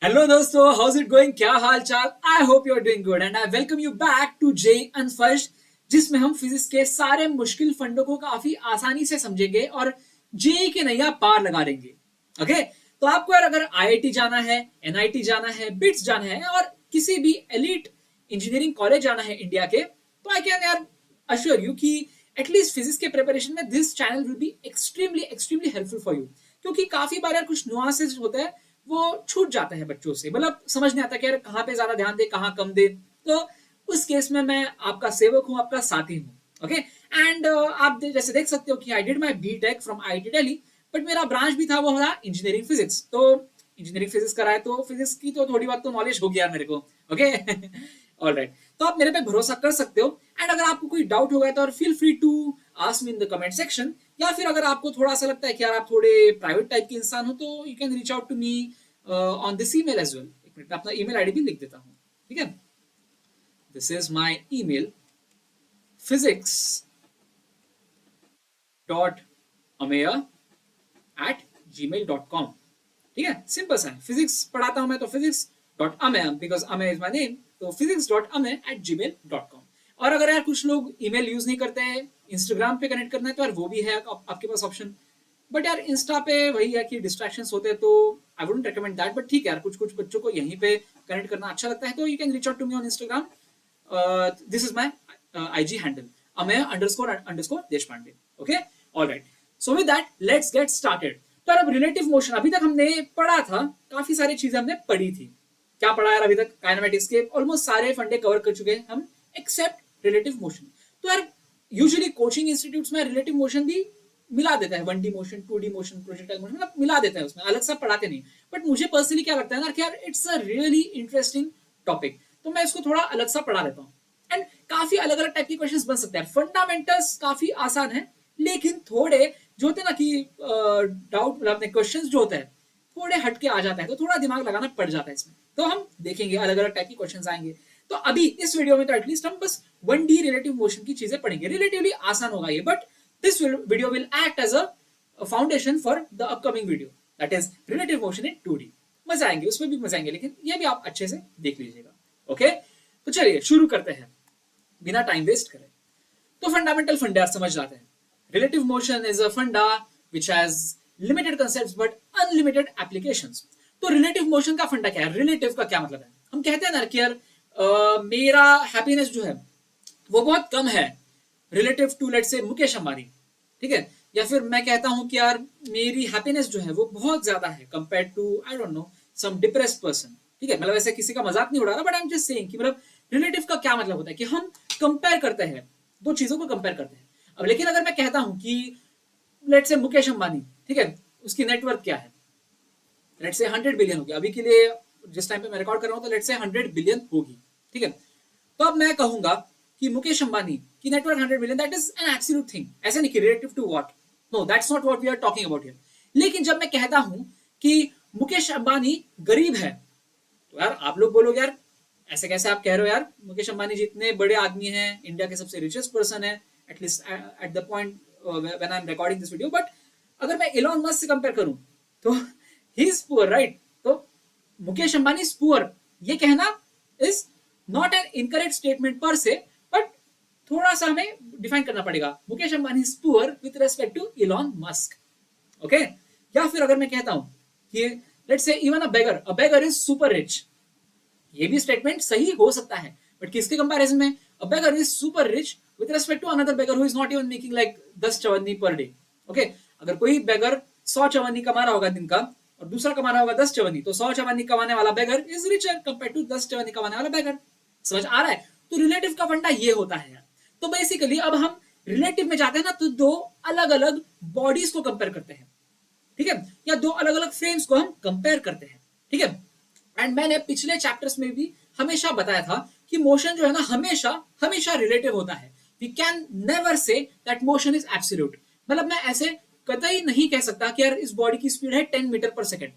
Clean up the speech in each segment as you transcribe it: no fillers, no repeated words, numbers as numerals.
Hello दोस्तों, house it going? क्या हाल चाल? I hope you are doing good and I welcome you back to J अनफर्स्ट, जिसमें हम फिजिक्स के सारे मुश्किल फंडों को काफी आसानी से समझेंगे और जेई की नैया पार लगा देंगे। ओके, तो आपको यार अगर आईआईटी जाना है, एनआईटी जाना है, बिट्स जाना है और किसी भी एलिट इंजीनियरिंग कॉलेज जाना है इंडिया के, तो आई कैन यार अश्योर यू कि एटलीस्ट फिजिक्स के प्रिपरेशन में this channel will be extremely extremely helpful for you. क्योंकि काफी बार यार कुछ नुआंसेस होते हैं, वो छूट जाता है बच्चों से, मतलब समझ नहीं आता कि यार कहाँ पे ज्यादा ध्यान दे, कहाँ कम दे। तो उस केस में मैं आपका सेवक हूँ, आपका साथी हूँ। ओके, एंड आप जैसे देख सकते हो कि I did my B tech from IIT Delhi, but मेरा ब्रांच भी था, वो था इंजीनियरिंग फिजिक्स। तो इंजीनियरिंग फिजिक्स करा है, तो फिजिक्स की तो थोड़ी बहुत तो नॉलेज होगी यार मेरे को। ओके, ऑल राइट, तो आप मेरे पे भरोसा कर सकते हो। एंड अगर आपको कोई डाउट होगा तो feel free to ask me in the comment section, या फिर अगर आपको थोड़ा सा लगता है कि यार आप थोड़े प्राइवेट टाइप के इंसान हो, तो you can reach out to me on this email as well. एक मिनट, मैं अपना ईमेल आईडी भी लिख देता हूँ। ठीक है, this is my email, physics dot Amey at ji mail dot com. ठीक है, सिंपल सा है, फिजिक्स पढ़ाता हूं मैं, तो physics dot Amey, because Amey is my name, तो physics dot Amey at ji mail dot com. और अगर यार कुछ लोग ईमेल यूज नहीं करते हैं, इंस्टाग्राम पे कनेक्ट करना है, तो यार वो भी है आपके पास ऑप्शन। बट यार इंस्टा पे वही है कि डिस्ट्रैक्शन होते हैं, तो I wouldn't recommend that. But ठीक है यार, कुछ कुछ बच्चों को यहीं पे कनेक्ट करना अच्छा लगता है, तो you can reach out to me on Instagram. This is my IG handle, Amey underscore underscore Deshpande. Okay, all right, so with that let's get started. तो अब रिलेटिव मोशन अभी तक हमने पढ़ा था, काफी सारी चीजें हमने पढ़ी थी। क्या पढ़ा यार अभी तक? काइनेमेटिक्स के ऑलमोस्ट सारे फंडे कवर कर चुके हैं हम, एक्सेप्ट रिलेटिव मोशन। तो यार यूजुअली कोचिंग इंस्टीट्यूट्स में रिलेटिव मोशन भी मिला देता है, 1D motion, 2D motion, projectile motion, मतलब मिला देता है उसमें, अलग सा पढ़ाते नहीं। बट मुझे पर्सनली क्या लगता है ना कि यार it's a really interesting topic, तो मैं इसको थोड़ा अलग सा पढ़ा देता हूँ। एंड काफी अलग अलग टाइप के क्वेश्चंस बन सकते हैं। फंडामेंटल्स काफी आसान है, लेकिन थोड़े जो होते हैं ना कि डाउट, मतलब क्वेश्चंस जो होते हैं थोड़े हटके आ जाता है, तो थोड़ा दिमाग लगाना पड़ जाता है इसमें। तो हम देखेंगे, अलग अलग टाइप के क्वेश्चंस आएंगे। तो अभी इस वीडियो में तो एटलीस्ट हम बस 1D रिलेटिव मोशन की चीजें पढ़ेंगे, रिलेटिवली आसान होगा ये। But this video will act as a foundation for the upcoming video, that is relative motion in 2D। मजा आएंगे, उसमें भी मजा आएंगे, लेकिन ये भी आप अच्छे से देख लीजिएगा। ओके, तो चलिए शुरू करते हैं बिना टाइम वेस्ट करें। तो फंडामेंटल फंडा समझ जाते हैं। रिलेटिव मोशन इज अ फंडा which has limited concepts but unlimited applications. तो रिलेटिव मोशन का फंडा क्या है? रिलेटिव का क्या मतलब है? हम कहते हैं ना कि यार मेरा हैप्पीनेस जो है वो बहुत कम है रिलेटिव टू लेट से मुकेश अंबानी। ठीक है, या फिर मैं कहता हूं कि यार मेरी हैप्पीनेस जो है वो बहुत ज्यादा है compare to I don't know some depressed person. ठीक है, मतलब ऐसे किसी का मजाक नहीं उड़ा रहा, but I am just saying कि मतलब रिलेटिव का क्या मतलब होता है कि हम कंपेयर करते हैं, दो चीजों को कंपेयर करते हैं। अब लेकिन अगर मैं कहता हूं कि लेट से मुकेश अंबानी, ठीक है, उसकी नेटवर्थ क्या है, लेट से 100 बिलियन होगी अभी के लिए, जिस टाइम पे मैं रिकॉर्ड कर रहा हूं, तो लेट से 100 बिलियन होगी। ठीक है, तो अब मैं कहूंगा कि मुकेश अंबानी की net 100 billion, that is an absolute thing. ऐसे नहीं कि relative to what, no that's not what we are talking about here. लेकिन जब मैं कहता हूं कि मुकेश अंबानी गरीब है, तो यार आप लोग बोलोगे यार ऐसे कैसे आप कह रहे हो यार, मुकेश अंबानी जितने बड़े आदमी हैं, इंडिया के सबसे रिचेस्ट पर्सन है, at least at the point when I am recording this video. But अगर मैं इलॉन मस्क से कंपेयर करूं, तो ही इज पुअर, राइट? तो मुकेश अंबानी इज पुअर, ये कहना is not an incorrect statement per se, but थोड़ा सा हमें डिफाइन करना पड़ेगा। Mukesh Ambani is poor with respect to Elon Musk. Okay, या फिर अगर मैं कहता हूं कि let's say even a beggar is super rich, ये भी स्टेटमेंट सही हो सकता है, बट किसके कंपैरिजन में? A beggar is super rich with respect to another beggar who is not even making like 10 चवन्नी पर डे। ओके, अगर कोई बेगर 100 चवन्नी कमा रहा होगा दिन का, और दूसरा कमा रहा होगा 10 चवन्नी, तो 100 चवन्नी कमाने वाला बेगर इज रिचर कंपेयर टू 10 चवन्नी कमाने वाला बेगर। समझ आ रहा है? तो रिलेटिव का फंडा ये होता है। तो बेसिकली अब हम रिलेटिव में जाते हैं ना, तो दो अलग अलग बॉडीज को कंपेयर करते हैं, ठीक है, या दो अलग अलग फ्रेम्स को हम कंपेयर करते हैं। ठीक है, एंड मैंने पिछले चैप्टर्स में भी हमेशा बताया था कि मोशन जो है ना, हमेशा हमेशा रिलेटिव होता है। We can never say that motion is absolute. मतलब मैं ऐसे कतई नहीं कह सकता कि यार इस बॉडी की स्पीड है 10 मीटर पर सेकेंड,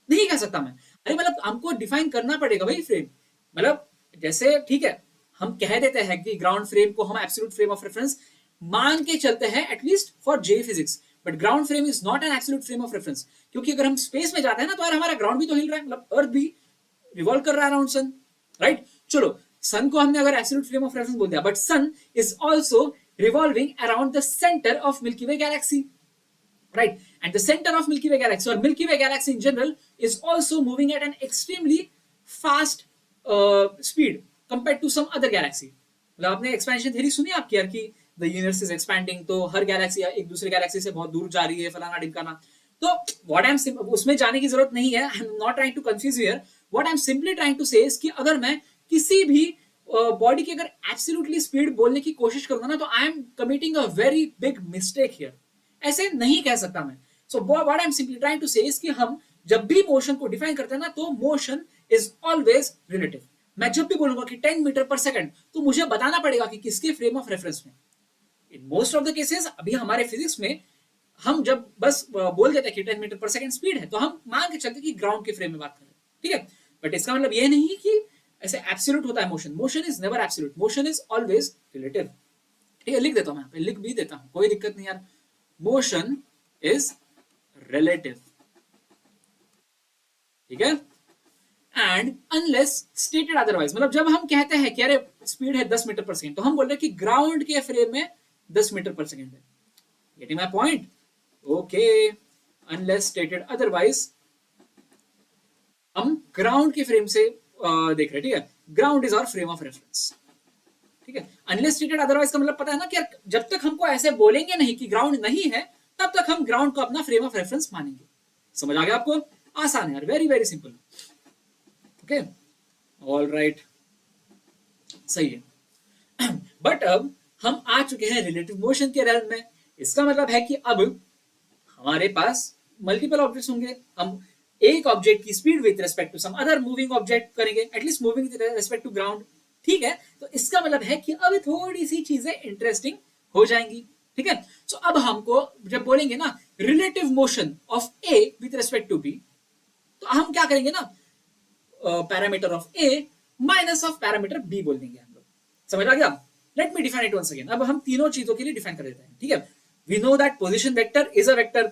नहीं कह सकता मैं। अरे मतलब हमको डिफाइन करना पड़ेगा भाई फ्रेम। मतलब जैसे ठीक है, हम कह देते हैं कि ग्राउंड फ्रेम को हम एब्सोल्यूट फ्रेम ऑफ रेफरेंस मान के चलते हैं, at least for J physics. But ground frame is not an absolute frame of reference, क्योंकि अगर हम स्पेस में जाते हैं ना तो यार हमारा ग्राउंड भी तो हिल रहा है, मतलब अर्थ भी रिवॉल्व कर रहा है अराउंड सन, राइट? चलो, सन को हमने अगर एब्सोल्यूट फ्रेम ऑफ रेफरेंस बोल दिया, but sun is also revolving around the centre of Milky Way galaxy, right? And the center of Milky Way galaxy, or Milky Way galaxy in general, is also moving at an extremely fast speed compared to some other galaxy. मतलब आपने expansion theory सुनी आपकी यार कि the universe is expanding, तो हर Galaxy एक दूसरे Galaxy से बहुत दूर जा रही है, फलाना ढिमकाना। तो व्हाट आई एम, उसमें जाने की जरूरत नहीं है, I am not trying to confuse here. What I am simply trying to say is कि अगर मैं किसी भी बॉडी की अगर एब्सोल्युटली स्पीड बोलने की कोशिश करूंगा ना, तो I am committing a very big mistake here. ऐसे नहीं कह सकता मैं। So what I am simply trying to say is कि हम जब भी मोशन को डिफाइन करते हैं ना, तो मोशन इज ऑलवेज रिलेटिव। मैं जब भी बोलूंगा कि 10 मीटर पर सेकंड, तो मुझे बताना पड़ेगा कि किसके फ्रेम ऑफ रेफरेंस में। In most of the cases अभी हमारे फिजिक्स में हम जब बस बोल देते हैं कि 10 मीटर पर सेकंड स्पीड है, तो हम मान के चलते कि ग्राउंड के फ्रेम में बात कर रहे हैं, ठीक है? बट इसका मतलब ये नहीं कि ऐसे एब्सोल्यूट होता है motion. Motion is never absolute, motion is always relative, ठीक है? लिख देता हूं मैं, लिख भी देता हूं, कोई दिक्कत नहीं यार। मोशन इज रिलेटिव, ठीक है? एंड अनलेस स्टेटेड अदरवाइज, मतलब जब हम कहते हैं कि अरे स्पीड है 10 मीटर पर सेकंड, तो हम बोल रहे हैं कि ग्राउंड के फ्रेम में 10 मीटर पर सेकंड है। Getting my point? Okay, unless stated otherwise हम ग्राउंड के फ्रेम से देख रहे हैं, ठीक है? Ground is our frame of reference, ठीक है? अनलेस स्टेटेड अदरवाइज का मतलब पता है ना कि जब तक हमको ऐसे बोलेंगे नहीं कि ग्राउंड नहीं है, तब तक हम ग्राउंड को अपना फ्रेम ऑफ रेफरेंस मानेंगे। समझ आ गया आपको? आसान है यार, very very simple. Okay, all right, सही है। बट अब हम आ चुके हैं रिलेटिव मोशन के रेल्म में। इसका मतलब है कि अब हमारे पास मल्टीपल ऑब्जेक्ट्स होंगे। हम एक ऑब्जेक्ट की speed with respect to some other moving object करेंगे, at least moving with respect to ground, ठीक है? तो इसका मतलब है कि अब थोड़ी सी चीजें इंटरेस्टिंग हो जाएंगी, ठीक है? सो अब हमको जब बोलेंगे ना relative motion of A with respect to B, तो हम क्या करेंगे ना, parameter of A minus of parameter B बोल देंगे हम लोग। समझ आ गया? Let me define it once again. अब हम तीनों चीजों के लिए डिफाइन कर देते हैं, ठीक है? We know that position vector is a vector,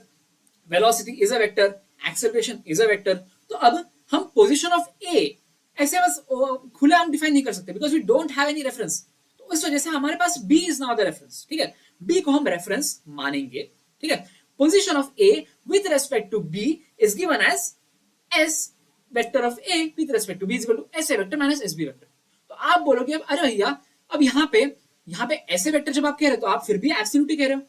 velocity is a vector, acceleration is a vector. तो अब हम पोजिशन ऑफ ए ऐसे बस खुले हम डिफाइन नहीं कर सकते, because we don't have any reference. तो इस वजह से हमारे पास B is now the reference, ठीक है? बी को हम रेफरेंस मानेंगे, ठीक है? Position of A with respect to B is given as S vector of A with respect to B is equal to S A vector minus S B vector. तो आप बोलोगे अब अरे भैया, अब यहाँ पे ऐसे वेक्टर जब आप कह रहे हो, तो आप फिर भी एब्सोल्यूट ही कह रहे हो।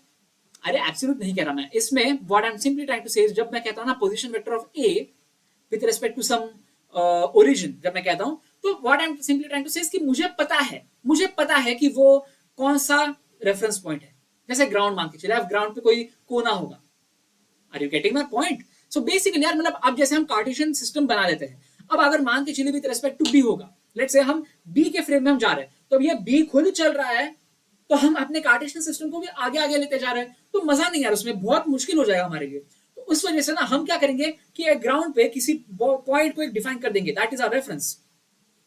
अरे एब्सोल्यूट नहीं कह रहा मैं, इसमें what I am simply trying to say, जब मैं कहता हूं ना position vector of A with respect to some origin, जब मैं कहता हूं, तो what I am simply trying to say कि मुझे पता है कि वो कौन सा रेफरेंस पॉइंट है। जैसे ग्राउंड मान के चले, अब ग्राउंड पे कोई कोना होगा। Are you getting my point? So basically यार, मतलब अब जैसे हम कार्टेशियन सिस्टम बना लेते हैं, अब अगर मान के चलिए विद रिस्पेक्ट टू बी होगा, लेट्स से हम बी के फ्रेम में हम जा रहे हैं, तो अब ये बी खुद चल रहा है, तो हम अपने कार्टेशियन सिस्टम को भी आगे आगे लेते जा रहे हैं, तो मजा नहीं यार, उसमें बहुत मुश्किल हो जाएगा हमारे लिए। तो उस वजह से ना हम क्या करेंगे कि एक ग्राउंड पे किसी पॉइंट को एक डिफाइन कर देंगे, दैट इज आवर रेफरेंस,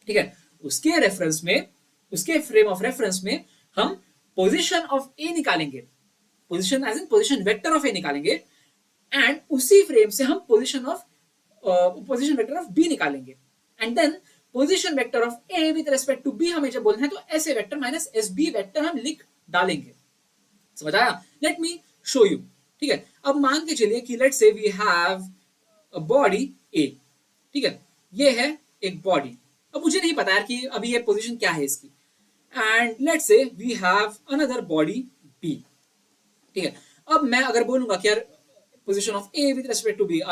ठीक है? उसके रेफरेंस में, उसके फ्रेम ऑफ रेफरेंस में हम पोजीशन ऑफ ए निकालेंगे, position as in position vector of A निकालेंगे, एंड उसी फ्रेम से हम पोजीशन वेक्टर ऑफ बी निकालेंगे, and then position vector of A with respect to B हमें जब बोलना है, तो ऐसे vector minus S B vector हम लिख डालेंगे। समझ आया? लेट मी शो यू, ठीक है? अब मान के चलिए कि let's say we have a body A, ठीक है? ये है एक बॉडी। अब मुझे नहीं पता यार कि अभी ये पोजीशन क्या है इसकी, and let's say we have another body B, ठीक है? अब मैं अगर बोलूंगा कि यार position of A with respect to B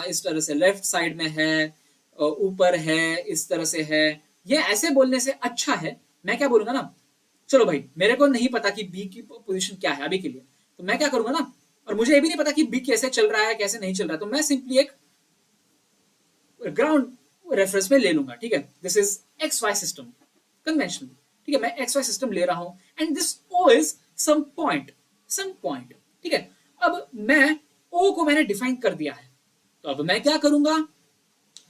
इस तरह से लेफ्ट साइड में है, ऊपर है, इस तरह से है, ये ऐसे बोलने से अच्छा है मैं क्या बोलूंगा ना, चलो भाई मेरे को नहीं पता कि बी की पोजीशन क्या है अभी के लिए, तो मैं क्या करूंगा ना, और मुझे ये भी नहीं पता कि बी कैसे चल रहा है कैसे नहीं चल रहा है, तो मैं सिंपली एक ग्राउंड रेफरेंस में ले लूंगा, ठीक है? This is X Y system conventional, ठीक है? मैं एक्स वाई सिस्टम ले रहा हूं, and this O is some point, ठीक है? अब मैं ओ को मैंने डिफाइन कर दिया है, तो अब मैं क्या करूंगा,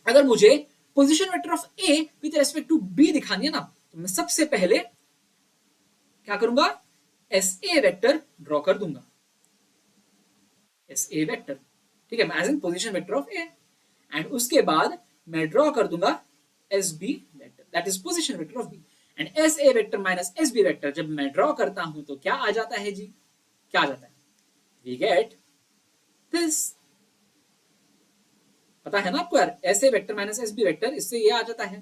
अगर मुझे position vector of A with respect to B दिखानी है ना, तो मैं सबसे पहले क्या करूंगा, एस ए वेक्टर ड्रॉ कर दूंगा, एस ए वेक्टर, ठीक है, as in position vector of A, and उसके बाद मैं ड्रॉ कर दूंगा S B vector, that is position vector of B, and S A vector minus S B vector जब मैं ड्रॉ करता हूं तो क्या आ जाता है जी, क्या आ जाता है, वी गेट दिस, पता है ना आपको यार, S A vector minus S B vector, इससे ये आ जाता है,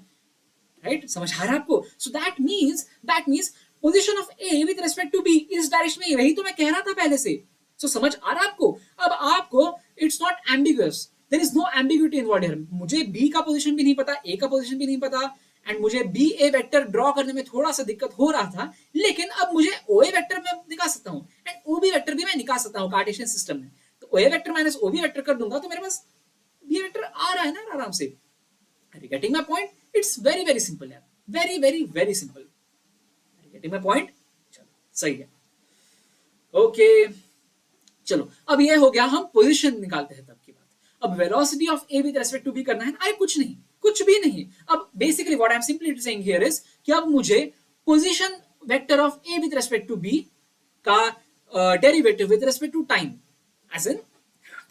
राइट, समझ आ रहा है आपको, so that means position of A with respect to B इस डायरेक्शन में, वही तो मैं कह रहा था पहले से, सो समझ आ रहा है आपको, अब आपको it's not ambiguous, there is no ambiguity involved here, मुझे बी का पोजीशन भी नहीं पता, ए का पोजीशन भी नहीं पता, एंड मुझे बी ए वेक्टर ड्रॉ करने में थोड़ा सा दिक्कत हो रहा था, लेकिन अब मुझे ओ ए वेक्टर में निकाल सकता हूं, एंड ओ बी वेक्टर भी मैं निकाल सकता हूं कार्टेशियन सिस्टम में, तो O A vector minus O B vector कर दूंगा तो मेरे पास बी वेक्टर आ रहा है ना आराम से, are you getting my point, it's very very simple यार, very very very simple, are you getting my point, चलो सही है, ओके, चलो अब ये हो गया, हम पोजीशन निकालते हैं तब की बात, अब velocity of A with respect to B करना है, अरे कुछ नहीं, कुछ भी नहीं, अब basically what I am simply saying here is कि अब मुझे position vector of A with respect to B का derivative with respect to time, as in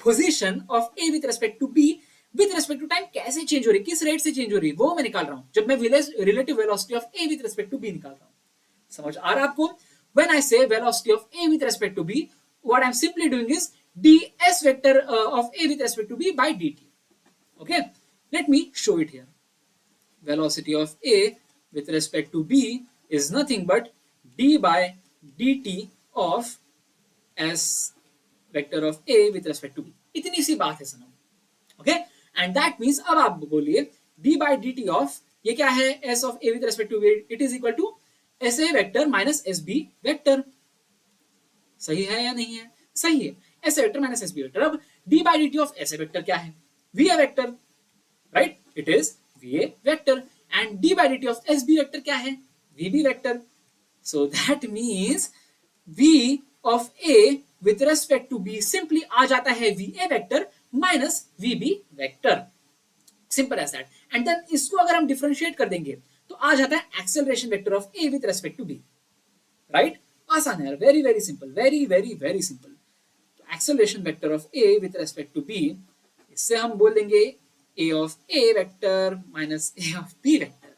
position of A with respect to B with respect to time कैसे change हो रही है, किस rate से चेंज हो रही है, वो मैं निकाल रहा हूं जब मैं relative velocity of A with respect to B निकाल रहा हूं, समझ आ रहा है आपको, when I say velocity of A with respect to B, what I'm simply doing is ds vector of a with respect to b by dt. Okay, let me show it here. Velocity of a with respect to b is nothing but d by dt of s vector of a with respect to b. इतनी सी बात है सनम, okay, and that means अब आप बोलिए d by dt of ये क्या है, s of a with respect to b, it is equal to sa vector minus sb vector, सही है या नहीं है, सही है, S A vector minus S B vector, अब D by D T of S A vector क्या है, V A vector, right, it is V A vector, and D by D T of S B vector क्या है, V B vector, so that means V of A with respect to B simply आ जाता है V A vector minus we B vector, simple as that, and then इसको अगर हम differentiate कर देंगे तो आ जाता है acceleration vector of A with respect to B, right, आसान है, very very simple, very very very simple, तो acceleration vector of A with respect to B, इससे हम बोल देंगे A of A vector minus A of B vector,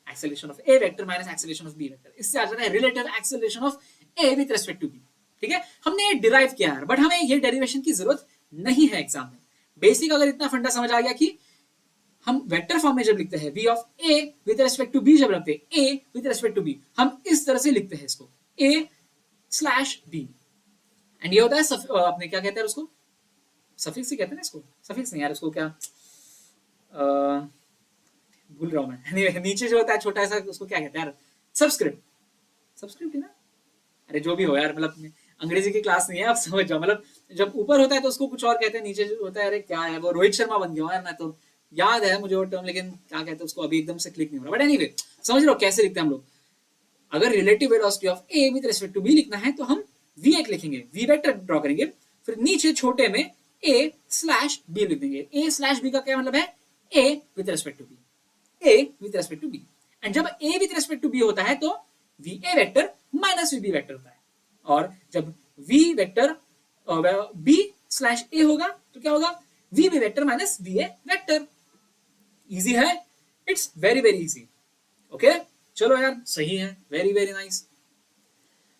acceleration of A vector minus acceleration of B vector, इससे आ जाता है relative acceleration of A with respect to B, ठीक है, हमने ये डिराइव किया है, बट हमें ये डेरिवेशन की जरूरत नहीं है एग्जाम में, बेसिक अगर इतना फंडा समझ आ गया कि हम वेक्टर फॉर्म में जब लिखते हैं V of A with respect to B, जब लिखते हैं A with respect to B, हम इस तरह से लिखते हैं इसको a स्लैश बी, एंड ये होता है अपने क्या कहते हैं उसको, सफिक्स ही कहते हैं ना इसको, सफिक्स नहीं यार, उसको क्या भूल रहा हूं मैं, नीचे जो होता है छोटा सा उसको क्या कहते हैं यार, सबस्क्रिप्ट, सबस्क्रिप्ट है ना, अरे जो भी हो यार, मतलब अंग्रेजी की क्लास नहीं है, आप समझ जाओ, मतलब जब ऊपर होता है तो उसको कुछ और कहते हैं, नीचे जो होता है, अरे क्या है वो, रोहित शर्मा बन गया यार मैं तो, याद है मुझे वो टर्म, लेकिन क्या कहते हैं उसको अभी एकदम से क्लिक नहीं हो रहा, बट एनीवे समझ लो कैसे लिखते हैं हम लोग, अगर relative velocity of A with respect to B लिखना है तो हम वी एक लिखेंगे, वी वेक्टर ड्रॉ करेंगे, फिर नीचे छोटे में ए स्लैश बी लिख देंगे, ए स्लैश बी का क्या मतलब है, A with respect to B, A with respect to B, and जब A with respect to B होता है तो V A vector minus we B vector होता है, और जब V vector B slash A होगा तो क्या होगा, V B vector minus we A vector, easy है, it's very very easy, okay, चलो यार सही है, वेरी वेरी नाइस,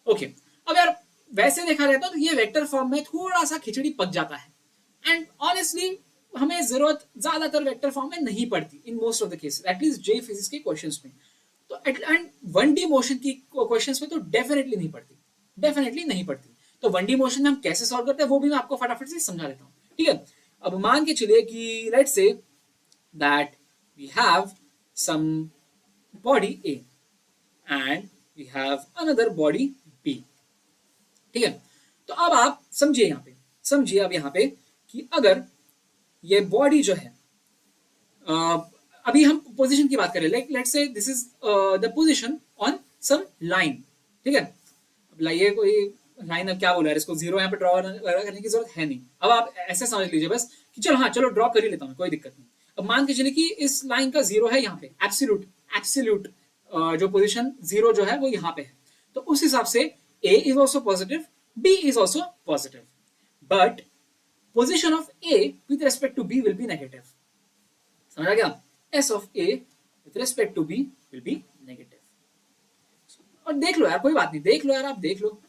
ओके, अब यार वैसे देखा जाए तो ये वेक्टर फॉर्म में थोड़ा सा खिचड़ी पक जाता है, एंड ऑनेस्टली हमें जरूरत ज्यादातर वेक्टर फॉर्म में नहीं पड़ती in most of the cases, at least J physics के क्वेश्चंस में, तो एंड 1D मोशन की क्वेश्चंस में तो डेफिनेटली नहीं पड़ती, डेफिनेटली नहीं पड़ती, तो 1D मोशन में हम कैसे सॉल्व करते हैं वो भी मैं आपको फटाफट से समझा देता हूँ, ठीक है, अब मान के चलिए कि let's say that we have some body A and we have another body B, ठीक है, तो अब आप समझिए यहाँ पे, समझिए अब यहाँ पे कि अगर ये बॉडी जो है, अभी हम पोजीशन की बात करें, like let's say this is the position on some line, ठीक है, अब लाइए कोई लाइन, अब क्या बोला है इसको, जीरो यहाँ पे ड्रॉ करने की जरूरत है नहीं, अब आप ऐसे समझ लीजिए बस कि चलो हाँ चलो ड्रॉ कर ही लेता हूँ, कोई दिक्कत नहीं, अब मान के चलिए कि इस लाइन का जीरो है यहाँ पे, एब्सोल्यूट जो पोजीशन जीरो जो है वो यहाँ पे है, तो उस हिसाब से A is also positive, B is also positive, but position of A with respect to B will be negative. समझ आ गया? S of A with respect to B will be negative. और देख लो यार, कोई बात नहीं, देख लो यार, आप देख लो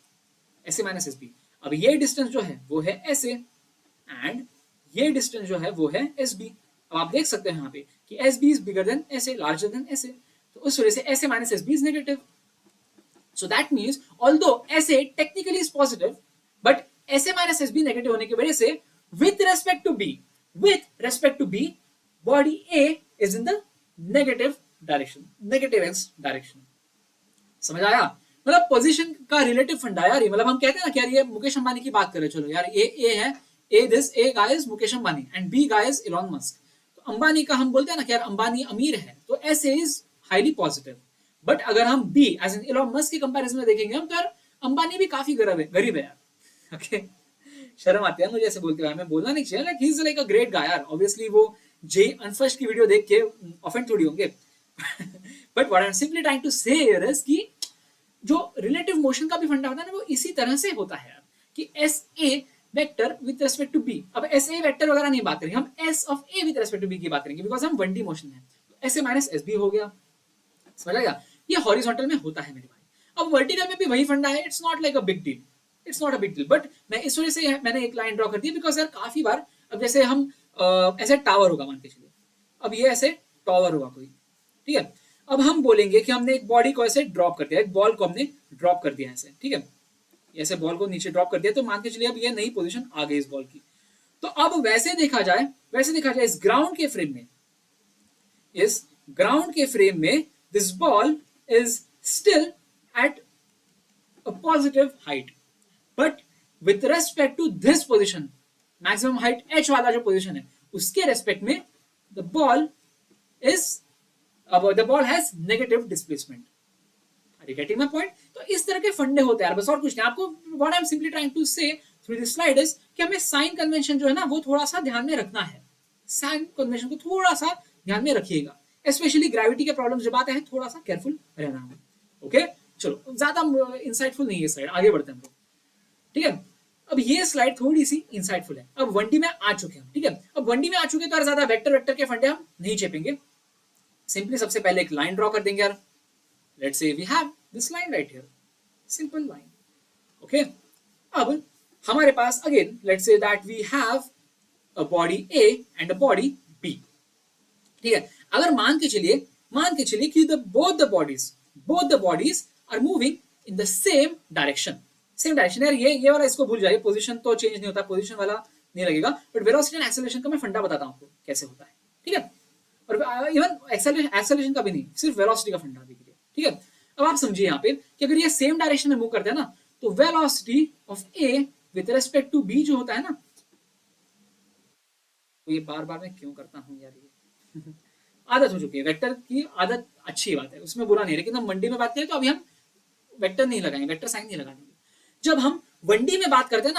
S A minus S B. अब ये डिस्टेंस जो है वो है एस ए एंड ये डिस्टेंस जो है वो है एस बी। अब आप देख सकते हैं यहाँ पे कि S B is bigger than S A, larger than S A, तो उस वजह से S A minus S B is negative. So that means although SA technically is positive, but SA minus SB negative होने की वजह से with respect to B, body A is in the negative direction, negative x direction। समझ आया? मतलब position का relative फंडा यार, मतलब हम कहते हैं ना कि यार ये मुकेश अंबानी की बात करें, चलो यार ये A है, A guy is Mukesh Ambani and B guy is Elon Musk। तो अंबानी का हम बोलते हैं ना कि यार अंबानी अमीर है, तो SA is highly positive। But अगर हम B as in Elon Musk के कंपैरिजन में देखेंगे हम, तो यार अंबानी भी काफी गरीब है यार। ओके, शर्म आती है मुझे ऐसे बोलते हुए, हमें बोलना नहीं चाहिए, like he is like a great guy यार। ऑब्वियसली वो जे अनफर्स्ट की वीडियो देख के ऑफेंड थोड़ी होंगे। But what I am simply trying to say here is कि जो रिलेटिव मोशन का भी फंडा होता है ना, वो इसी तरह से होता है यार, कि S A vector with respect to B. अब एस ए वेक्टर वगैरह नहीं बात करेंगे, हम S of A with respect to B की बात करेंगे, बिकॉज हम 1D मोशन है, तो S A minus S B हो गया। समझ आएगा? ये हॉरिजॉन्टल में होता है मेरे भाई। अब वर्टिकल में भी वही फंडा है, it's not like a big deal, it's not a big deal. But मैं इस वजह से मैंने एक लाइन ड्रॉ कर दी, बिकॉज यार काफी बार, अब जैसे हम ऐसे टावर होगा मान के चलिए, अब ये ऐसे टावर होगा कोई, ठीक है। अब हम बोलेंगे कि हमने एक बॉडी को ऐसे ड्रॉप कर दिया, एक बॉल को हमने ड्रॉप कर दिया ऐसे, ठीक है, ऐसे बॉल को नीचे ड्रॉप कर दिया, तो मान के चलिए अब ये नई पोजीशन आ गई इस बॉल की। तो अब वैसे देखा जाए इस ग्राउंड के फ्रेम में this ball is still at a positive height, but with respect to this position, maximum height h वाला जो position है, उसके respect में the ball has negative displacement। Are you getting my point? तो इस तरह के फंडे होते हैं यार, बस और कुछ नहीं। आपको what I'm simply trying to say through this slide is कि हमें साइन कन्वेंशन जो है ना, वो थोड़ा सा ध्यान में रखना है। साइन कन्वेंशन को थोड़ा सा ध्यान में रखिएगा, स्पेशली ग्रेविटी के प्रॉब्लम्स जब आते हैं, थोड़ा सा केयरफुल रहना है। ओके, चलो ज्यादा इंसाइटफुल नहीं है स्लाइड, आगे बढ़ते हैं हम लोग, ठीक है। अब ये स्लाइड थोड़ी सी इंसाइटफुल है। अब 1D में आ चुके हैं, ठीक है। अब 1D में आ चुके तो यार ज्यादा वेक्टर के फंडे हम नहीं चेपेंगे, सिंपली सबसे पहले एक लाइन ड्रॉ कर देंगे यार। Let's say we have this line right here, simple line. Okay, अब हमारे पास again let's say that we have a body A and a body B, ठीक है। अगर मान के चलिए कि both the bodies are moving in the same direction यार, ये वाला इसको भूल जाइए, पोजीशन तो चेंज नहीं होता, पोजीशन वाला नहीं लगेगा, बट वेलोसिटी एंड एक्सेलरेशन का मैं फंडा बताता हूं आपको कैसे होता है, ठीक है। और इवन एक्सेलरेशन का भी नहीं, सिर्फ वेलोसिटी का फंडा भी, ठीक है। अब आप समझिए यहाँ पे कि अगर ये सेम डायरेक्शन में मूव करते हैं ना, तो velocity of A with respect to B जो होता है ना, तो ये बार बार मैं क्यों करता हूँ यार, ये आदत हो चुकी है, वेक्टर की आदत अच्छी बात है, उसमें बुरा नहीं है, लेकिन हम 1D में बात करें तो अभी हम वेक्टर नहीं लगाएंगे, वेक्टर साइन नहीं लगाएंगे। जब हम 1D में बात करते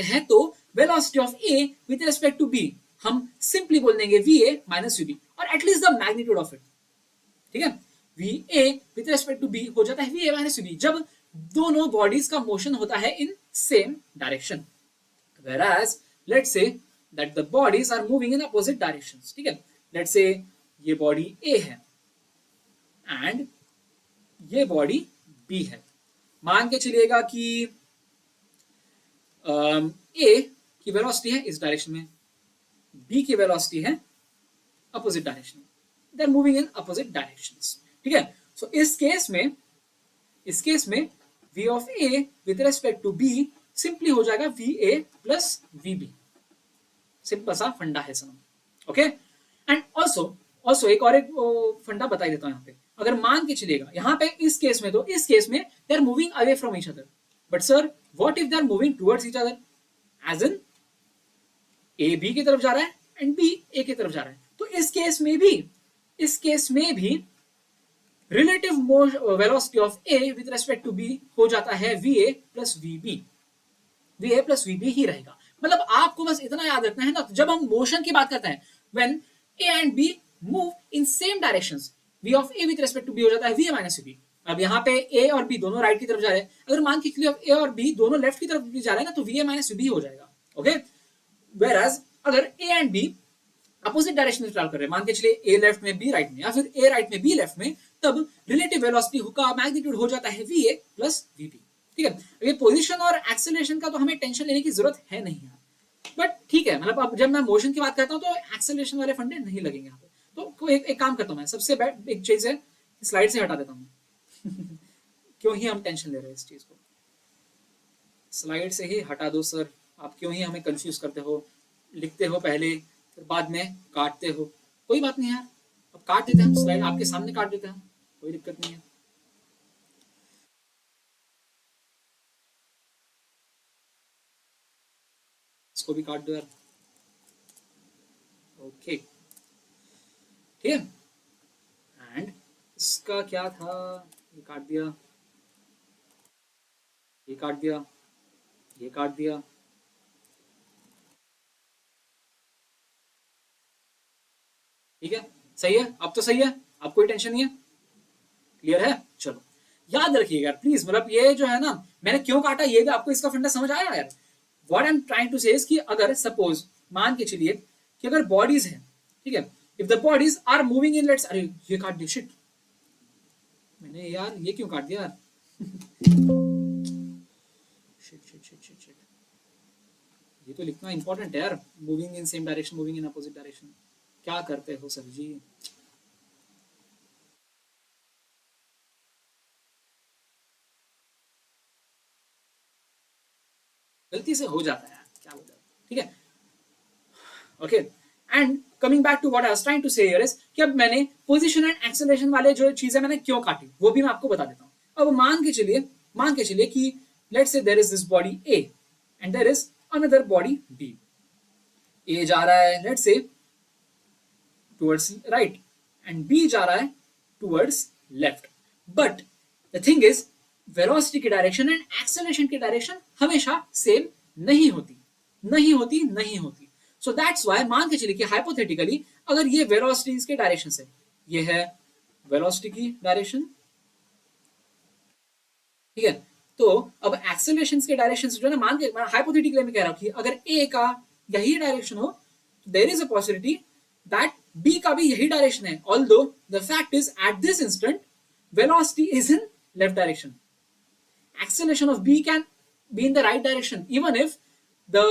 हैं ना, तो velocity of A with respect to B हम सिंपली बोल देंगे VA माइनस VB, और at least the magnitude of it, ठीक है। VA with respect to B हो जाता है VA माइनस VB जब दोनों बॉडीज का मोशन होता है इन same direction, whereas let's say that the bodies are moving in opposite directions, ठीक है। लेट्स से ये बॉडी A है एंड ये बॉडी B है। मान के चलिएगा कि A की वेलोसिटी है इस डायरेक्शन में, B की वेलोसिटी है अपोजिट डायरेक्शन में, they are moving in opposite directions, ठीक है। सो इस केस में V of A with respect to B simply हो जाएगा VA प्लस VB, सिंपल सा फंडा है सनम। ओके, एंड ऑल्सो एक फंडा बता देता हूं यहाँ पे। अगर मान के चलिएगा यहाँ पे इस केस में they are moving away from each other, but sir what if they are moving towards each other, as in A B की तरफ जा रहा है एंड बी ए की तरफ जा रहा है, तो इस केस में भी relative velocity of A with respect to B हो जाता है VA प्लस VB ही रहेगा। मतलब आपको बस इतना याद रखना है ना, तो जब हम मोशन की बात करते हैं, when A and B move in same directions, V of A with respect to B हो जाता है VA minus VB। अब यहाँ पे A और B दोनों राइट की तरफ जा रहे हैं, अगर मान के चलिए A और B दोनों लेफ्ट की तरफ भी जा रहे हैं ना, तो VA minus VB हो जाएगा। ओके, वेयर एज अगर A and B opposite direction में ट्रैवल कर रहे हैं, मान के चलिए ए लेफ्ट में बी राइट में, या फिर ए राइट में बी लेफ्ट में, तब रिलेटिव वेलोसिटी का मैग्नीट्यूड हो जाता है V A plus we B. ठीक है, ये पोजीशन और एक्सेलरेशन का तो हमें टेंशन लेने की जरूरत है नहीं यार, बट ठीक है, मतलब अब जब मैं मोशन की बात करता हूँ तो एक्सेलरेशन वाले फंडे नहीं लगेंगे यहाँ पे। तो एक काम करता हूँ मैं, सबसे एक चीज है, स्लाइड से हटा देता हूँ क्यों ही हम टेंशन ले रहे हैं इस चीज को, स्लाइड से ही हटा दो सर, आप क्यों ही हमें कंफ्यूज करते हो, लिखते हो पहले फिर बाद में काटते हो। कोई बात नहीं यार, अब काट देते हैं हम, स्लाइड आपके सामने काट देते हैं, कोई दिक्कत नहीं है। इसको भी काट दो यार, ओके ठीक है। एंड इसका क्या था, ये काट दिया, ये काट दिया, ये काट दिया, ठीक है, सही है, अब तो सही है, अब कोई टेंशन नहीं है, क्लियर है। चलो याद रखिएगा यार प्लीज, मतलब ये जो है ना, मैंने क्यों काटा ये भी आपको इसका फंडा समझ आया यार। What I am trying to say is कि अगर सपोज मान के चलिए कि अगर बॉडीज है, ठीक है, if the bodies are moving in let's, अरे ये काट दिया, शिट मैंने यार ये क्यों काट दिया यार shit shit shit shit shit, ये तो लिखना इंपॉर्टेंट है यार, moving in same direction, moving in opposite direction, क्या करते हो सर जी। गलती से हो जाता है यार, क्या बोल, ठीक है, okay. And coming back to what I was trying to say here is कि अब मैंने पोजीशन एंड एक्सेलरेशन वाले जो चीजें मैंने क्यों काटी वो भी मैं आपको बता देता हूं। अब मान के चलिए कि let's say there is this body A and there is another body B, A जा रहा है लेट्स से टुवर्ड्स राइट एंड बी जा रहा है towards left, but the thing is velocity की डायरेक्शन एंड एक्सेलरेशन की डायरेक्शन हमेशा सेम नहीं होती, नहीं होती, नहीं होती। सो दैट्स वाई मान के चलिए कि हाइपोथेटिकली अगर ये वेलोसिटीज के डायरेक्शन है, ये है वेलोसिटी की डायरेक्शन, ठीक है, तो अब एक्सेलरेशन के डायरेक्शन जो है ना, मान के हाइपोथेटिकली मैं कह रहा हूं कि अगर ए का यही डायरेक्शन हो, there is a possibility that B का भी यही डायरेक्शन है, although the fact is at this instant velocity is in left direction, acceleration of b can be in the right direction even if the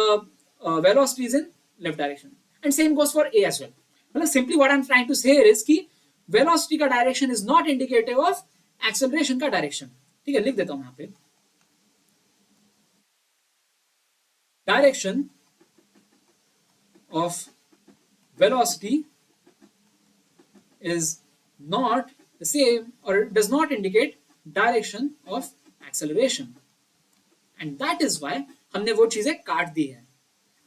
velocity is in left direction, and same goes for a as well। मतलब simply what I'm trying to say here is कि velocity का direction is not indicative of acceleration का direction। ठीक है, लिख देता हूं यहाँ पे, direction of velocity is not the same or does not indicate direction of acceleration, and that is why हमने वो चीजें काट दी है।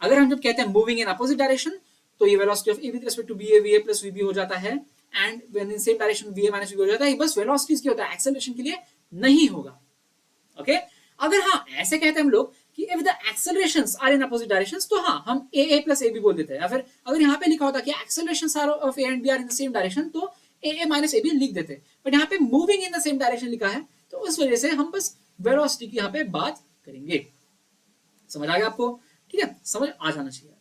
अगर हम जब कहते हैं मूविंग इन अपोजिट डायरेक्शन तो ये velocity of A with respect to B A V A plus we B हो जाता है, and when in same direction V A minus V हो जाता है, बस वेलोसिटीज की होता है, एक्सेलरेशन के लिए नहीं होगा। ओके, अगर हाँ ऐसे कहते हैं हम लोग कि if the accelerations are in opposite directions तो हाँ हम ए प्लस ए बी बोल देते हैं, या फिर अगर यहाँ पे लिखा होता कि accelerations are of A and B are in the same direction तो ए माइनस ए बी लिख देते, बट यहाँ पे moving in the same direction लिखा है तो उस वजह से हम बस वेलोसिटी की यहाँ पे बात करेंगे। समझ आ गया आपको, ठीक है, समझ आ जाना चाहिए।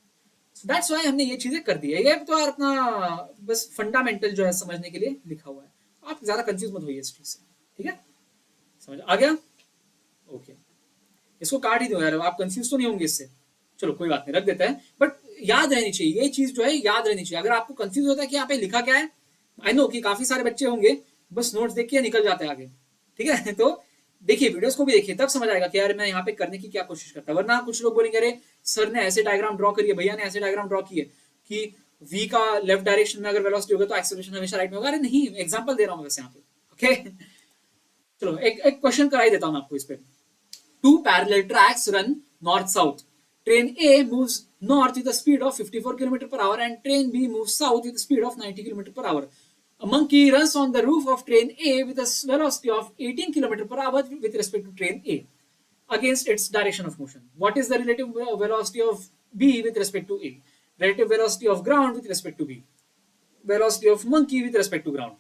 दैट्स वाई हमने ये चीजें कर दी है, ये तो अपना बस फंडामेंटल जो है समझने के लिए लिखा हुआ है, आप ज्यादा कंफ्यूज मत होइए इस चीज से, ठीक है, समझ आ गया, ओके। इसको काट ही दो यार, आप कंफ्यूज तो नहीं होंगे इससे, चलो कोई बात नहीं, रख देते हैं, बट याद रहनी चाहिए ये चीज जो है, याद रहनी चाहिए। अगर आपको कंफ्यूज होता है कि यहाँ पे लिखा क्या है, आई नो कि काफी सारे बच्चे होंगे बस नोट्स देख के निकल जाते हैं आगे, ठीक है, तो देखिए वीडियोस को भी देखिए, तब समझ आएगा कि यार मैं यहाँ पे करने की क्या कोशिश करता है। वरना कुछ लोग बोलेंगे अरे सर ने ऐसे डायग्राम ड्रॉ करिए, भैया ने ऐसे डायग्राम ड्रॉ किए कि v का लेफ्ट डायरेक्शन में अगर वेलोसिटी होगा तो एक्सेलरेशन हमेशा राइट में होगा। अरे नहीं, एग्जांपल दे रहा हूँ वैसे यहाँ पे, ओके। चलो एक क्वेश्चन कराई देता हूँ मैं आपको इस पे। Two parallel tracks run north south, train A moves north with a speed of 54 km per hour and train B moves south with a speed of 90 km per hour. A monkey runs on the roof of train A with a velocity of 18 km per hour with respect to train A against its direction of motion. What is the relative velocity of B with respect to A? Relative velocity of ground with respect to B. Velocity of monkey with respect to ground.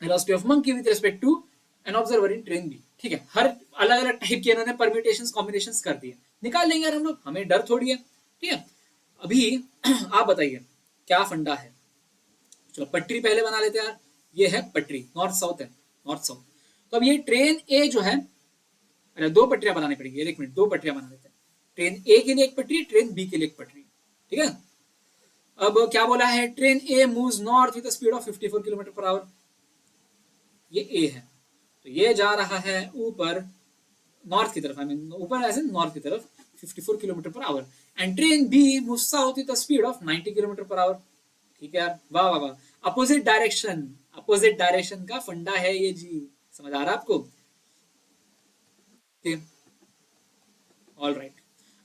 Velocity of monkey with respect to an observer in train B. ठीक है, हर अलग अलग type के इन्होंने permutations combinations कर दिए, निकाल लेंगे यार हम लोग, हमें डर थोड़ी है। ठीक है, अभी आप बताइए क्या फंडा है। चलो पटरी पहले बना लेते हैं यार, ये है पटरी, नॉर्थ साउथ है, नॉर्थ साउथ। तो अब ये ट्रेन ए जो है, अरे दो पटरियां बनानी पड़ेगी, एक मिनट, दो पटरियां बना लेते हैं। ट्रेन ए के लिए एक पटरी, ट्रेन बी के लिए एक पटरी, ठीक है। अब क्या बोला है, train A moves north with speed of 54 kilometre per our, ये ए है, तो ये जा रहा है ऊपर नॉर्थ की तरफ, आई मीन ऊपर एज इन नॉर्थ की तरफ 54 kilometre per hour, and train B moves south with speed of 90 kilometre per hour. ठीक है यार, वाह वाह वाह, अपोजिट डायरेक्शन, अपोजिट डायरेक्शन का फंडा है ये जी, समझ आ रहा है आपको। ऑल राइट,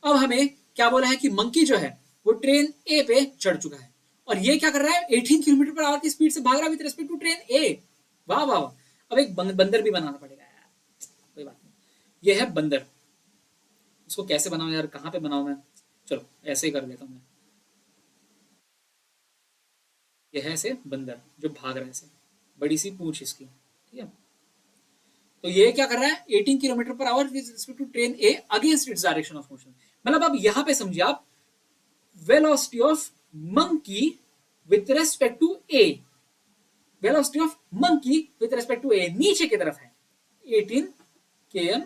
अब हमें क्या बोला है कि मंकी जो है वो ट्रेन ए पे चढ़ चुका है, और ये क्या कर रहा है, 18 किलोमीटर पर आवर की स्पीड से भाग रहा है विद रिस्पेक्ट टू ट्रेन ए। वाह वाह वाह, अब एक बंदर भी बनाना पड़ेगा यार, कोई बात नहीं। ये है बंदर, इसको कैसे बनाऊं यार, कहाँ पे बनाऊं मैं, चलो ऐसे ही कर लेता हूँ मैं। ये है ऐसे बंदर जो भाग रहा है ऐसे, बड़ी सी पूंछ इसकी, ठीक है। तो ये क्या कर रहा है, 18 kilometre per hour with respect to train A against its direction of motion. मतलब अब यहाँ पे समझिए आप, velocity of monkey with respect to A, velocity of monkey with respect to A नीचे की तरफ है 18 kmph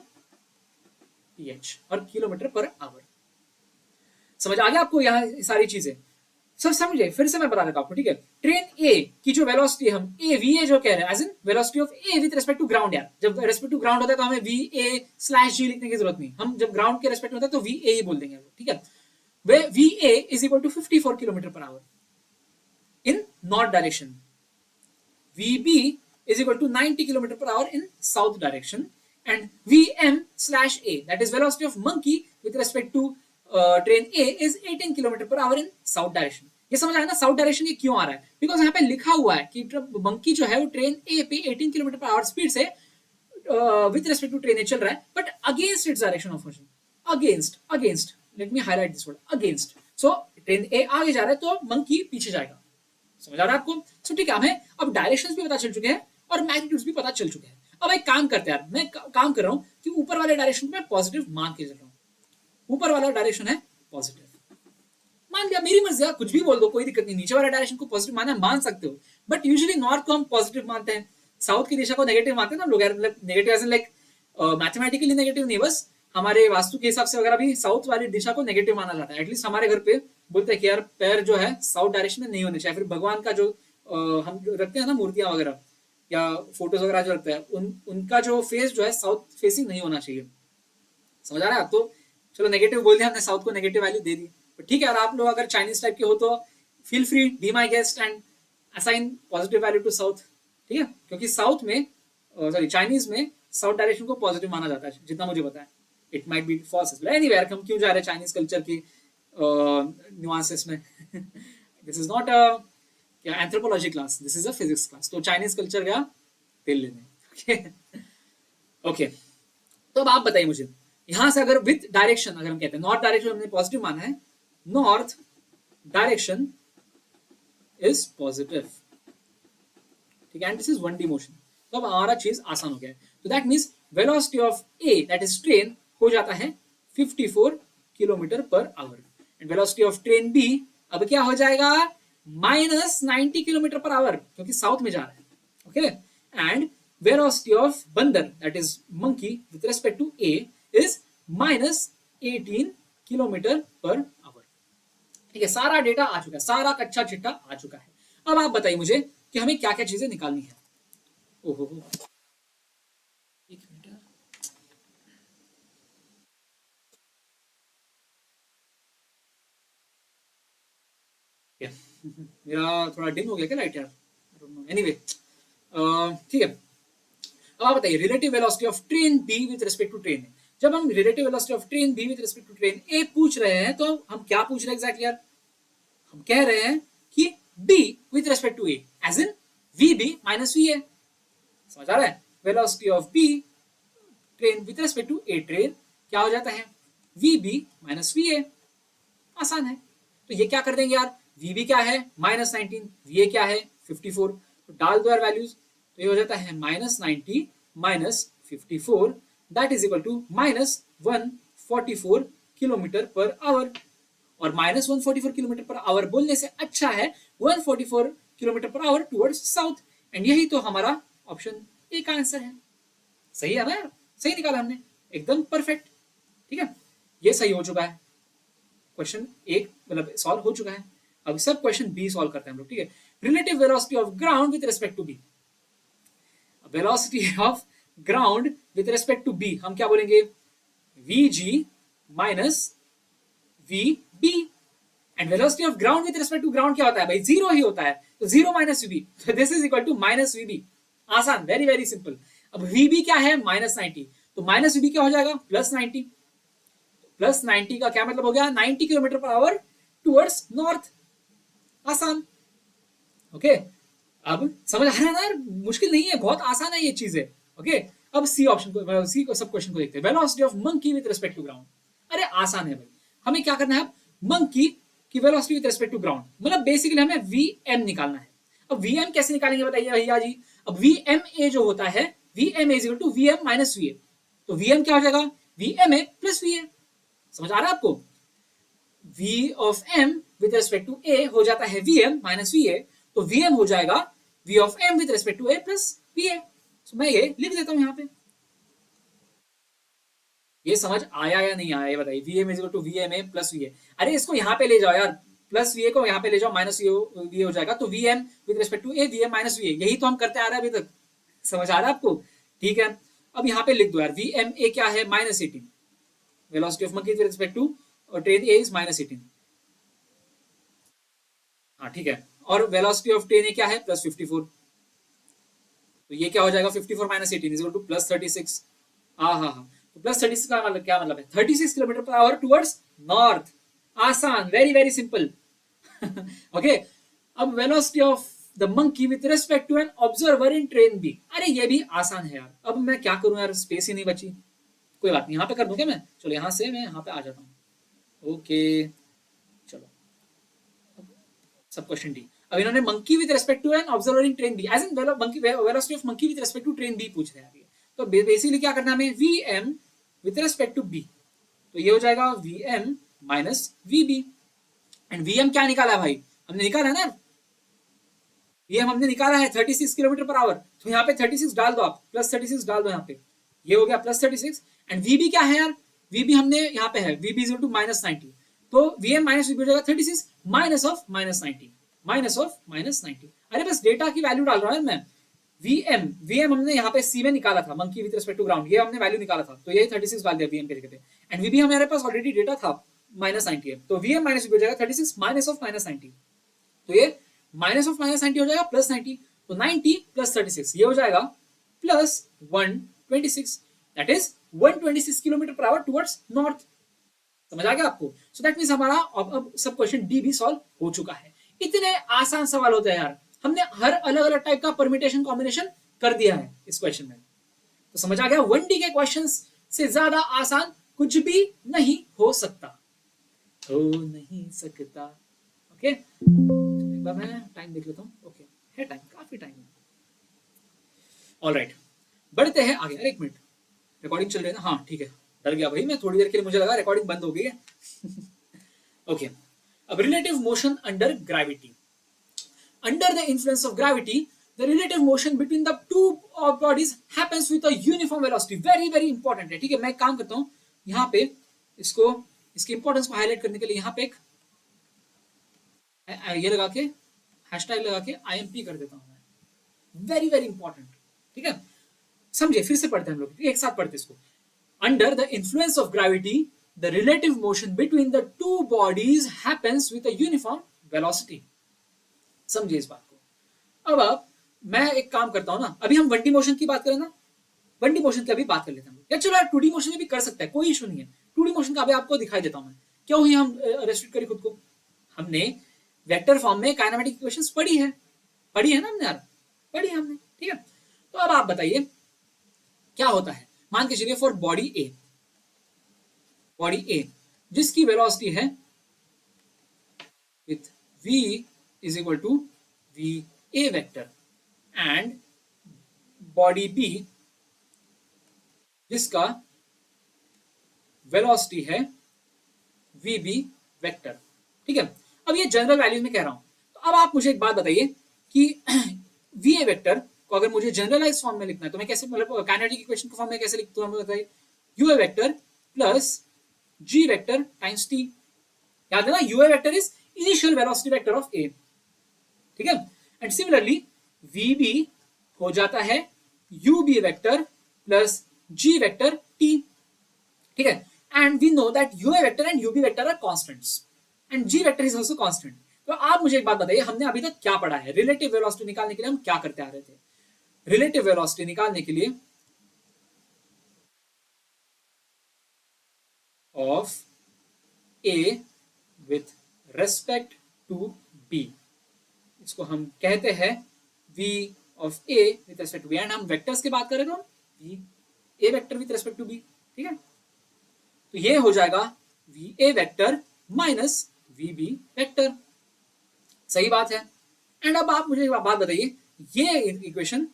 और किलोमीटर पर आवर। समझ आ गया आपको यहाँ सारी चीजें, सब समझे, फिर से मैं बता देता हूँ आपको, ठीक है। ट्रेन ए की जो वेलोसिटी हम ए वी ए जो कह रहे हैं, as in velocity of A with respect to ground, यार जब रेस्पेक्ट टू ग्राउंड होता है तो हमें वी ए स्लैश जी लिखने की जरूरत नहीं, हम जब ग्राउंड के रेस्पेक्ट में होता है तो वी ए ही बोल देंगे, ठीक है। Way V A is equal to 54 kilometre per hour in north direction, VB is equal to 90 km per hour in south direction, and VM slash A, that is velocity of monkey with respect to train A, is 18 km per hour in south direction। ये समझ आया ना, south direction ये क्यों आ रहा है, because यहाँ पे लिखा हुआ है कि मंकी जो है वो ट्रेन ए पे 18 किलोमीटर पर आवर स्पीड से with respect to train A चल रहा है, but against its direction of motion, against, against, let me highlight this word, against. So train A आगे जा रहा है तो मंकी पीछे जाएगा, समझ आ रहा है आपको। सो ठीक है, हमें अब डायरेक्शंस भी पता चल चुके हैं और मैग्नीट्यूड्स भी पता चल चुके हैं। अब एक काम करते हैं यार, मैं काम कर रहा हूँ कि ऊपर वाले डायरेक्शन में पॉजिटिव मान के चल रहा हूँ, ऊपर वाला डायरेक्शन है पॉजिटिव, मान लिया, मेरी मर्जी, कुछ भी बोल दो, कोई दिक्कत नहीं, नीचे वाले डायरेक्शन को पॉजिटिव मानना मान सकते हो, बट यूजुअली नॉर्थ को हम पॉजिटिव मानते हैं, साउथ की दिशा को नेगेटिव मानते हैं ना लोग, मतलब negative as in like mathematically negative नहीं, बस हमारे वास्तु के हिसाब से वगैरह भी साउथ वाली दिशा को नेगेटिव माना जाता है। एटलीस्ट हमारे घर पे बोलते हैं कि यार पैर जो है साउथ डायरेक्शन में नहीं होने चाहिए, फिर भगवान का जो हम रखते हैं ना मूर्तियां वगैरह या फोटोज वगैरह जो रखते हैं, उनका जो फेस जो है साउथ फेसिंग नहीं होना चाहिए, समझ आ रहा है आप। तो चलो नेगेटिव बोल दिया हमने, साउथ को नेगेटिव वैल्यू दे दी, ठीक है। और आप लोग अगर चाइनीज टाइप के हो तो feel free, be my guest and assign positive value to south, ठीक है, क्योंकि साउथ में, सॉरी चाइनीज में साउथ डायरेक्शन को पॉजिटिव माना जाता है जितना मुझे पता है, it might be false, anyway हम क्यों जा रहे हैं चाइनीज कल्चर की न्यूआंसेस में दिस इज नॉट अ क्या anthropology class, this is a physics class, तो चाइनीज कल्चर गया तेल लेने, ओके ओके। तो अब आप बताइए मुझे, यहां से अगर विथ डायरेक्शन, अगर हम कहते हैं नॉर्थ डायरेक्शन हमने पॉजिटिव माना है, नॉर्थ डायरेक्शन इज पॉजिटिव, ठीक है, and this is 1D motion, तो अब हमारा चीज आसान हो गया है। तो that means velocity of A that is train हो जाता है 54 kilometre per hour, and velocity of train B अब क्या हो जाएगा, माइनस 90 किलोमीटर पर आवर, क्योंकि साउथ में जा रहा है, ओके। एंड वेलोसिटी ऑफ बंदर that is monkey with respect to A is minus 18 kilometre per hour, ठीक है। सारा डेटा आ चुका है, सारा कच्चा चिट्टा आ चुका है। अब आप बताइए मुझे कि हमें क्या क्या चीजें निकालनी है। ओहो, एक मिनट, मेरा थोड़ा डिम हो गया क्या लाइट यार, एनीवे ठीक है। अब आप बताइए relative velocity of train B with respect to train A, जब हम relative velocity of train B with respect to train A पूछ रहे हैं तो हम क्या पूछ रहे हैं एग्जैक्टली यार, हम कह रहे हैं कि B with respect to A as in V B minus we A, समझ आ रहा है। Velocity of B train with respect to A train क्या हो जाता है, V B minus we A, आसान है। तो ये क्या कर देंगे यार, वी बी क्या है माइनस 19, वी ए क्या है 54, तो डाल दो यार वैल्यूज, तो ये हो जाता है minus 90 minus 54 that is equal to minus 144 kilometre per hour, और -144 km/h बोलने से अच्छा है 144 km/h टुवर्ड्स साउथ। एंड यही तो हमारा ऑप्शन ए का आंसर है। सही है ना यार, सही निकाला हमने, एकदम परफेक्ट। ठीक है, ये सही हो चुका है, क्वेश्चन एक मतलब सॉल्व हो चुका है। अब सब क्वेश्चन बी सॉल्व करते हैं हम लोग। ठीक है, relative velocity of ground with respect to B, velocity of ground with respect to B हम क्या बोलेंगे, vg minus vb। And velocity of ground with respect to ground क्या होता है भाई, जीरो ही होता है, तो जीरो माइनस vb, तो this is equal to minus vb। आसान, वेरी वेरी सिंपल। अब vb क्या है, -90, तो माइनस vb क्या हो जाएगा, +90। +90 का क्या मतलब हो गया, 90 km/h टुवर्ड्स नॉर्थ। आसान, ओके। अब समझ आ रहा है ना यार, मुश्किल नहीं है, बहुत आसान है ये चीजें। ओके, अब सी ऑप्शन को, सी को सब क्वेश्चन को देखते हैं। Velocity of monkey with respect to ground, अरे आसान है भाई, हमें क्या करना है, मंकी की velocity with respect to ground, मतलब बेसिकली हमें वीएम निकालना है। अब वीएम कैसे निकालेंगे बताइए भैया जी। अब वीएम ए जो होता है, VM is equal to VM minus VA, तो वीएम क्या हो जाएगा, वीएम ए प्लस वीए। समझ आ रहा है आपको, v of m with respect to a हो जाता है vm माइनस va, तो vm हो जाएगा v of m with respect to a plus va। तो मैं ये लिख देता हूं यहां पे। ये समझ आया या नहीं आया ये बताइए, vm is equal to vma plus va। अरे इसको यहां पे ले जाओ यार, प्लस va को यहां पे ले जाओ, माइनस va हो जाएगा, तो vm with respect to a vm minus va, यही तो हम करते आ रहे हैं अभी तक। समझ आ रहा है आपको, ठीक है। अब यहां पे लिख दो यार, vma क्या है, -18, velocity of monkey with respect to train a is -18। हाँ ठीक है, और वेलोसिटी ऑफ ट्रेन क्या है, +54, तो ये क्या हो जाएगा, 54 माइनस 18 इज इक्वल टू +36। हाँ हाँ हाँ, तो +36 का मतलब क्या मतलब है, 36 km/h टुवर्ड्स नॉर्थ। आसान, वेरी वेरी सिंपल। ओके, अब velocity of the monkey with respect to an observer in train B, अरे ये भी आसान है यार। अब मैं क्या करूं यार, स्पेस ही नहीं बची, कोई बात नहीं, यहाँ पे कर दूं क्या मैं, चलो यहाँ से मैं यहाँ पे आ जाता हूँ। ओके चलो, सब क्वेश्चन डी। अब इन्होंने monkey with respect to an observer in train B, as in monkey velocity of monkey with respect to train B पूछ रहे हैं। तो बेसिकली क्या करना है हमें, V M with respect to B, तो ये हो जाएगा V M minus we B. And V M क्या निकाला है भाई, हमने निकाला है ना, वी एम हमने निकाला है 36 km/h, तो यहाँ पे 36 डाल दो आप, +36 डाल दो यहाँ पे, ये हो गया +36। एंड वी बी क्या है यार, वी बी हमने यहाँ पे है, वी बी इज टू -90, तो V M minus we B हो जाएगा 36 माइनस ऑफ -90, माइनस ऑफ -90। अरे बस डेटा की वैल्यू डाल रहा हूँ मैं। वीएम हमने यहाँ पे सी में निकाला था, monkey with respect to ground, ये हमने वैल्यू निकाला था, तो ये 36 डाल दिया वीएम के जगह पे। एंड वीबी हमारे पास ऑलरेडी डेटा था -90 है, तो वीएम माइनस वी हो जाएगा 36 माइनस ऑफ -90, तो ये माइनस ऑफ -90 हो जाएगा +90, तो 90 + 36 ये हो जाएगा +126, that is 126 km/h towards north. समझ आ गया आपको। सो दैट मींस हमारा अब सब क्वेश्चन डी भी सॉल्व हो चुका है। इतने आसान सवाल होते हैं यार, हमने हर अलग अलग टाइप का परम्यूटेशन कॉम्बिनेशन कर दिया है इस क्वेश्चन में। तो समझ आ गया, 1D के क्वेश्चंस से ज्यादा आसान कुछ भी नहीं हो सकता, हो नहीं सकता। ओके, एक बार मैं टाइम देख लेता हूँ। ओके, है टाइम, काफी टाइम है। ऑलराइट, बढ़ते हैं आगे। अरे एक मिनट, रिकॉर्डिंग चल रही है ना, हाँ ठीक है, डर गया भाई मैं थोड़ी देर के लिए, मुझे लगा रिकॉर्डिंग बंद हो गई है। ओके, अब relative motion under gravity. Under the influence of gravity, the relative motion between the two bodies happens with a uniform velocity. Very very important है, ठीक है। मैं एक काम करता हूँ, यहाँ पे इसको, इसकी इंपॉर्टेंस को हाईलाइट करने के लिए यहाँ पे एक ये लगा के, हैशटैग लगा के IMP कर देता हूँ मैं। वेरी वेरी इंपॉर्टेंट, ठीक है। समझे, फिर से पढ़ते हैं हम लोग, एक साथ पढ़ते इसको। Under the influence of gravity, the relative motion between the two bodies happens with a uniform velocity. समझिए इस बात को। अब मैं एक काम करता हूं ना, अभी हम 1D मोशन की बात करें ना, 1D मोशन की अभी बात कर लेते हैं या चलो यार 2D मोशन में भी कर सकते हैं, कोई इशू नहीं है। 2D मोशन का अभी आपको दिखाई देता हूं मैं, क्यों ही हम रेस्ट्रिक्ट करें खुद को। हमने वेक्टर फॉर्म में काइनेमेटिक इक्वेशंस पढ़ी है ना हमने यार, पढ़ी है हमने, ठीक है। तो अब आप बताइए क्या होता है, मान के चलिए फॉर बॉडी ए जिसकी वेलोसिटी है with v is equal to va vector and body b जिसका वेलोसिटी है vb वेक्टर। ठीक है, अब ये जनरल वैल्यूज में कह रहा हूं, तो अब आप मुझे एक बात बताइए कि वी ए वेक्टर को अगर मुझे जनरलाइज फॉर्म में लिखना है तो मैं कैसे, मतलब कैनेडिक इक्वेशन के फॉर्म में कैसे लिखता हूं, हमें बताइए। U A vector plus G vector times T, याद है ना, U A vector is initial velocity vector of A, ठीक है। एंड सिमिलरली वी बी हो जाता है U B vector plus G vector T, ठीक है। And we know that U A vector and U B vector are constants and G vector is also constant. तो आप मुझे एक बात बताइए, हमने अभी तक क्या पढ़ा है, रिलेटिव वेलोसिटी निकालने के लिए हम क्या करते आ रहे थे। रिलेटिव वेलोसिटी निकालने के लिए of A with respect to B, इसको हम कहते हैं v of a with respect to b, and हम वेक्टर्स की बात करें तो v a vector with respect to b, ठीक है। तो ये हो जाएगा v a vector minus v b vector, सही बात है। एंड अब आप मुझे एक बात बताइए, ये इक्वेशन,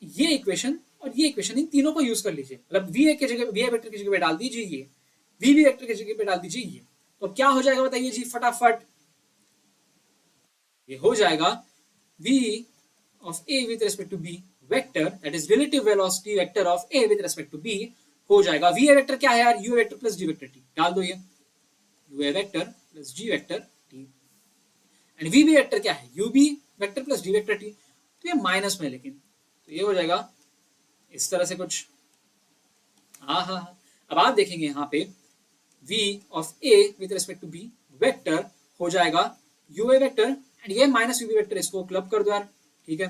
ये इक्वेशन और ये इक्वेशन, इन तीनों को यूज कर लीजिए, मतलब v a की जगह, v a वेक्टर की जगह पे डाल दीजिए ये, v b वेक्टर की जगह पे डाल दीजिए ये, तो क्या हो जाएगा बताइए जी फटाफट। ये हो जाएगा v of a with respect to b vector, that is relative velocity vector of a with respect to b, हो जाएगा v a वेक्टर क्या है यार, u vector plus g vector t, डाल दो ये u a vector plus g vector t, and v b vector क्या है, u b vector plus g vector t, तो ये माइनस में, लेकिन तो ये हो जाएगा इस तरह से कुछ, हाँ हाँ हाँ। अब आप देखेंगे यहाँ पे v of a with respect to b vector हो जाएगा u a वेक्टर एंड ये माइनस u b वेक्टर, इसको क्लब कर दो यार, ठीक है,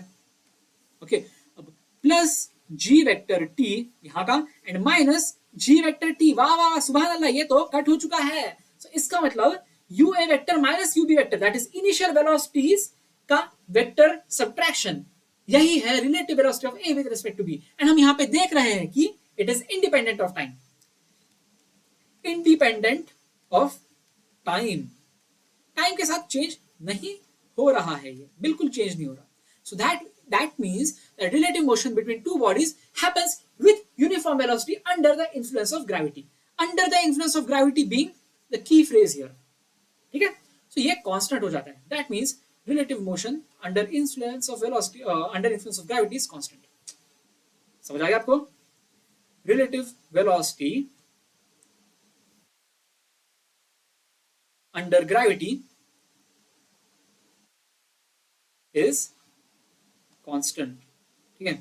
ओके। अब प्लस g वेक्टर t यहाँ का and minus g vector t, वाह वाह सुभान अल्लाह, ये तो कट हो चुका है। so, इसका मतलब u a vector minus u b vector, that is initial velocities का वेक्टर सब्ट्रैक्शन, यही है relative velocity of a with respect to b। And हम यहाँ पे देख रहे हैं कि it is independent of time, independent of time, time के साथ चेंज नहीं हो रहा है, ये बिल्कुल चेंज नहीं हो रहा। सो that means that relative motion between two bodies happens with uniform velocity under the influence of gravity, under the influence of gravity being the key phrase here, ठीक है। so ये constant हो जाता है, that means relative motion under influence of velocity under influence of gravity is constant। समझ आ गया आपको, relative velocity under gravity is constant, ठीक है।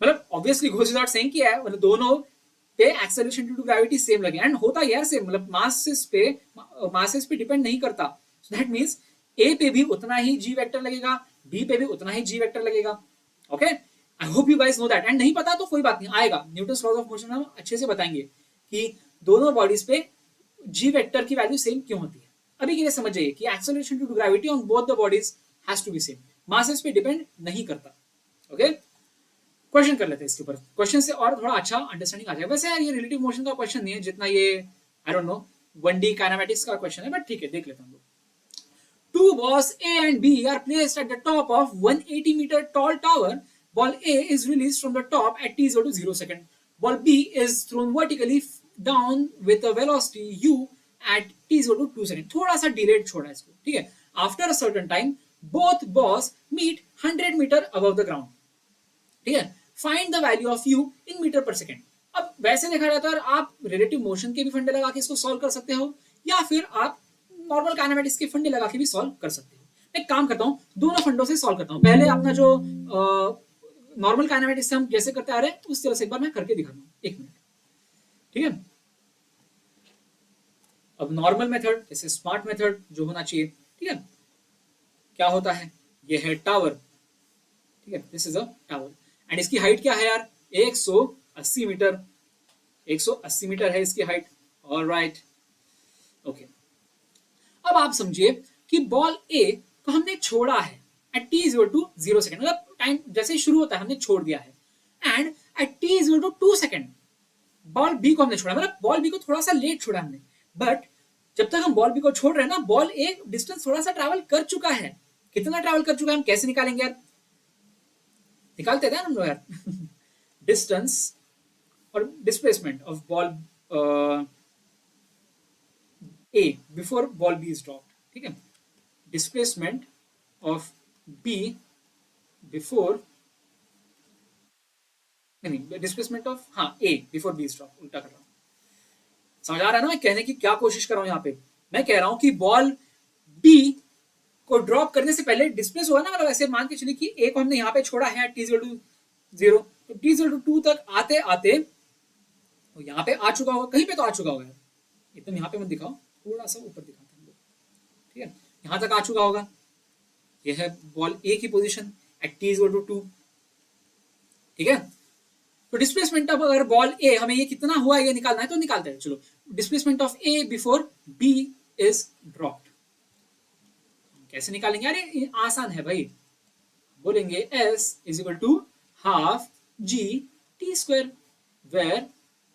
मतलब ऑब्वियसली गोज विदाउट सेइंग कि है, मतलब दोनों पे acceleration due to gravity same लगे, एंड होता यार सेम, मतलब मासेस पे डिपेंड नहीं करता। सो दैट मींस ए पे भी उतना ही जी वेक्टर लगेगा, बी पे भी उतना ही जी वेक्टर लगेगा, okay. I hope you guys know that, and नहीं पता तो कोई बात नहीं, आएगा न्यूटन्स लॉज ऑफ मोशन में हम अच्छे से बताएंगे कि दोनों बॉडीज पे जी वेक्टर की वैल्यू सेम क्यों होती है। अभी के लिए समझ जाइए कि acceleration due to gravity on both the bodies has to be same, masses पे डिपेंड नहीं करता, ओके। क्वेश्चन कर लेते हैं इसके ऊपर, क्वेश्चन से और थोड़ा अच्छा अंडरस्टैंडिंग आ जाएगा। वैसे यार ये रिलेटिव मोशन का क्वेश्चन नहीं है जितना ये आई डोंट नो 1D काइनेमैटिक्स का क्वेश्चन है, बट ठीक है देख लेते हैं हम लोग। Two balls A and B are placed at the top of 180-meter tall tower. Ball A is released from the top at t equal to 0 second. Ball B is thrown vertically down with a velocity u at t equal to 2 second. थोड़ा सा delayed छोड़ा इसको, ठीक है। After a certain time, both balls meet 100 meter above the ground. ठीक है, find the value of u in metre per second. अब वैसे देखा जाता है आप रिलेटिव मोशन के भी फंडे लगा के इसको सॉल्व कर सकते हो, या फिर आप नॉर्मल काइनेमैटिक्स के फंडे लगा के भी सॉल्व कर सकते हो। मैं एक काम करता हूँ, दोनों फंडों से सॉल्व करता हूँ। पहले अपना जो नॉर्मल काइनेमैटिक्स से हम जैसे करते आ रहे हैं उस तरह से एक बार मैं करके दिखाता हूँ, एक मिनट, ठीक है। अब नॉर्मल मेथड जैसे स्मार्ट मेथड जो होना चाहिए, ठीक है, क्या होता है, ये है टावर, ठीक है, this is a tower, and इसकी हाइट क्या है यार, 180 मीटर, 180 मीटर है इसकी हाइट, ऑलराइट, ओके। अब आप समझिए कि बॉल ए को हमने छोड़ा है at t is equal to 0 second, मतलब टाइम जैसे ही शुरू होता है हमने छोड़ दिया है, and at t is equal to 2 second ball B को हमने छोड़ा, मतलब बॉल बी को थोड़ा सा लेट छोड़ा हमने, बट जब तक हम बॉल बी को छोड़ रहे हैं ना, बॉल ए डिस्टेंस थोड़ा सा ट्रैवल कर चुका है। कितना ट्रैवल कर चुका है हम कैसे निकालेंगे यार, निकालते थे हम लोग यार डिस्टेंस और displacement of ball A before ball B is dropped, ठीक है, डिस्प्लेसमेंट ऑफ बी बिफोर, नहीं डिस्प्लेसमेंट ऑफ, हाँ A before B is dropped, उल्टा कर रहा हूँ। समझ आ रहा है ना मैं कहने की क्या कोशिश कर रहा हूँ यहाँ पे? मैं कह रहा हूँ कि बॉल बी को ड्रॉप करने से पहले डिस्प्लेस हुआ ना, मतलब ऐसे मान के चलिए कि ए को हमने यहाँ पे छोड़ा है टी इक्वल टू 0, तो टी इक्वल टू 2 तक आते आते तो यहाँ पे आ चुका होगा, कहीं पे तो आ चुका होगा, एकदम यहाँ पे मत दिखाओ, थोड़ा सा ऊपर दिखाते हैं, ठीक है, यहाँ तक आ चुका होगा। यह है बॉल ए की position at T equal to 2, ठीक है। तो डिस्प्लेसमेंट ऑफ, अगर बॉल ए हमें ये कितना हुआ ये निकालना है तो निकालते हैं, चलो displacement of A before B is dropped कैसे निकालेंगे? अरे आसान है भाई, बोलेंगे S is equal to half g t square where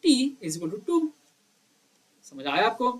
t is equal to 2। समझ आया आपको?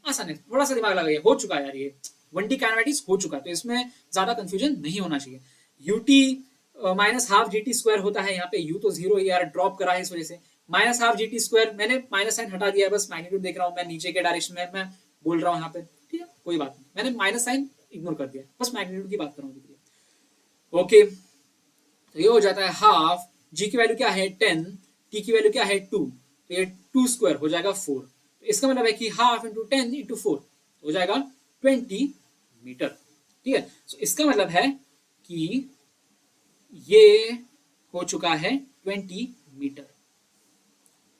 आसान है, थोड़ा सा दिमाग लगाइए, हो चुका है यार, ये 1D काइनेमैटिक्स हो चुका है, तो इसमें ज्यादा कंफ्यूजन नहीं होना चाहिए। UT minus half g t square होता है, यहाँ पे यू तो जीरो यार ड्रॉप करा है इस वजह से, minus half g t square, मैंने माइनस साइन हटा दिया है, बस मैग्नीट्यूड देख रहा हूँ मैं नीचे के डायरेक्शन में, मैं बोल रहा हूँ यहाँ पे, ठीक है कोई बात नहीं, मैंने माइनस साइन इग्नोर कर दिया, बस मैग्नीट्यूड की बात कर रहा हूँ। ओके, तो ये हो जाता है हाफ, जी की वैल्यू क्या है 10, टी की वैल्यू क्या है 2, तो ये 2 स्क्वायर हो जाएगा 4, तो इसका मतलब है कि हाफ इंटू 10 इंटू 4 हो जाएगा 20 मीटर, ठीक है। तो इसका मतलब है कि ये हो चुका है 20 मीटर।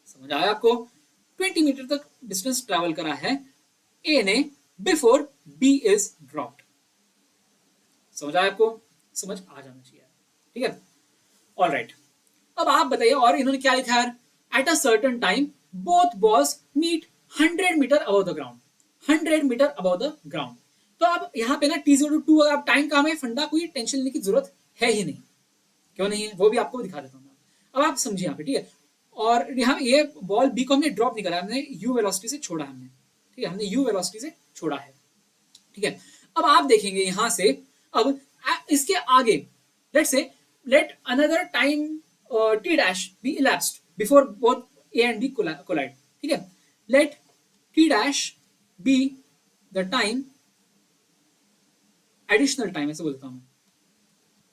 समझ आया आपको? 20 मीटर तक डिस्टेंस ट्रैवल करा है ए ने बिफोर बी इज ड्रॉप्ड। समझ आया आपको? समझ आ जाना चाहिए, ठीक है। ऑल राइट, अब आप बताइए, और इन्होंने क्या लिखा है? At a certain time both balls meet 100 metre above the ground, 100 metre above the ground. तो अब यहाँ पे ना t02 अगर आप टाइम का हमें फंडा कोई टेंशन लेने की जरूरत है ही नहीं, क्यों नहीं है वो भी आपको दिखा देता हूँ। अब आप समझिए यहाँ पे, ठीक है, और यहाँ ये बॉल बी को हमने ड्रॉप नहीं करा, हमने यू वेलोसिटी से छोड़ा, हमने, ठीक है, हमने यू वेलोसिटी से छोड़ा है, ठीक है। अब आप देखेंगे यहां से, अब इसके आगे let say let another time t dash be elapsed before both A and B collide, ठीक है, let t dash be the time, additional time ऐसे बोलता हूं,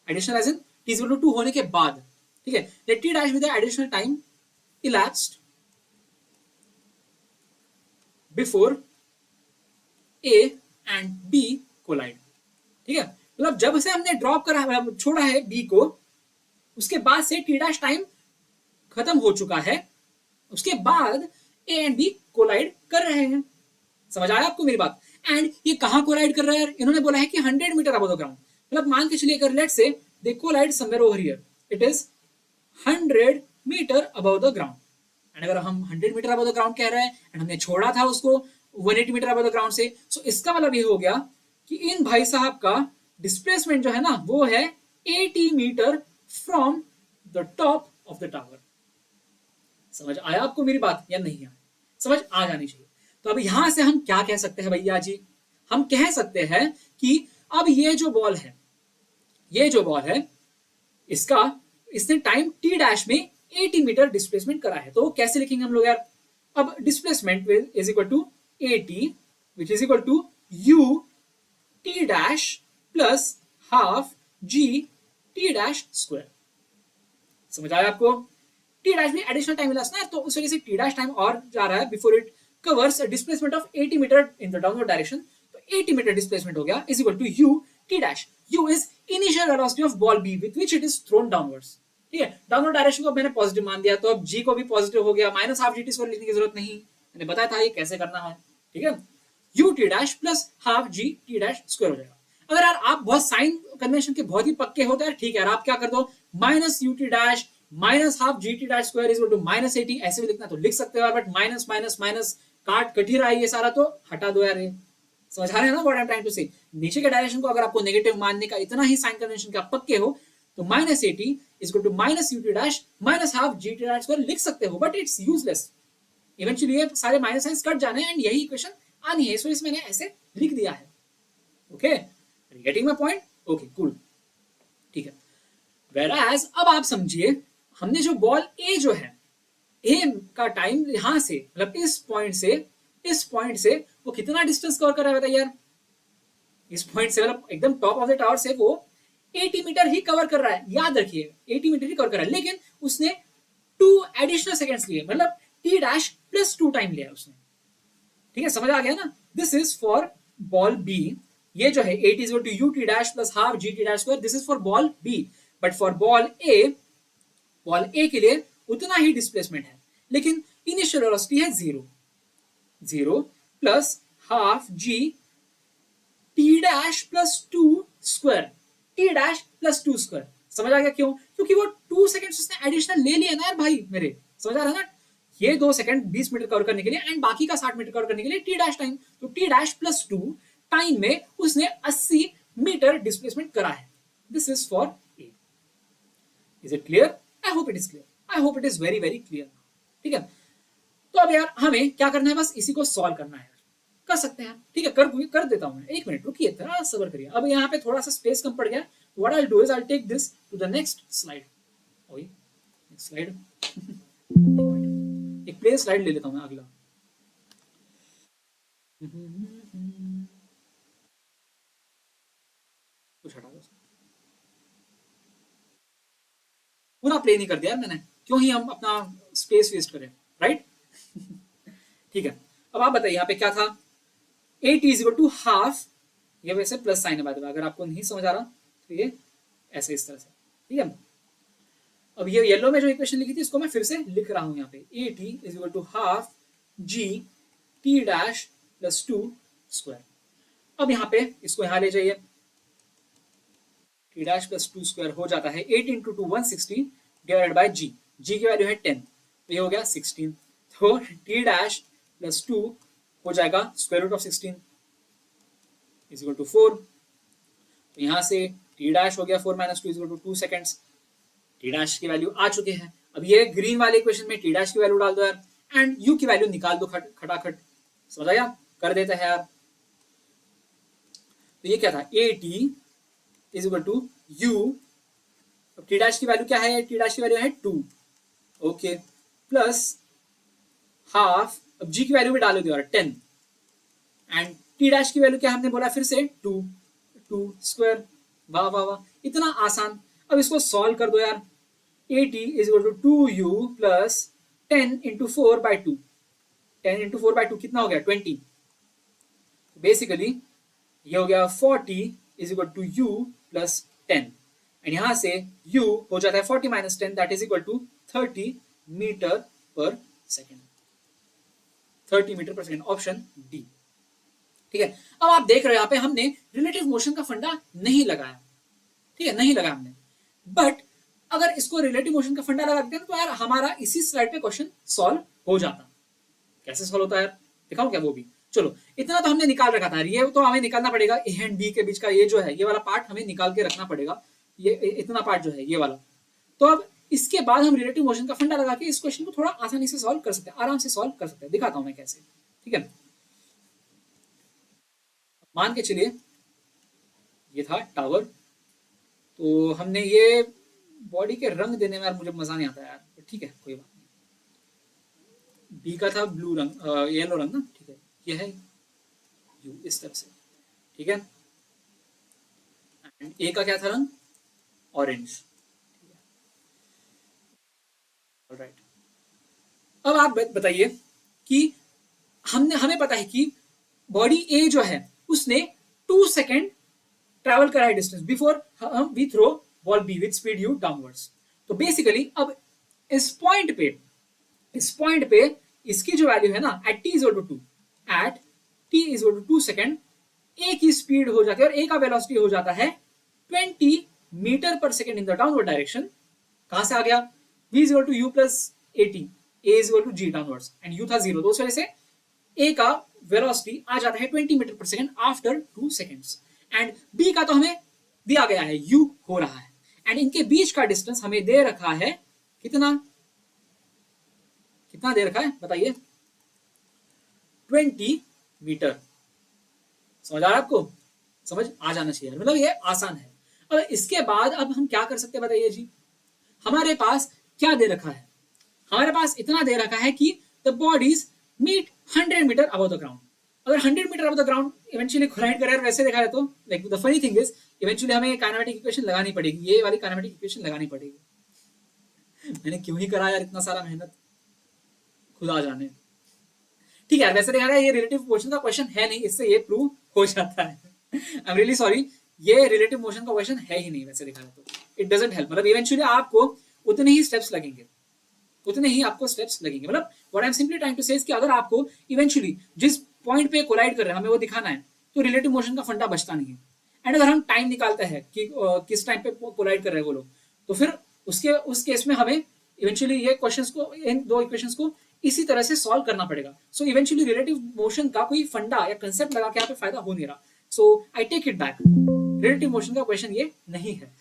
additional as in t is equal to 2 होने के बाद, ठीक है, let t dash be the additional time elapsed before A and B collide, ठीक है। मतलब जब से हमने ड्रॉप करा, छोड़ा है बी को, उसके बाद से टी डैश टाइम खत्म हो चुका है, उसके बाद ए एंड बी कोलाइड कर रहे हैं। समझ आया आपको मेरी बात? एंड ये कहां कोलाइड कर रहा है? इन्होंने बोला है कि 100 मीटर अबव द ग्राउंड, मतलब मान के चलिए अगर let say they collide somewhere over here, it is 100 metre above the ground, and अगर हम 100 मीटर अबव द ग्राउंड कह रहे हैं एंड हमने छोड़ा था उसको 180 मीटर अबव द ग्राउंड से, सो इसका मतलब ये हो गया कि इन भाई साहब का डिस्प्लेसमेंट जो है ना वो है 80 metre from the top of the tower. समझ आया आपको मेरी बात या नहीं आया? समझ आ जानी चाहिए। तो अब यहां से हम क्या कह सकते हैं भैया जी? हम कह सकते हैं कि अब ये जो बॉल है, ये जो बॉल है, इसका इसने टाइम टी डैश में 80 मीटर डिस्प्लेसमेंट करा है, तो कैसे लिखेंगे हम लोग यार? अब displacement is equal to 80 which is equal to u t dash plus half g t dash square. समझ आया आपको? टी डैश में एडिशनल टाइम मिला ना, तो उस वजह से टी डैश टाइम और जा रहा है before it covers displacement of 80 metre in the downward direction, तो 80 मीटर डिस्प्लेसमेंट हो गया is equal to u t dash. U is initial velocity of ball B with which it is thrown downwards, ठीक है। Downward direction को मैंने positive मान दिया, तो अब जी को भी पॉजिटिव हो गया, minus half g t square लिखने की जरूरत नहीं, मैंने बताया था ये कैसे करना है, ठीक है। You t dash plus half g t dash square हो जाएगा। अगर यार आप बहुत साइन कन्वेंशन के बहुत ही पक्के होते हैं, ठीक है यार, आप क्या कर दो, minus u t dash minus half g t dash square is equal to minus 80, ऐसे भी लिखना तो लिख सकते हो यार, बट माइनस माइनस माइनस काट कट ही रहा है ये सारा, तो हटा दो यार, ये समझ आ रहे हैं ना what I am trying to say? नीचे के डायरेक्शन को अगर आपको नेगेटिव मानने का इतना ही साइन कन्वेंशन का पक्के हो, तो minus 80 is equal to minus u t dash minus half g t dash square लिख सकते हो, बट इट्स यूजलेस। इवेंचुअली ये सारे माइनस साइंस कट जाने हैं एंड यही इक्वेशन आनी है, सो इसमें मैंने ऐसे लिख दिया है। Okay, getting my point? Okay cool, ठीक है। वेराज अब आप समझिए, हमने जो बॉल ए जो है, ए का टाइम यहां से मतलब इस पॉइंट से इस पॉइंट से वो कितना डिस्टेंस कवर कर रहा है बताइए यार? इस पॉइंट से मतलब एकदम टॉप ऑफ द टावर से वो 80 मीटर ही कवर कर रहा है, याद रखिए 80 मीटर ही कवर कर रहा है, लेकिन उसने 2 एडिशनल सेकंड्स लिए, मतलब टी डैश प्लस 2 टाइम लिया उसने। ठीक है, समझ आ गया ना? This is for ball B, ये जो है 8 is to u t dash plus half g t dash square, this is for ball B. But for ball A के लिए उतना ही डिस्प्लेसमेंट है, लेकिन इनिशियल वेलोसिटी है 0 plus half g t dash plus 2 square, T dash plus 2 square. समझ आ गया क्यों? क्योंकि वो 2 सेकंड्स उसने एडिशनल ले लिया ना यार भाई मेरे, समझ आ रहा है ना? ये 2 सेकंड 20 मीटर कवर करने के लिए एंड बाकी का 60 मीटर कवर करने के लिए टी डैश टाइम, तो टी डैश प्लस 2 टाइम में उसने 80 मीटर डिस्प्लेसमेंट करा है। This is for a. Is it clear? I hope it is clear, I hope it is very very clear. ठीक है, तो अब यार हमें क्या करना है, बस इसी को सॉल्व करना है। कर सकते हैं, ठीक है, कर देता हूं मैं। एक मिनट रुकिए, थोड़ा सब्र करिए। अब यहाँ पे थोड़ा सा स्पेस कम पड़ गया। What I will do is I will take this to the next slide. ओए नेक्स्ट स्लाइड एक प्ले स्लाइड ले लेता हूं मैं अगला। कुछ हटा दो, पूरा प्ले नहीं कर दिया मैंने, क्यों ही हम अपना स्पेस वेस्ट करें, राइट? ठीक है, अब आप बताइए यहाँ पे क्या था? 8 इज इक्वल टू हाफ, ये वैसे प्लस साइन है बाद में, अगर आपको नहीं समझ आ रहा तो ये ऐसे इस तरह से, ठीक है। अब ये येलो में जो इक्वेशन लिखी थी इसको मैं फिर से लिख रहा हूं यहाँ पे, 8 is equal to half g t dash plus 2 square. अब यहाँ पे इसको यहाँ ले जाइए, टी डैश प्लस 2 स्क्वायर हो जाता है 8 इंटू 2 160 डिवाइडेड बाई जी, जी की वैल्यू है 10, तो ये हो गया 16, तो टी डैश प्लस 2 हो जाएगा square root of 16 is equal to 4। तो यहाँ से टी डैश हो गया 4 minus 2 is equal to 2 seconds, t dash की वैल्यू आ चुके हैं। अब ये ग्रीन वाले इक्वेशन में टी डैश की वैल्यू डाल दो यार, एंड यू की वैल्यू निकाल दो खटाखट, समझ आया? कर देते हैं यार। तो ये क्या था, a t is equal to u, अब टी डैश की वैल्यू क्या है? टी डैश की वैल्यू है 2, ओके, प्लस हाफ, अब जी की वैल्यू भी डालो यार 10, एंड टी डैश की वैल्यू क्या हमने बोला फिर से 2 स्क्वायर। वाह वाह वाह, इतना आसान। अब इसको सॉल्व कर दो यार, a t is equal to 2u plus 10 into 4 by 2, 10 into 4 by 2 कितना हो गया? 20। बेसिकली ये हो गया 40 is equal to u plus 10, and यहां से u हो जाता है 40 minus 10 that is equal to 30 metre per second, 30 metre per second, option D. ठीक है, अब आप देख रहे हो यहाँ पे हमने रिलेटिव मोशन का फंडा नहीं लगाया, ठीक है, नहीं लगाया हमने, बट अगर इसको रिलेटिव मोशन का फंडा लगा देते हैं तो यार हमारा इसी स्लाइड पे क्वेश्चन सॉल्व हो जाता। कैसे सॉल्व होता है यार, दिखाऊं क्या वो भी? चलो, इतना तो हमने निकाल रखा था, ये तो हमें निकालना पड़ेगा, ए एंड बी के बीच का ये जो है, ये वाला पार्ट हमें निकाल के रखना पड़ेगा, ये इतना पार्ट जो है ये वाला। तो अब इसके बाद हम रिलेटिव मोशन का फंडा लगा के इस क्वेश्चन को थोड़ा आसानी से सॉल्व कर सकते हैं, आराम से सॉल्व कर सकते हैं। दिखाता हूं मैं कैसे, ठीक है। मान के चलिए ये था टावर, तो हमने ये बॉडी के रंग देने में यार मुझे मजा नहीं आता यार, ठीक है कोई बात नहीं। बी का था ब्लू रंग, येलो रंग ना, ठीक है, ये है यू इस तरह से, ठीक है, एंड ए का क्या था रंग? Orange, alright. अब आप बताइए कि हमें पता है कि बॉडी ए जो है उसने 2 सेकेंड ट्रैवल करा है डिस्टेंस बिफोर हम we throw ball B with speed u downwards. तो बेसिकली अब इस पॉइंट पे इसकी जो वैल्यू है ना, at t is equal to 2, at t is equal to 2 second, A की स्पीड हो जाती है और ए का वेलोसिटी हो जाता है 20 metre per second in the downward direction. कहां से आ गया? v is equal to u plus a t, a is equal to g downwards, and u था 0, तो उस वजह से ए का वेलोसिटी आ जाता है 20 metre per second after 2 seconds, and B का तो हमें दिया गया है u हो रहा है, एंड इनके बीच का डिस्टेंस हमें दे रखा है कितना दे रखा है बताइए? 20 मीटर। समझ आ रहा है आपको? समझ आ जाना चाहिए, मतलब ये आसान है। अब इसके बाद अब हम क्या कर सकते हैं बताइए जी? हमारे पास क्या दे रखा है? हमारे पास इतना दे रखा है कि the bodies meet 100 metre above the ground. अगर 100 metre above the ground eventually collide करे, वैसे देखा है तो like the funny thing is eventually हमें काइनेमेटिक इक्वेशन लगानी पड़ेगी, ये वाली काइनेमेटिक इक्वेशन लगानी पड़ेगी। मैंने क्यों ही करा यार इतना सारा मेहनत, खुदा जाने। ठीक है, वैसे देखा है ये रिलेटिव मोशन का क्वेश्चन है नहीं, इससे ये प्रूव हो जाता है। आई एम रियली सॉरी, ये रिलेटिव मोशन का क्वेश्चन है ही नहीं वैसे देखा है तो। इट डजंट हेल्प, मतलब इवेंचुअली आपको उतने ही स्टेप्स लगेंगे, उतने ही आपको स्टेप्स लगेंगे। मतलब what I am simply trying to say कि अगर आपको इवेंचुअली जिस पॉइंट पे कोलाइड कर रहे हैं हमें वो दिखाना है, तो रिलेटिव मोशन का फंडा बचता नहीं है। एंड अगर हम टाइम निकालते हैं कि किस टाइम पे कोलाइड कर रहे हैं वो लोग, तो फिर उस केस में हमें इवेंचुअली ये क्वेश्चंस को, इन दो इक्वेशंस को इसी तरह से सॉल्व करना पड़ेगा। सो इवेंचुअली रिलेटिव मोशन का कोई फंडा या कंसेप्ट लगा के यहाँ पे फायदा हो नहीं रहा। So I take it back, relative motion का क्वेश्चन ये नहीं है।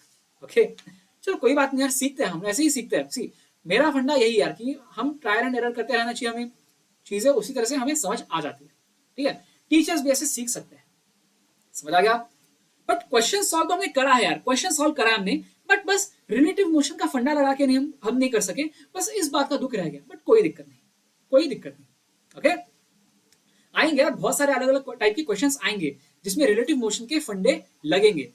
ओके चलो कोई बात नहीं यार, सीखते हैं हम, ऐसे ही सीखते हैं। सी मेरा फंडा यही यार कि हम ट्रायल एंड एरर करते रहना चाहिए, हमें चीजें उसी तरह से हमें समझ आ जाती है। ठीक है, टीचर्स भी ऐसे सीख सकते हैं, समझ आ गया। बट क्वेश्चन सॉल्व तो हमने करा है यार, क्वेश्चन सॉल्व करा है हमने, बट बस रिलेटिव मोशन का फंडा लगा के नहीं हम नहीं कर सके, बस इस बात का दुख रह गया। बट कोई दिक्कत नहीं, कोई दिक्कत नहीं। ओके आएंगे यार, बहुत सारे अलग अलग टाइप के क्वेश्चंस आएंगे जिसमें रिलेटिव मोशन के फंडे लगेंगे।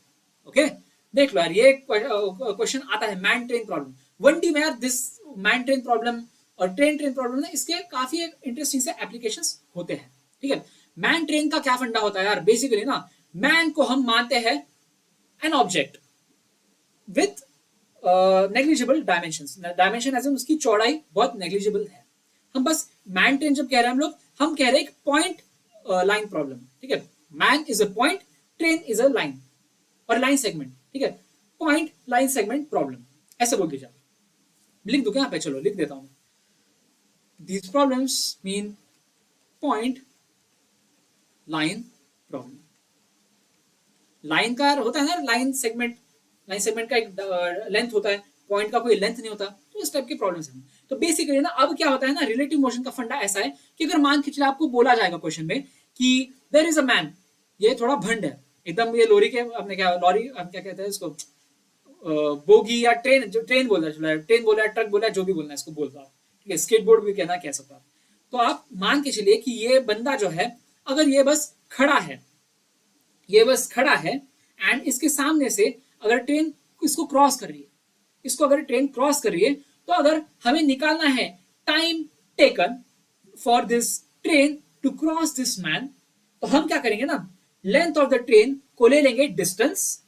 ओके देख लो यार, ये क्वेश्चन आता है मैन ट्रेन प्रॉब्लम 1D में यार। दिस मैन ट्रेन प्रॉब्लम और ट्रेन प्रॉब्लम ना, इसके काफी इंटरेस्टिंग से एप्लीकेशंस होते हैं। ठीक है, मैन ट्रेन का क्या फंडा होता है यार, बेसिकली ना मैन को हम मानते हैं an object with negligible dimensions, dimension as in उसकी चौड़ाई बहुत नेग्लिजिबल है। हम बस मैन ट्रेन जब कह रहे हैं हम लोग, हम कह रहे हैं एक पॉइंट लाइन प्रॉब्लम। ठीक है, man is a point, train is a line और लाइन सेगमेंट। ठीक है, पॉइंट लाइन सेगमेंट प्रॉब्लम ऐसे बोल दीजिए। लिख दो क्या यहाँ पे, चलो लिख देता हूं। These problems mean point line problem। Line का होता है ना, लाइन सेगमेंट का एक लेंथ होता है, पॉइंट का कोई लेंथ नहीं होता, तो इस टाइप के प्रॉब्लम्स हैं। तो बेसिकली ना अब क्या होता है ना, रिलेटिव मोशन का फंडा ऐसा है कि अगर मान के चले आपको बोला जाएगा क्वेश्चन में कि देयर इज अ मैन, ये थोड़ा भंड है एकदम, ये लोरी के अपने क्या लॉरी क्या कहते हैं इसको, बोगी या ट्रेन, जो ट्रेन बोल रहा है, ट्रेन बोल रहा है, ट्रक बोल रहा है, जो भी बोलना है इसको बोल रहा है। ठीक है, स्केटबोर्ड भी कहना कह सकता है। तो आप मान के चलिए कि ये बंदा जो है, अगर ये बस खड़ा है, ये बस खड़ा है, एंड इसके सामने से अगर ट्रेन इसको क्रॉस कर रही है, इसको अगर ट्रेन क्रॉस कर रही है, तो अगर हमें निकालना है time taken for this train to cross this man, तो हम क्या करेंगे ना, लेंथ ऑफ द ट्रेन को ले लेंगे distance,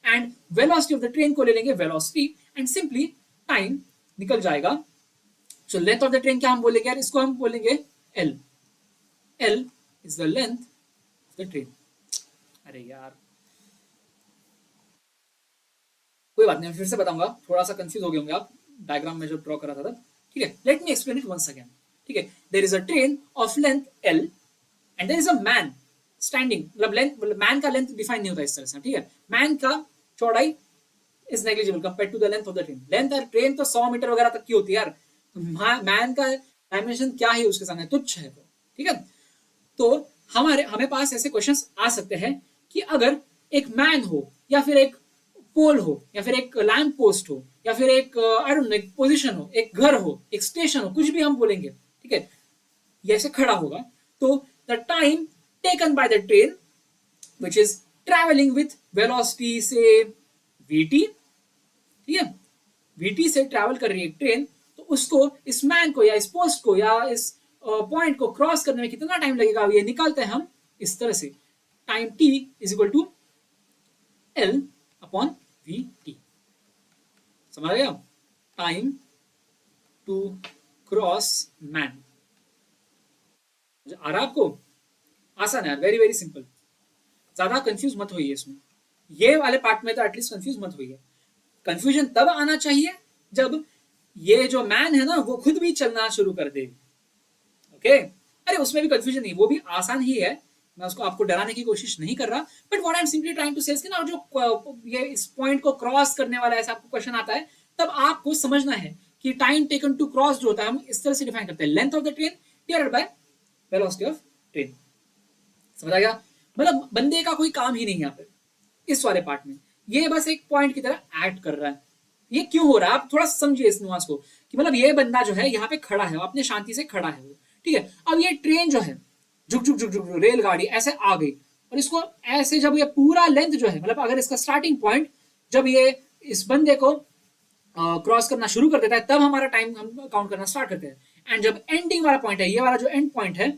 and velocity of the train को ले लेंगे वेलोसिटी, एंड सिंपली टाइम निकल जाएगा। So length of the train क्या हम बोलेंगे यार, इसको हम बोलेंगे L. L is the length of the train. अरे यार कोई बात नहीं, फिर से बताऊंगा, थोड़ा सा कंफ्यूज हो गए होंगे आप डायग्राम में जो ड्रॉ करा था। ठीक है, let me explain it once again. ठीक है, there is a train of length L and there is a man standing, मतलब लेंथ, मतलब मैन का लेंथ डिफाइन नहीं होता इस तरह से। ठीक है, मैन का चौड़ाई is negligible compared to the length of the train. Length है ट्रेन तो 100 मीटर वगैरह तक की होती है यार, मैन का डायमेंशन क्या है उसके सामने, तुच्छ है। तो ठीक है, तो हमें पास ऐसे क्वेश्चंस आ सकते हैं कि अगर एक मैन हो, या फिर एक पोल हो, या फिर एक लैंप पोस्ट हो, या फिर एक आई डोंट नो एक पोजीशन हो, एक घर हो, एक स्टेशन हो, कुछ भी हम बोलेंगे। ठीक है, ये ऐसे खड़ा होगा, तो the time taken by the train which is travelling with velocity से vt, ठीक है, vt से ट्रैवल कर रही है ट्रेन, तो उसको इस मैन को या इस पोस्ट को या इस पॉइंट को क्रॉस करने में कितना टाइम लगेगा, ये निकालते हैं हम इस तरह से। Time t is equal to L upon vt। समझ गया, टाइम टू क्रॉस मैन। आ रहा आपको, आसान है, वेरी वेरी सिंपल, ज्यादा कंफ्यूज मत होइए इसमें। ये वाले पार्ट में तो एटलीस्ट कंफ्यूज मत होइए। कंफ्यूजन तब आना चाहिए जब ये जो मैन है ना वो खुद भी चलना शुरू कर दे। ओके, अरे उसमें भी कंफ्यूजन नहीं, वो भी आसान ही है, मैं उसको आपको डराने की कोशिश नहीं कर रहा। But what I am simply trying to say ना, जो ये इस पॉइंट को क्रॉस करने वाला ऐसा आपको क्वेश्चन आता है, तब आपको समझना है कि टाइम टेकन टू क्रॉस जो होता है हम इस तरह से डिफाइन करते हैं, length of the train divided by velocity of train. समझ आ गया, मतलब बंदे का कोई काम ही नहीं है यहाँ पे इस वाले पार्ट में, ये बस एक पॉइंट की तरह एक्ट कर रहा है। ये क्यों हो रहा है आप थोड़ा समझिए इस नुआंस को, कि मतलब ये बंदा जो है यहाँ पे खड़ा है, अपने शांति से खड़ा है वो। ठीक है, अब ये ट्रेन जो है झुक झुक झुक झुक रेलगाड़ी ऐसे आ गई, और इसको ऐसे जब ये पूरा लेंथ जो है, मतलब अगर इसका स्टार्टिंग पॉइंट जब ये इस बंदे को क्रॉस करना शुरू कर देता है, तब हमारा टाइम हम काउंट करना स्टार्ट करते हैं। एंड जब एंडिंग वाला पॉइंट है, ये वाला जो एंड पॉइंट है,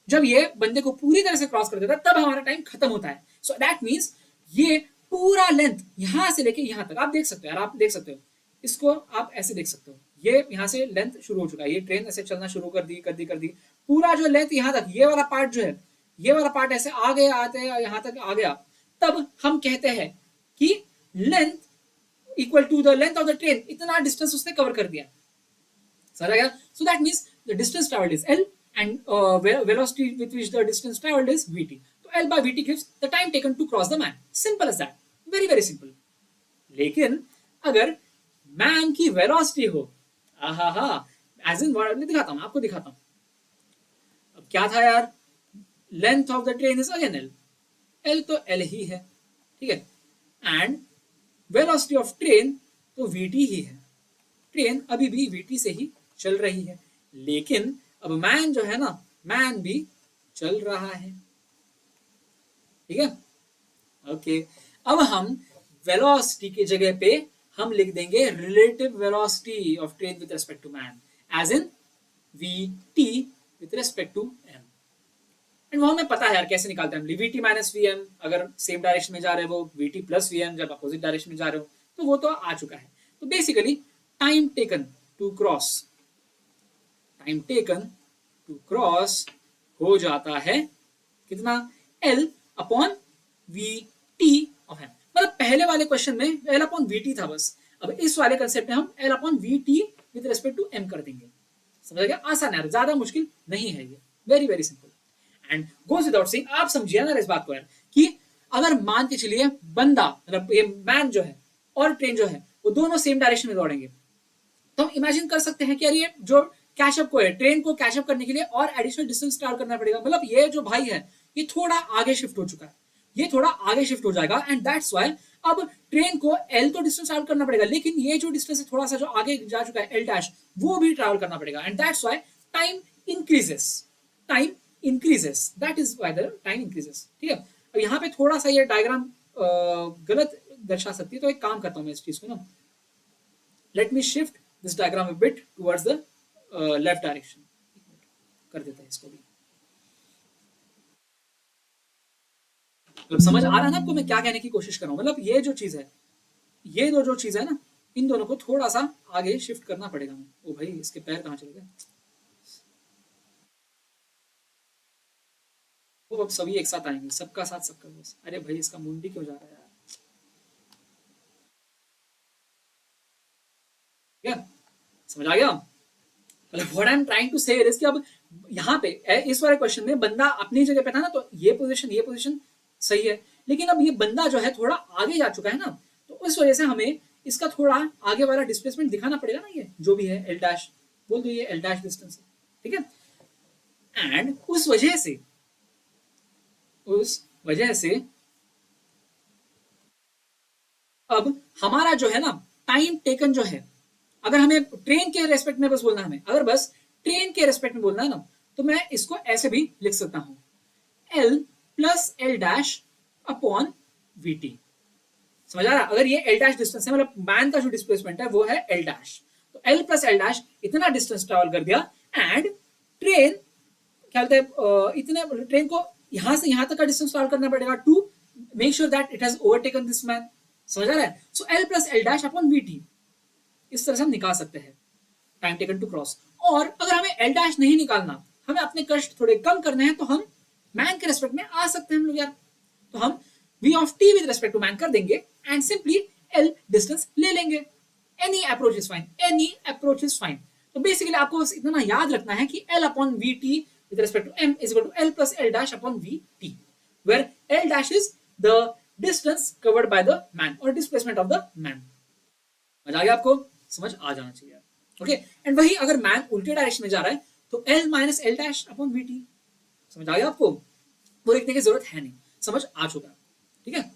जब ये बंदे को पूरी तरह से क्रॉस कर देता है, तब हमारा टाइम खत्म होता है। सो दैट मीन्स ये पूरा लेंथ यहां से लेके यहां तक आप देख सकते हो यार, आप देख सकते हो इसको, आप ऐसे देख सकते हो, ये यहां से लेंथ शुरू हो चुका है, ये ट्रेन ऐसे चलना शुरू कर दी, पूरा जो लेंथ यहां तक, ये वाला पार्ट जो है, ये वाला पार्ट ऐसे आगे आते यहां तक आ गया, तब हम कहते हैं कि length equal to the length of the train, इतना डिस्टेंस उसने कवर कर दिया। समझ आ गया? So that means the distance travelled is L and velocity with which the distance travelled is vt। तो l by vt gives the time taken to cross the man, simple as that, very very simple. लेकिन अगर man की velocity हो, आहा, as in word में दिखाता हूं, आपको दिखाता हूं। अब क्या था यार, length of the train is again L, L तो एल ही है, ठीक है, एंड वेलोसिटी ऑफ ट्रेन तो vt ही है, ट्रेन अभी भी vt से ही चल रही है। लेकिन अब मैन जो है ना, मैन भी चल रहा है, ठीक है, ओके। अब हम वेलोसिटी की जगह पे हम लिख देंगे relative velocity of train with respect to man, as in vt with respect to m। And वो हमें पता है यार कैसे निकालते हैं हम, vt माइनस vm, अगर सेम डायरेक्शन में जा रहे हो वो vt प्लस vm, जब अपोजिट डायरेक्शन में जा रहे हो तो वो तो आ चुका है। तो basically time taken to cross हो जाता है कितना, l upon vt of m। मतलब पहले वाले क्वेश्चन में l अपॉन vt था बस, अब इस वाले कंसेप्ट में हम l upon vt with respect to m कर देंगे। समझ गया? आसान है, ज्यादा मुश्किल नहीं है ये, very very simple. And goes without saying, आप समझिए ना इस बात को यार, कि अगर मान के चलिए बंदा, मतलब ये मैन जो है और ट्रेन जो है वो दोनों सेम डायरेक्शन में दौड़ेंगे, तो हम इमेजिन कर सकते हैं कि यार ये जो कैचअप को है, ट्रेन को कैचअप करने के लिए और एडिशनल डिस्टेंस ट्रैवल करना पड़ेगा। मतलब ये जो भाई है ये थोड़ा आगे शिफ्ट हो चुका है, ये थोड़ा आगे शिफ्ट हो जाएगा, एंड दैट्स व्हाई अब ट्रेन को एल तो डिस्टेंस ट्रैवल करना पड़ेगा, लेकिन ये जो डिस्टेंस है थोड़ा सा जो आगे जा चुका है एल डैश, वो भी ट्रैवल करना पड़ेगा, and that's why time increases, that is why the time increases. ठीक है, अब यहाँ पे थोड़ा सा ये डायग्राम गलत दर्शा सकती है, तो एक काम करता हूँ मैं इस चीज को ना, let me shift this diagram a bit towards the left direction, कर देता है इसको भी। तो समझ आ रहा है ना आपको मैं क्या कहने की कोशिश कर रहा हूँ? मतलब ये जो चीज है, ये जो चीज है ना, इन दोनों को थोड़ा सा आगे शिफ्ट करना पड़ेगा। ओ भाई, इसके पैर कहाँ चले गए? वो अब सभी एक साथ आएंगे, सबका साथ सबका बस। अरे भाई, इसका मुंडी क्यों जा रहा है यार? क्या समझ आ गया? मतलब what I am trying to say is कि अब यहाँ पे इस वाले क्वेश्चन में बंदा अपनी जगह पे था ना, तो ये पोजीशन सही है, लेकिन अब ये बंदा जो है थोड़ा आगे जा चुका है ना, तो उस वजह से हमें इसका थोड़ा आगे वाला डिस्प्लेसमेंट दिखाना पड़ेगा ना, ये जो भी है एल डैश, बोल दो ये एल डैश डिस्टेंस है, ठीक है। एंड उस वजह से अब हमारा जो है ना टाइम टेकन जो है, अगर हमें ट्रेन के रेस्पेक्ट में बस बोलना है, हमें अगर बस ट्रेन के रेस्पेक्ट में बोलना है ना, तो मैं इसको ऐसे भी लिख सकता हूं, L plus L dash upon v T. समझ आ रहा? अगर ये एल डैश डिस्टेंस है, मतलब मैन का जो डिस्प्लेसमेंट है वो है एल डैश, तो एल प्लस एल डैश इतना डिस्टेंस ट्रेवल कर दिया, एंड ट्रेन क्या बोलते हैं, इतने ट्रेन को यहां से यहां तक का डिस्टेंस ट्रेवल करना पड़ेगा to make sure that it has overtaken this man. समझ आ रहा है? So L plus L dash upon v t, इस तरह से हम निकाल सकते हैं टाइम टेकन टू क्रॉस। और अगर हमें एल डैश नहीं निकालना, हमें अपने कष्ट थोड़े कम करने हैं, तो हम मैन के रेस्पेक्ट में आ सकते हैं हम लोग यार, तो हम v of t with respect to man कर देंगे, एंड सिंपली l डिस्टेंस ले लेंगे। Any approach is fine. तो बेसिकली आपको बस इतना याद रखना है कि l upon v t with respect to m is equal to l plus L dash upon v t, where l dash is the distance covered by the man और displacement of the man. मजा आ गया आपको? समझ आ जाना चाहिए, okay. And वही अगर मैन उल्टे डायरेक्शन में जा रहा है, तो l minus L dash upon v T. समझ आ गया आपको? वो लिखने की जरूरत है नहीं, समझ आ चुका है, ठीक है।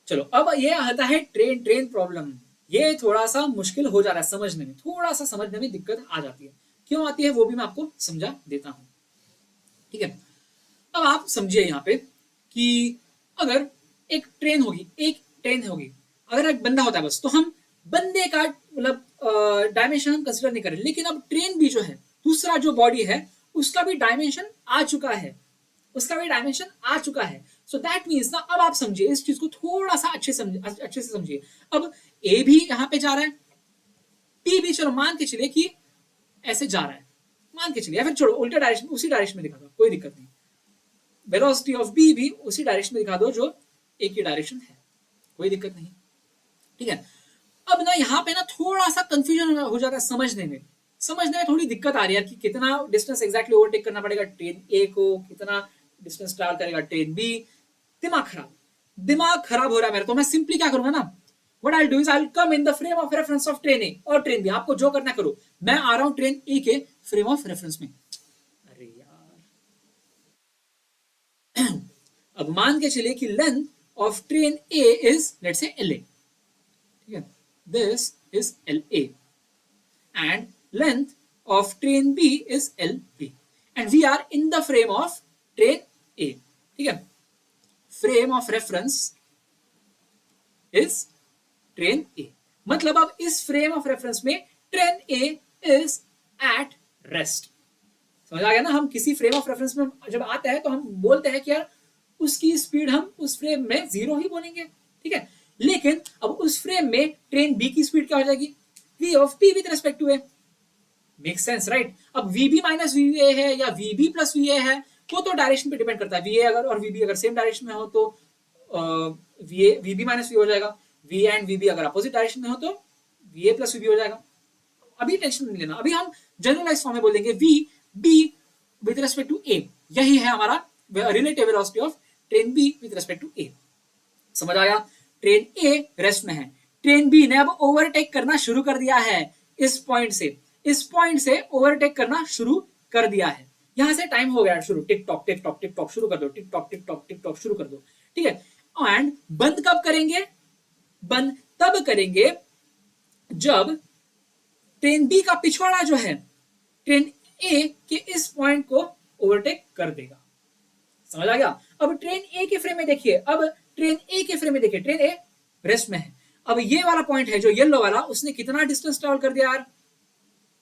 चलो, अब ये आता है ट्रेन प्रॉब्लम। ये थोड़ा सा मुश्किल हो जा रहा है समझने में, थोड़ा सा समझने में दिक्कत आ जाती है। क्यों आती है वो भी मैं आपको समझा देता हूं, ठीक है। अब आप समझिए यहाँ पे कि अगर एक ट्रेन होगी, अगर एक बंदा होता है बस, तो हम बंदे का मतलब डायमेंशन हम कंसिडर नहीं करें, लेकिन अब ट्रेन भी जो है, दूसरा जो बॉडी है, उसका भी डायमेंशन आ चुका है, सो दैट मीन्स ना, अब आप समझिए इस चीज को थोड़ा सा अच्छे से समझिए। अब ए भी यहाँ पे जा रहा है, टी भी चलो मान के चलिए कि ऐसे जा रहा है, मान के चलिए, या फिर छोड़ो उल्टे डायरेक्शन, उसी डायरेक्शन में दिखा दो, कोई दिक्कत नहीं। वेलोसिटी ऑफ बी भी उसी डायरेक्शन में दिखा दो जो ए की डायरेक्शन है, कोई दिक्कत नहीं, ठीक है। अब ना यहाँ पे ना थोड़ा सा कंफ्यूजन हो जाता है समझने में थोड़ी दिक्कत आ रही है कि कितना डिस्टेंस एग्जैक्टली ओवरटेक करना पड़ेगा ट्रेन ए को, कितना डिस्टेंस ट्रैवल करेगा ट्रेन बी। दिमाग खराब हो रहा है मेरा, तो मैं सिंपली क्या करूंगा ना, what I'll do is I'll come in the frame of reference of train A और ट्रेन बी, आपको जो करना करो, मैं आ रहा हूं ट्रेन ए के फ्रेम ऑफ रेफरेंस में। अरे यार, अब मान के चलिए कि length of train A is let's say L A, ठीक है, this is L A and length of train B is L B and we are in the frame of train A, ठीक है। Frame of reference is train A, मतलब अब इस frame of reference में train A is at rest. समझ आ गया ना, हम किसी फ्रेम ऑफ रेफरेंस में जब आते हैं तो हम बोलते हैं कि यार उसकी स्पीड हम उस फ्रेम में 0 ही बोलेंगे, ठीक है। लेकिन अब उस फ्रेम में ट्रेन बी की स्पीड क्या हो जाएगी, v of p with respect to A, make sense right. अब vb माइनस va है या vb प्लस va है, वो तो डायरेक्शन पे डिपेंड करता है, va अगर और vb अगर सेम डायरेक्शन में हो तो vb माइनस v हो जाएगा, v एंड vb अगर अपोजिट डायरेक्शन में हो तो va प्लस vb हो जाएगा। अभी टेंशन नहीं लेना, अभी हम जनरलाइज फॉर्म में बोलेंगे vb with respect to a, यही है हमारा relative velocity of train b with respect to a। समझ आया, ट्रेन ए रेस्ट में है, ट्रेन बी ने अब ओवरटेक करना शुरू कर दिया है, इस पॉइंट से ओवरटेक करना शुरू कर दिया है, यहां से टाइम हो गया शुरू, tick tock tick tock tick tock शुरू कर दो, tick tock tick tock tick tock शुरू कर दो, ठीक है। एंड बंद कब करेंगे, बंद तब करेंगे जब ट्रेन बी का पिछवाड़ा जो है ट्रेन ए के इस पॉइंट को ओवरटेक कर देगा। समझ आ गया। अब ट्रेन ए के फ्रेम में देखिए, ट्रेन ए रेस्ट में है, अब ये वाला पॉइंट है जो येलो वाला, उसने कितना डिस्टेंस ट्रेवल कर दिया यार,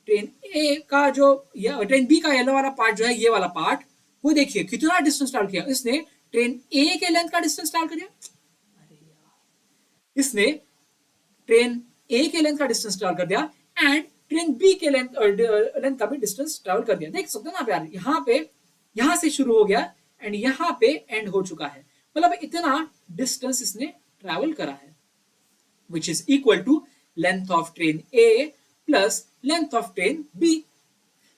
ट्रेन ए का जो ट्रेन बी का येलो वाला पार्ट जो है, ये वाला पार्ट, वो देखिए कितना डिस्टेंस ट्रेवल किया इसने, ट्रेन ए के लेंथ का डिस्टेंस ट्रेवल कर दिया, इसने ट्रेन ए के लेंथ का डिस्टेंस ट्रेवल कर दिया एंड ट्रेन बी के लेंथ का भी डिस्टेंस ट्रेवल कर दिया। देख सकते हो ना यार, यहां से शुरू हो गया एंड यहां पे एंड हो चुका है, मतलब इतना डिस्टेंस इसने ट्रैवल करा है, which is equal to length of train A plus length of train B.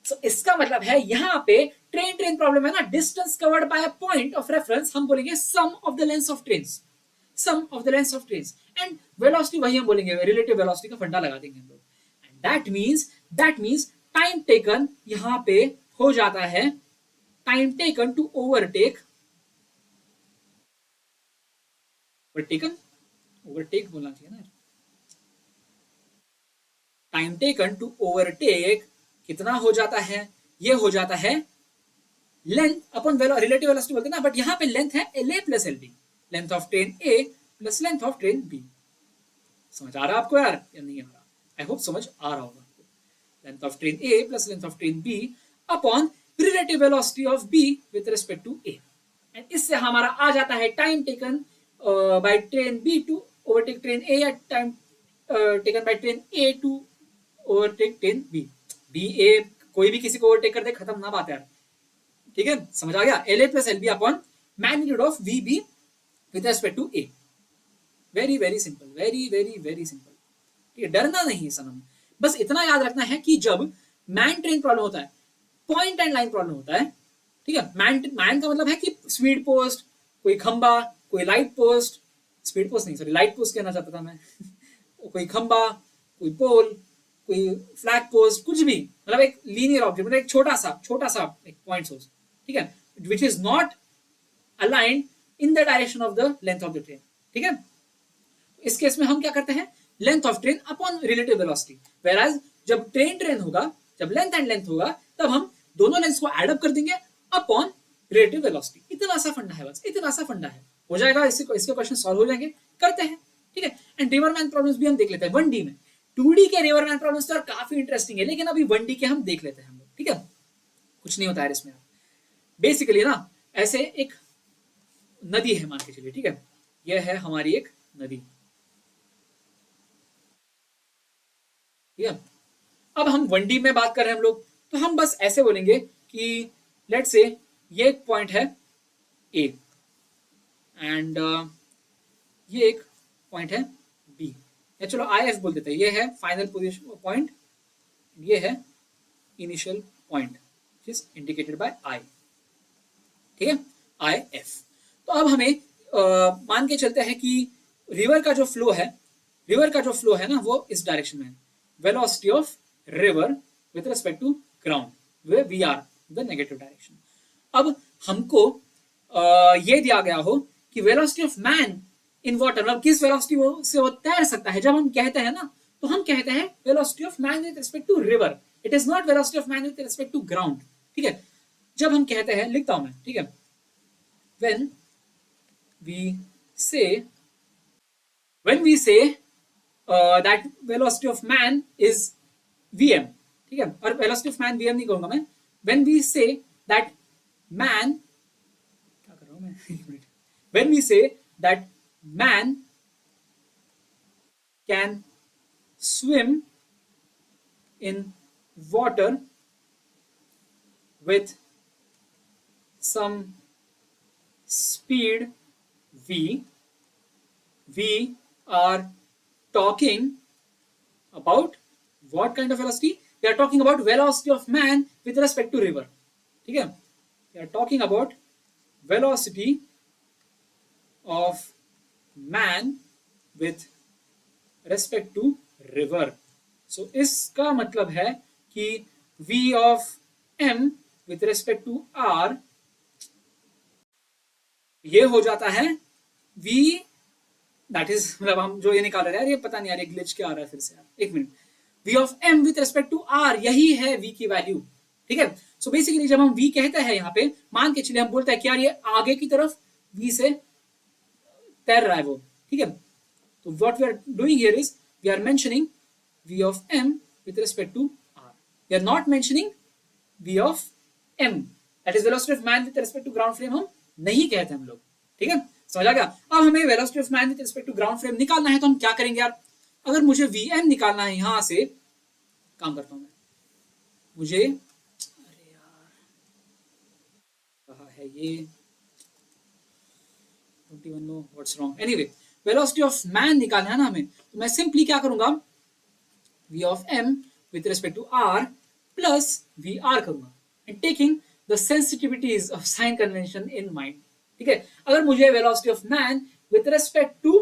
So इसका मतलब है यहाँ पे ट्रेन प्रॉब्लम है ना, distance covered by a point of reference हम बोलेंगे sum of the length of trains, and velocity वही हम बोलेंगे, रिलेटिव वेलोसिटी का फंडा लगा देंगे हम लोग, and that means time taken यहाँ पे हो जाता है, टाइम टेकन टू ओवरटेक बोलना चाहिए ना, टाइम टेकन टू ओवरटेक कितना हो जाता है, ये हो जाता है लेंथ अपन रिलेटिव वेलोसिटी बोलते हैं ना, बट यहां पे लेंथ है LA plus LB, length of train A plus length of train B। समझ आ रहा है आपको यार या नहीं आ रहा, आई होप समझ आ रहा होगा आपको। Length of train A plus length of train B upon relative velocity of B with respect to A, and इससे हमारा आ जाता है time taken by train B to overtake train A at time taken by train A to overtake train B। A कोई भी किसी को overtake कर दे, खत्म ना बात यार, ठीक है। समझ आ गया, LA plus LB upon magnitude of VB with respect to A। Very very simple, very simple, ठीक है, डरना नहीं सनम, बस इतना याद रखना है कि जब मैन ट्रेन प्रॉब्लम होता है, पॉइंट एंड लाइन प्रॉब्लम होता है, ठीक है, मैन का मतलब है कि स्पीड पोस्ट, कोई खंबा, कोई लाइट पोस्ट, स्पीड पोस्ट नहीं सॉरी लाइट पोस्ट कहना चाहता था मैं कोई खंबा, कोई पोल, कोई फ्लैग पोस्ट, कुछ भी, मतलब एक लीनियर ऑब्जेक्ट, मतलब एक छोटा सा एक पॉइंट सोर्स, ठीक है, which is not aligned in the direction of the length of the train, ठीक है। इस केस में हम क्या करते हैं, length of train upon relative velocity, वेराज जब ट्रेन होगा जब लेंथ एंड लेंथ होगा तब हम दोनों लेंथ को एड अप कर देंगे अपॉन रिलेटिव वेलोसिटी। इतना सा फंडा है, बस इतना सा फंडा है, हो जाएगा। इसके क्वेश्चन सॉल्व हो जाएंगे, करते हैं, ठीक है। एंड रिवरमैन प्रॉब्लम्स भी हम देख लेते हैं 1D में। 2D के रिवरमैन प्रॉब्लम्स तो काफी इंटरेस्टिंग है, लेकिन अभी 1D के हम देख लेते हैं हम लोग, ठीक है। कुछ नहीं होता है इसमें। बेसिकली ना ऐसे एक नदी है, मान के चलिए, ठीक है, यह है हमारी एक नदी, ठीक है। अब हम 1D में बात कर रहे हैं हम लोग, तो हम बस ऐसे बोलेंगे कि लेट से ये एक पॉइंट है ए एंड ये एक पॉइंट है बी, या चलो आई एफ बोल देते हैं। ये है फाइनल पोजीशन पॉइंट, ये है initial point is indicated by I, ठीक है, आई एफ। तो अब हमें मान के चलते हैं कि रिवर का जो फ्लो है ना वो इस डायरेक्शन में है। Velocity of river with respect to ground वे we are the negative direction. अब हमको ये दिया गया हो कि velocity of man in water, मतलब किस वेलोसिटी से वो तैर सकता है। जब हम कहते हैं ना तो हम कहते हैं velocity of man with respect to river, it is not velocity of man with respect to ground, ठीक है। जब हम कहते हैं, लिखता हूं मैं, ठीक है, when we say that velocity of man is vm, ठीक है, और velocity of man vm नहीं कहूंगा मैं। when we say that man, क्या कर रहा हूं मैं, एक minute, when we say that man can swim in water with some speed v, we are talking about what kind of velocity? We are talking about velocity of man with respect to river, ठीक है। We are talking about velocity of man with respect to river. So इसका मतलब है कि v of m with respect to r ये हो जाता है v, दैट इज, मतलब हम जो ये निकाल रहे हैं यार, ये पता नहीं यार, ये ग्लिच क्या आ रहा है फिर से यार, एक minute. v of m with respect to r, यही है v की वैल्यू, ठीक है। सो बेसिकली जब हम v कहते हैं यहाँ पे, मान के चलिए हम बोलते हैं कि यार ये आगे की तरफ v से तैर रहा है वो, ठीक है। तो what we are doing here is we are mentioning v of m with respect to r, we are not mentioning v of m, that is velocity of man with respect to ground frame हम नहीं कहते हम लोग, ठीक है, समझ आ गया। अब हमें velocity of man with respect to ground frame निकालना है, तो हम क्या करेंगे यार, अगर मुझे vm निकालना है, यहां से काम करता हूं मैं, मुझे, अरे यार कहाँ है ये, 21 know what's wrong, anyway velocity of man निकालना है ना हमें, तो मैं सिंपली क्या करूंगा, v of m with respect to r plus vr करूंगा and taking the sensitivities of sign convention in mind, ठीक है। अगर मुझे velocity of man with respect to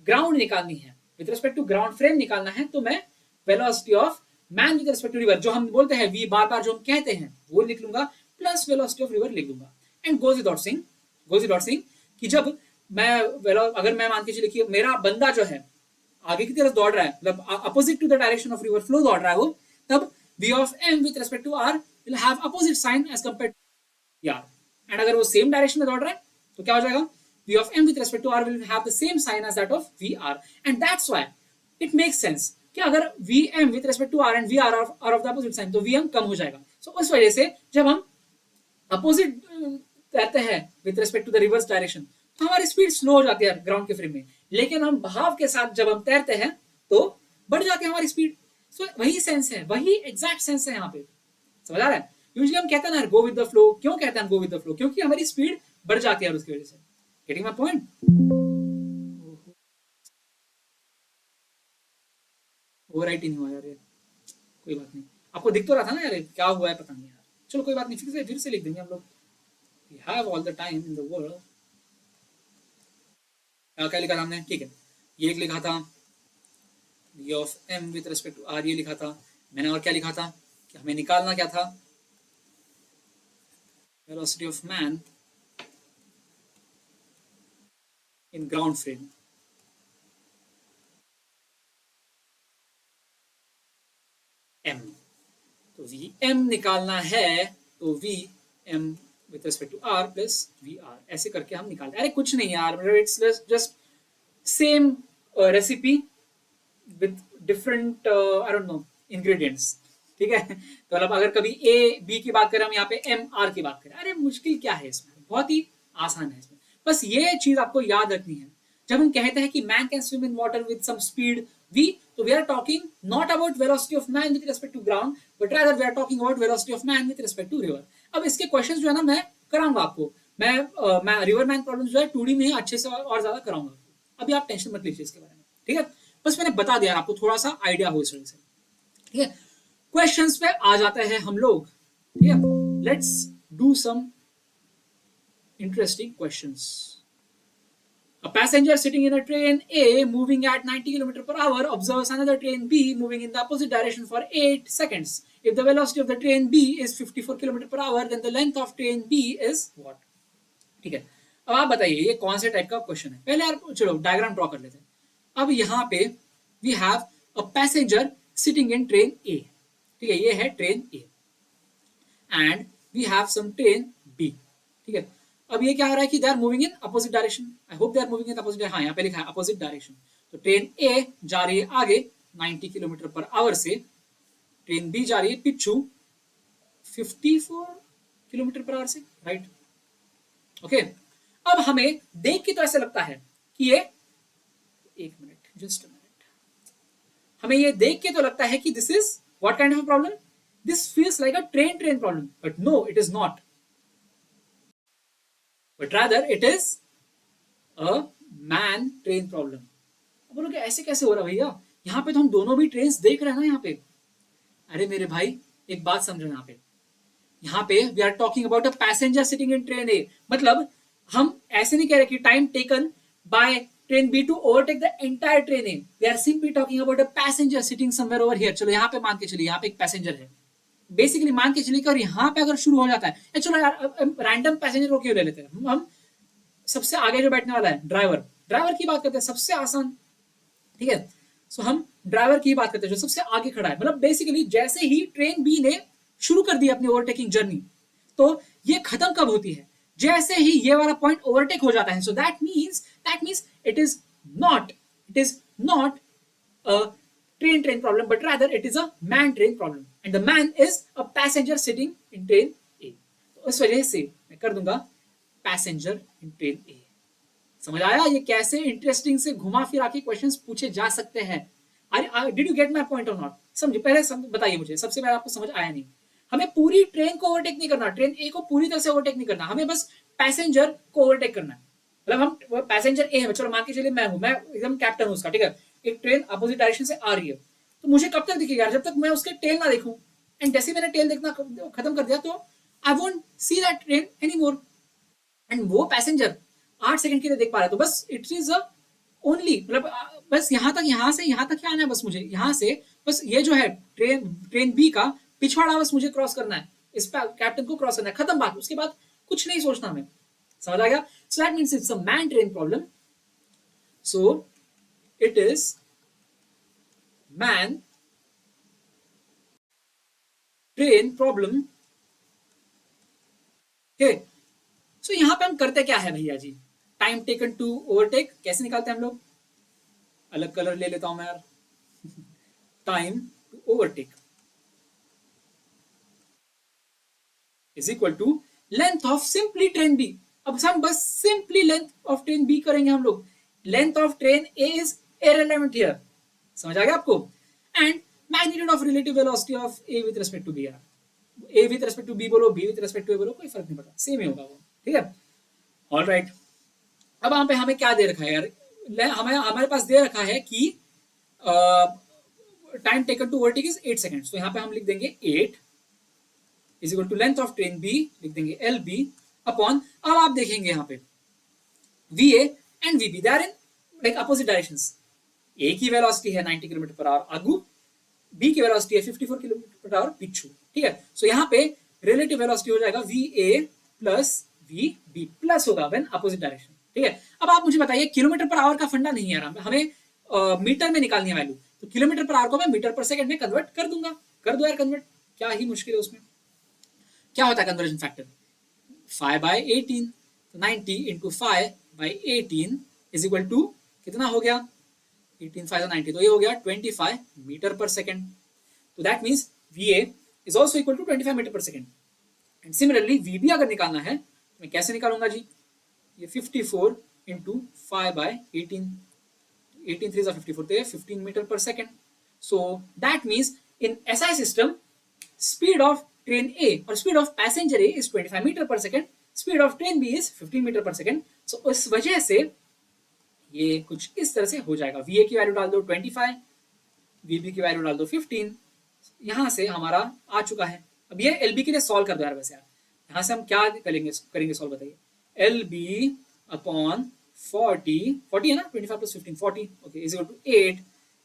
ground निकालनी है, with respect to ground frame निकालना है, तो मैं velocity of man with respect to river, जो हम बोलते हैं v बार बार जो हम कहते हैं वो लिख लूंगा, प्लस वेलोसिटी ऑफ रिवर लिख दूंगा। एंड गोज विदाउट सेइंग कि जब मैं अगर मैं मान के चलिए कि मेरा बंदा जो है आगे की तरफ दौड़ रहा है, मतलब opposite to the direction of river flow दौड़ रहा है वो, तब v of m with respect to r will have opposite sign as compared to r, and अगर वो सेम डायरेक्शन में दौड़ रहा है तो क्या हो जाएगा, v of m with respect to r will have the same sign as that of vr, and that's why it makes sense कि अगर vm with respect to r and vr are of the opposite sign तो vm कम हो जाएगा। so उस वजह से जब हम अपोजिट रहते हैं with respect to the river's direction तो हमारी स्पीड स्लो हो जाती है ग्राउंड के फ्रेम में, लेकिन हम बहाव के साथ जब हम तैरते हैं तो बढ़ जाती है हमारी स्पीड। so वही सेंस है, वही एग्जैक्ट सेंस है यहाँ पे, समझ आ रहा है। यूजुअली हम कहते हैं ना गो विद द फ्लो, क्यों कहते हैं गो विद द फ्लो, क्योंकि हमारी स्पीड बढ़ जाती है उसकी वजह से। Getting my point? ओवरराइट ही नहीं हुआ यार ये, कोई बात नहीं, आपको दिख तो रहा था ना यार क्या हुआ है, पता नहीं यार, चलो कोई बात नहीं, फिर से लिख देंगे हम लोग, we have all the time in the world. क्या लिखा था हमने, ठीक है, ये एक लिखा था v of m with respect to r, ये लिखा था मैंने, और क्या लिखा था कि हमें निकालना क्या था, velocity of man in ground frame, m, तो तो वी एम निकालना है तो we m with respect to r plus v r, ऐसे करके हम निकालते हैं। अरे कुछ नहीं यार, मतलब it's just same recipe with different I don't no ingredients, ठीक है। तो मतलब अगर कभी ए बी की बात करें, हम यहाँ पे एम आर की बात करें, अरे मुश्किल क्या है इसमें, बहुत ही आसान है इसमें। बस ये चीज आपको याद रखनी है, जब हम कहते हैं कि man can swim in water with some speed v, तो we are talking not about velocity of man with respect to ground, but rather we are talking about velocity of man with respect to river. अब इसके questions जो है ना मैं कराऊंगा आपको, मैं रिवर मैन प्रॉब्लम जो है 2D में अच्छे से और ज्यादा कराऊंगा। अभी आप टेंशन मत लीजिए इसके बारे में, ठीक है। बस मैंने बता दिया आपको, थोड़ा सा आइडिया हो इस वजह से, ठीक है। क्वेश्चंस पे आ जाते हैं हम लोग, ठीक है। Let's do some interesting questions. A passenger sitting in a train A moving at 90 km per hour observes another train B moving in the opposite direction for 8 seconds. If the velocity of the train B is 54 km per hour, then the length of train B is what? ठीक है, अब आप बताइए ये कौन से type का question है। पहले यार चलो डायग्राम ड्रॉ कर लेते हैं। अब यहाँ पे we have a passenger sitting in train A, ठीक है, ये है train A, and we have some train B, ठीक है। अब ये क्या हो रहा है कि they are moving in opposite direction, I hope they are moving in opposite, हाँ यहाँ पे लिखा है अपोजिट डायरेक्शन। तो ट्रेन ए जा रही है आगे 90 किलोमीटर पर आवर से, ट्रेन बी जा रही है पिछू 54 किलोमीटर पर आवर से, राइट, ओके। अब हमें देख के तो ऐसा लगता है कि ये, एक मिनट, जस्ट अ मिनट, हमें ये देख के तो लगता है कि this is what kind of a problem, this feels like a train problem, but no it is not, but rather it is a man train problem। अब बोलोगे ऐसे कैसे हो रहा भैया, यहाँ पे तो हम दोनों भी ट्रेन्स देख रहे हैं ना यहाँ पे। अरे मेरे भाई एक बात समझो, यहाँ पे we are talking about a passenger sitting in train A, मतलब हम ऐसे नहीं कह रहे कि time taken by train B to overtake the entire train A, we are simply talking about a passenger sitting somewhere over here. चलो यहाँ पे मान के चलिए यहाँ पे एक पैसेंजर है, बेसिकली मान के चलिए, और यहाँ पे अगर शुरू हो जाता है, चलो यार रैंडम पैसेंजर को क्यों ले लेते हैं हम सबसे आगे जो बैठने वाला है ड्राइवर की बात करते हैं, सबसे आसान, ठीक है। सो हम ड्राइवर की बात करते हैं जो सबसे आगे खड़ा है, मतलब बेसिकली जैसे ही ट्रेन बी ने शुरू कर दी अपनी ओवरटेकिंग जर्नी, तो ये खत्म कब होती है, जैसे ही ये वाला पॉइंट ओवरटेक हो जाता है। सो that means it is not a train problem, but rather it is a man train problem, and the man is a passenger sitting in train A। तो इस वजह से मैं कर दूंगा पैसेंजर इन ट्रेन ए। समझ आया ये कैसे इंटरेस्टिंग से घुमा फिरा के क्वेश्चंस पूछे जा सकते हैं। Did you get my point और नॉट? समझे, पहले बताइए मुझे, सबसे पहले आपको समझ आया नहीं। हमें पूरी ट्रेन को ओवरटेक नहीं करना, ट्रेन ए को पूरी तरह से ओवरटेक नहीं करना, हमें बस पैसेंजर को ओवरटेक करना है। मतलब हम पैसेंजर ए है, चलो मान के चलिए मैं हूं, मैं एकदम कैप्टन हूं उसका, ठीक है। एक ट्रेन अपोजिट डायरेक्शन से आ रही है, तो मुझे कब तक दिखेगा, जब तक मैं उसके टेल ना देखूं। एंड जैसे मैंने टेल देखना खत्म कर दिया तो I won't see that train any more. And वो पैसेंजर 8 सेकंड के लिए देख पा रहा है, तो बस इट इज अ ओनली, मतलब बस यहाँ से यहाँ तक ही आना है, बस मुझे यहाँ से बस ये जो है ट्रेन बी का पिछवाड़ा बस मुझे क्रॉस करना है, इस कैप्टन को क्रॉस करना है, खत्म बात। उसके बाद कुछ नहीं सोचना हमें, समझ आ गया? So that means it's a man train problem. So it is man train problem. सो यहां पे हम करते क्या है भैया जी, टाइम टेकन टू ओवरटेक कैसे निकालते हैं हम लोग, अलग कलर ले लेता हूं मैं यार, time to overtake is equal to length of simply train B. अब हम बस simply length of train B करेंगे हम लोग, length of train A is irrelevant here, समझ आ गया आपको? And magnitude of relative velocity of A with respect to B, यार A with respect to B बोलो, B with respect to A बोलो, कोई फर्क नहीं पड़ता, सेम ही होगा वो, ठीक है। ऑल राइट, अब वहां पे हमें क्या दे रखा है यार, हमारे पास दे रखा है कि time taken to overtake is 8 seconds, तो यहाँ पे हम लिख देंगे 8 is equal to length of train B, लिख देंगे एल बी अपॉन, अब आप देखेंगे यहाँ पे v A and v B they are in like opposite directions. A की वेलोसिटी है 90 किलोमीटर पर आवर आगू, बी की वेलोसिटी है 54 किलोमीटर पर आवर पिछू, ठीक है। सो यहाँ पे रिलेटिव वेलोसिटी हो जाएगा v A plus we B, plus होगा व्हेन अपोजिट डायरेक्शन, ठीक है। अब आप मुझे बताइए, किलोमीटर पर आवर का फंडा नहीं है यार, हमें मीटर में निकालनी है वैल्यू, तो किलोमीटर पर आवर को मैं मीटर पर सेकंड में कन्वर्ट कर दूंगा, कर दो यार कन्वर्ट, क्या ही मुश्किल है उसमें। क्या होता है कन्वर्जन फैक्टर, 5/18, तो 90 इंटू 5/18 इज इक्वल टू कितना हो गया, 18 5 90, तो ये हो गया 25 मीटर पर सेकेंड। तो that means VA is also equal to 25 metre per second. And similarly VB अगर निकालना है तो मैं कैसे निकालूंगा जी, ये 54 इंटू 5/18, 18 3 54, तो ये 15 metre per second. So that means in SI system speed of train A और speed of passenger A is 25 metre per second, speed of train B is 15 metre per second. So इस वजह से ये कुछ इस तरह से हो जाएगा, VA की वैल्यू डाल दो 25, VB की वैल्यू डाल दो 15, यहां से हमारा आ चुका है। अब ये LB के लिए सॉल्व कर दो यार, वैसे यार यहां से हम क्या करेंगे सॉल्व बताइए, LB अपॉन 40 है ना, 25 plus 15 40, okay, is equal to 8।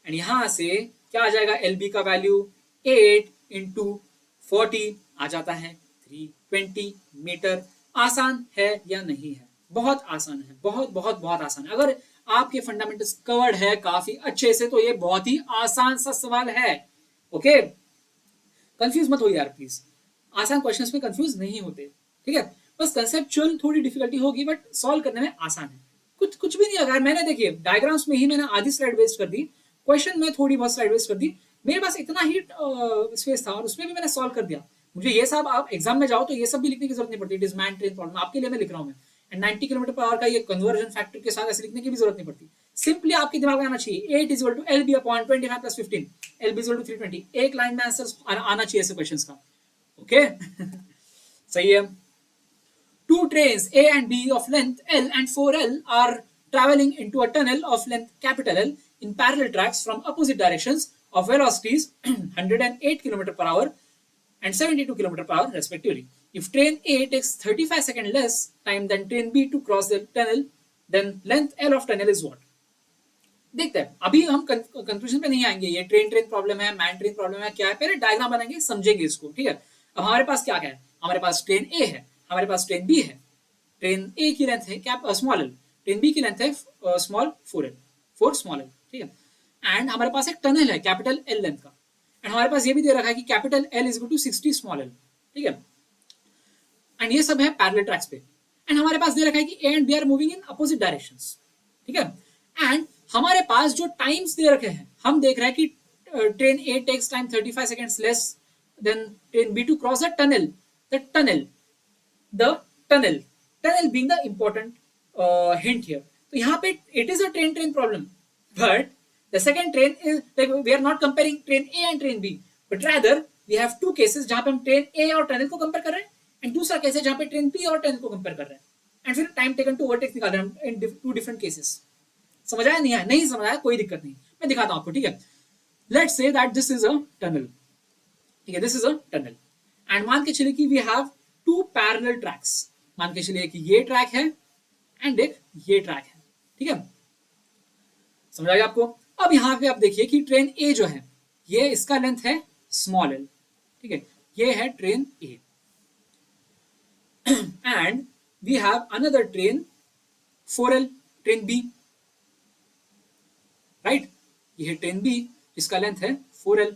एंड यहां से क्या आ जाएगा, LB का वैल्यू 8 इंटू 40 आ जाता है 320 मीटर। आसान है या नहीं है, बहुत आसान है, बहुत बहुत बहुत आसान है। अगर आपके फंडामेंटल्स कवर्ड है काफी अच्छे से तो ये बहुत ही आसान सा सवाल है। ओके, कंफ्यूज मत हो यार प्लीज, आसान क्वेश्चंस में कंफ्यूज नहीं होते, ठीक है। बस कंसेप्चुअल थोड़ी डिफिकल्टी होगी बट सॉल्व करने में आसान है। कुछ भी नहीं लगा यार, मैंने देखिए डायग्राम्स में ही मैंने आधी स्लाइड वेस्ट कर दी, क्वेश्चन में थोड़ी बहुत स्लाइड वेस्ट कर दी, मेरे पास इतना ही स्पेस था और उसमें भी मैंने सॉल्व कर दिया। मुझे ये सब आप एग्जाम में जाओ तो ये सब भी लिखने की जरूरत नहीं पड़ती, it is man train problem, आपके लिए मैं लिख रहा हूँ मैं। एंड 90 किलोमीटर पर आवर का ये कन्वर्जन फैक्टर के साथ ऐसे लिखने की भी जरूरत नहीं पड़ती, सिंपली आपके दिमाग में आना चाहिए 8 is equal to LB upon 25 plus 15, LB is equal to 320, एक लाइन में आंसर आना चाहिए ऐसे क्वेश्चंस का। ओके सही है। Two trains A and B of length L and 4L are traveling into a tunnel of length capital L in parallel tracks from opposite directions of velocities 108 km per hour and 72 km per hour respectively. If train A takes 35 seconds less time than train B to cross the tunnel, then length L of tunnel is what? देखते हैं, अभी हम conclusion पे नहीं आएंगे, ये train problem है, man train problem है, क्या है, पहले डायग्राम बनाएंगे समझेंगे इसको, ठीक है। अब हमारे पास क्या क्या है, हमारे पास ट्रेन ए है, हमारे पास ट्रेन बी है, ट्रेन ए की लेंथ है क्या स्मॉल एल, ट्रेन बी की लेंथ है स्मॉल 4L, 4 स्मॉल एल, ठीक है। एंड हमारे पास एक टनल है कैपिटल L लेंथ का, एंड हमारे पास ये भी दे रखा है कि capital L is equal to 60 small l, ठीक है। एंड ये सब है पैरेलल ट्रैक्स पे, एंड हमारे पास दे रखा है कि A and B are moving in opposite directions, ठीक है। एंड हमारे पास जो टाइम्स दे रखे हैं, हम देख रहे हैं कि train A takes time 35 seconds less than train B to cross the tunnel, the tunnel being the important hint here. तो यहाँ पे it is a train problem, but the second train is like we are not comparing train A and train B, but rather we have two cases जहाँ पे हम train A और tunnel को compare कर रहे हैं, एंड दूसरा case है जहाँ पे ट्रेन B और टनल को कंपेयर कर रहे हैं, एंड फिर टाइम टेकन टू ओवरटेक निकाल रहे हैं इन टू डिफरेंट केसेस। समझ आया नहीं आया, नहीं समझ आया कोई दिक्कत नहीं, मैं दिखाता हूँ आपको, ठीक है। Let's say that this is a tunnel, ठीक है, this is a tunnel, and मान के चलिए कि we have two parallel tracks, मान के चलिए कि ये ट्रैक है एंड एक ये ट्रैक है, ठीक है, समझ आएगा आपको। अब यहाँ पे आप देखिए कि ट्रेन ए जो है ये इसका लेंथ है स्मॉल एल, ठीक है, ये है train A, and we have another train 4L, train B, right, ये है ट्रेन बी इसका लेंथ है 4L,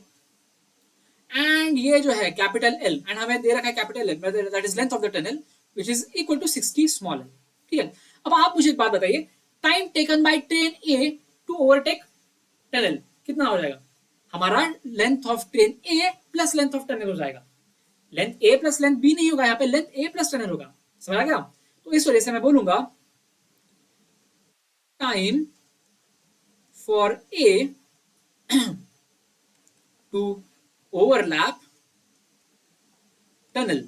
एंड ये जो है कैपिटल L, एंड हमें दे रखा है capital L, that is length of the tunnel which is equal to 60 small l, ठीक है। अब आप मुझे एक बात बताइए, time taken by train A to overtake tunnel कितना हो जाएगा, हमारा length of train A plus length of tunnel हो जाएगा, length A plus length B नहीं होगा, यहाँ पे लेंथ ए प्लस टनल होगा, समझ आ गया। तो इस वजह से मैं बोलूंगा time for A to overlap tunnel,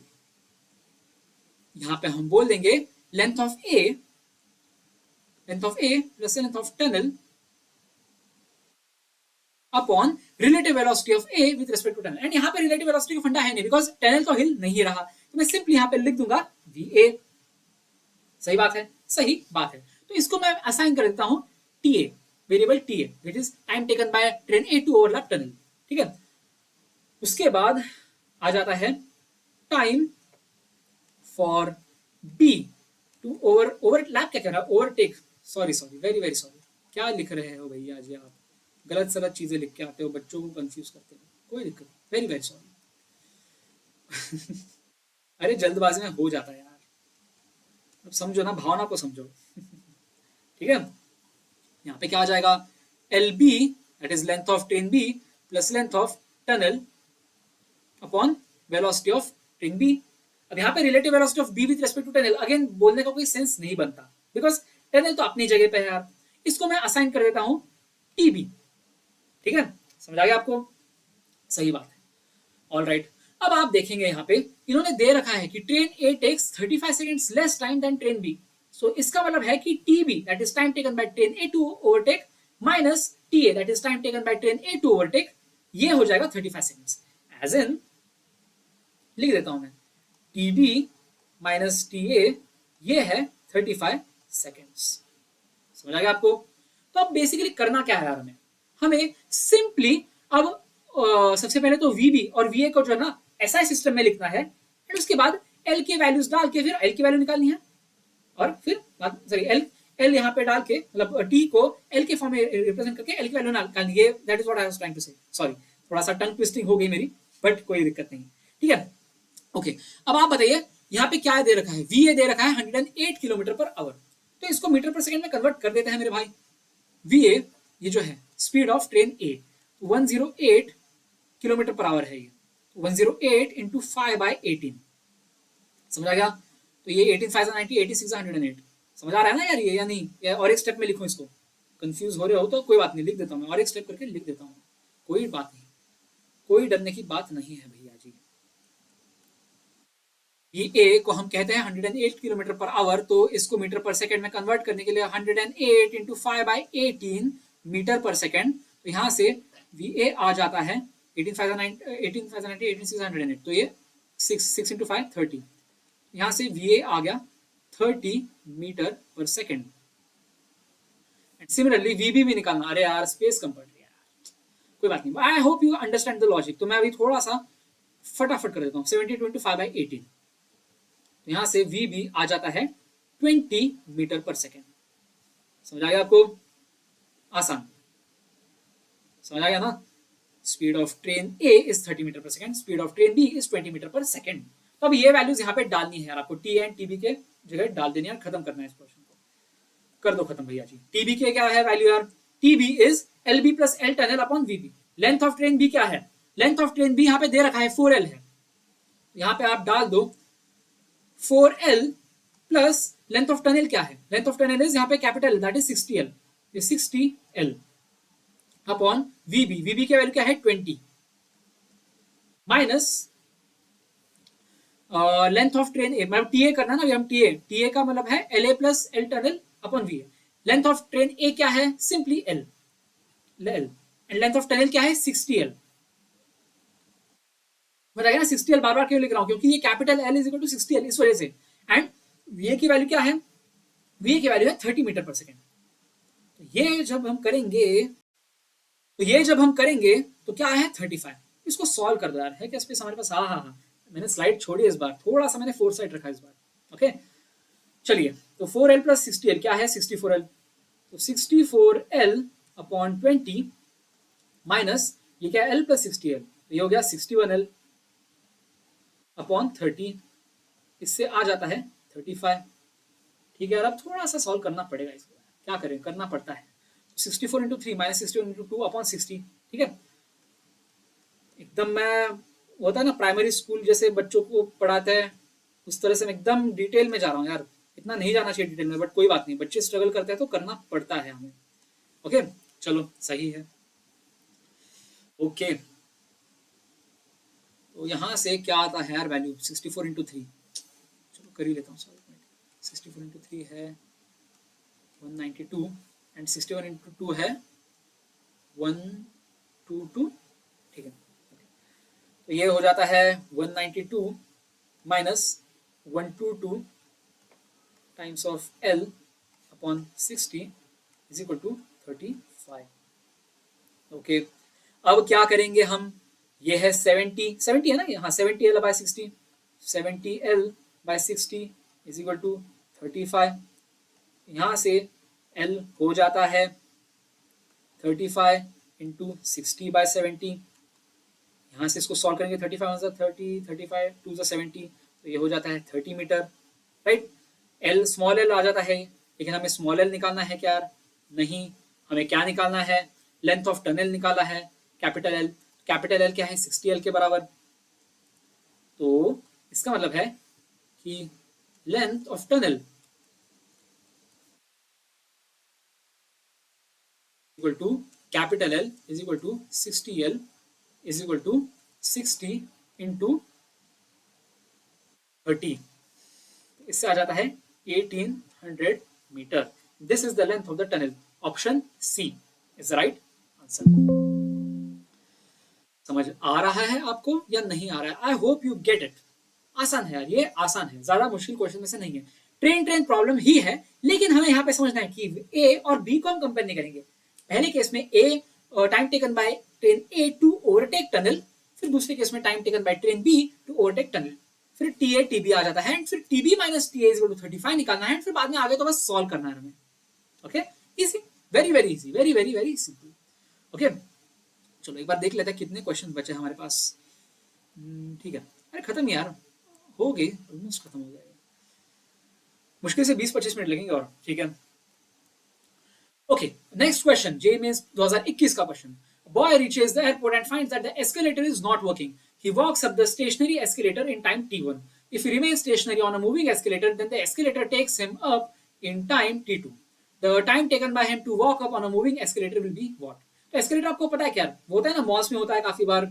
यहां पे हम बोल देंगे length of A plus length of tunnel upon relative velocity of A with respect to tunnel, and यहां पे रिलेटिव वेलोसिटी का फंडा है नहीं बिकॉज टनल तो हिल नहीं रहा, तो मैं सिंपली यहां पे लिख दूंगा VA, सही बात है, सही बात है। तो इसको मैं असाइन कर देता हूं TA, variable TA which is time taken by train A to overlap tunnel, ठीक है। उसके बाद आ जाता है time for B to overlap, क्या कह रहा है, overtake, sorry very very sorry, क्या लिख रहे हो भैया जी, आप गलत सलत चीजें लिख के आते हो, बच्चों को कंफ्यूज करते हो, कोई दिक्कत, वेरी वेरी सॉरी। अरे जल्दबाजी में हो जाता है यार, अब समझो ना, भावना को समझो। ठीक है, यहाँ पे क्या आ जाएगा, l b that is length of train B plus length of tunnel upon velocity of train B. अब यहाँ पे relative velocity of B with respect to tunnel, again बोलने का कोई सेंस नहीं बनता, बिकॉज टनल तो अपनी जगह पे है यार। इसको मैं असाइन कर देता हूँ टी बी। ठीक है, समझ आ गया आपको? सही बात है। ऑल राइट, अब आप देखेंगे यहाँ पे इन्होंने दे रखा है कि train A takes 35 seconds less time than train B. So इसका मतलब है कि t B that is time taken by train A to overtake minus t A that is time taken by train A to overtake, ये हो जाएगा 35 seconds. As in लिख देता हूं मैं, t b minus t a, ये है 35 seconds. समझ आ गया आपको? तो अब बेसिकली करना क्या है यार, हमें सिंपली अब सबसे पहले तो वी बी और वी ए को जो है ना एसआई सिस्टम में लिखना है, एंड उसके बाद एल के वैल्यूज डाल के फिर एल की वैल्यू निकालनी है, और फिर सॉरी एल एल यहाँ पे डाल के, मतलब टी को एल के फॉर्म में रिप्रेजेंट करके एल की वैल्यू निकालनी है। That is what I was trying to say. Sorry, थोड़ा सा टंग ट्विस्टिंग हो गई मेरी, बट कोई दिक्कत नहीं। ठीक है, ओके। अब आप बताइए यहाँ पे क्या दे रखा है, वी ए दे रखा है 108 किलोमीटर पर आवर, तो इसको मीटर पर सेकंड में कन्वर्ट कर देते हैं मेरे भाई। वी ए ये जो है speed of train A 108 kilometre per our है, ये 108 इंटू 5/18। समझ आ गया? तो ये 18 5 90 86 108। समझ आ रहा है ना यार ये, या नहीं? या और एक स्टेप में लिखूं इसको? कंफ्यूज हो रहे हो तो कोई बात नहीं, लिख देता हूँ मैं, और एक स्टेप करके लिख देता हूँ, कोई बात नहीं, कोई डरने की बात नहीं है भैया जी। ये ए को हम कहते हैं 108 किलोमीटर पर आवर, तो इसको मीटर पर सेकंड में कन्वर्ट करने के लिए 108 इंटू 5/18 मीटर पर सेकंड, तो यहाँ से वी ए आ जाता है 18,590 तो ये 6 इंटू 5 30, यहाँ से वी ए आ गया 30 मीटर पर सेकंड। सिमिलरली वी बी भी निकालना, अरे यार स्पेस कम पड़ रही है यार, कोई बात नहीं, आई hope you understand the logic. तो मैं अभी थोड़ा सा फटाफट कर देता हूँ, 72 इंटू 5/18, यहां से वी बी आ जाता है 20 मीटर पर सेकेंड। समझ आ गया आपको? आसान, समझ आ गया ना? Speed of train A is 30 metre per second, speed of train B is 20 metre per second. तो अब ये वैल्यूज यहाँ पे डालनी है यार आपको, टी एंड टीबी के जगह डाल देनी है, खत्म करना है इस क्वेश्चन को, कर दो खत्म भैया जी। टीबी के क्या है वैल्यू यार, t b is L b plus L tunnel upon v b. Length of train B क्या है, लेंथ ऑफ ट्रेन बी यहाँ पे दे रखा है 4L है, यहाँ पे आप डाल दो 4L plus length of tunnel क्या है, लेंथ ऑफ टनल इज यहाँ पे कैपिटल दैट इज 60L, ये 60L अपॉन वीबी, वीबी की वैल्यू क्या है 20 minus length of train A, मतलब टीए करना ना, हम टीए, टीए का मतलब है L A plus L tunnel upon v A. Length of train A क्या है, simply L L, and length of tunnel क्या है 60L। बताइए ना 60L बार बार क्यों लिख रहा हूं, क्योंकि ये capital l is equal to 60L इस वजह से। एंड वी की वैल्यू क्या है, वी की वैल्यू है 30 मीटर पर सेकेंड। तो ये जब हम करेंगे, तो ये जब हम करेंगे तो क्या है 35। इसको सॉल्व कर दो यार, है क्या स्पेस हमारे पास? हाँ हाँ हाँ, मैंने स्लाइड छोड़ी इस बार, थोड़ा सा मैंने फोर साइड रखा इस बार। ओके चलिए, तो 4L प्लस 60L क्या है 64L, तो 64L अपॉन 20 माइनस ये क्या है L प्लस 60L, तो ये हो गया 61L अपॉन 30, इससे आ जाता है 35। ठीक है, और अब थोड़ा सा सॉल्व करना पड़ेगा इसको, क्या करें, करना पड़ता है। 64 इंटू 3 माइनस 61 इंटू 2 अपॉन 60। ठीक है, एकदम मैं, होता है ना प्राइमरी स्कूल जैसे बच्चों को पढ़ाते हैं उस तरह से मैं एकदम डिटेल में जा रहा हूँ यार, इतना नहीं जाना चाहिए डिटेल में, बट कोई बात नहीं, बच्चे स्ट्रगल करते हैं तो करना पड़ता है हमें। ओके चलो सही है। ओके तो यहाँ से क्या आता है यार वैल्यू 64 इंटू 3, चलो कर ही लेता हूँ 64 इंटू 3 है 192 एंड 61 इंटू 2 है 122। ठीक है, तो ये हो जाता है 192 minus 122 times of L upon 60 is equal to 35। Okay अब क्या करेंगे हम, ये है 70 है ना, यहाँ 70L by 60, 70L by 60 is equal to 35। यहाँ से L हो जाता है 35 इंटू 60 बाय 70, यहाँ से इसको सॉल्व करेंगे 35 30 35 2 70, तो ये हो जाता है 30 metre, right. L small L आ जाता है, लेकिन हमें स्मॉल एल निकालना है क्या यार? नहीं, हमें क्या निकालना है? लेंथ ऑफ टनल निकाला है, कैपिटल एल। कैपिटल एल क्या है? 60 एल के बराबर। तो इसका मतलब है कि length of tunnel equal to capital l is equal to 60 l is equal to 60 into 30, इससे आ जाता है 1800 metre. This is the length of the tunnel. Option C is the right answer. समझ आ रहा है आपको या नहीं आ रहा है? आई होप यू गेट इट। आसान है यार, ये आसान है, ज्यादा मुश्किल क्वेश्चन में से नहीं है। ट्रेन प्रॉब्लम ही है, लेकिन हमें यहाँ पे समझना है कि ए और बी को हम कंपेयर नहीं करेंगे। पहले केस में A time taken by train A to overtake tunnel, फिर दूसरे केस में time taken by train B to overtake tunnel, फिर टी ए टी बी आ जाता है, फिर t b minus t a is equal to 35 निकालना है, फिर बाद में आगे तो बस सॉल्व करना है हमें। Okay, easy, very very easy, very very very simple. Okay, चलो एक बार देख लेते हैं कितने क्वेश्चन बचे हमारे पास। ठीक है, अरे खत्म यार, हो गई, ऑलमोस्ट खत्म हो जाएगा। मुश्किल से 20-25 मिनट लगेंगे और, ठीक है। ओके, नेक्स्ट क्वेश्चन, जे मींस 2021 का question. Boy reaches the airport and finds that the escalator is not working. He walks up the stationary escalator in time t1. If he remains stationary on a moving escalator, then the escalator takes him up in time t2. The time taken by him to walk up on a moving escalator will be what? तो escalator आपको पता है क्या वो होता है ना, malls में होता है काफी बार,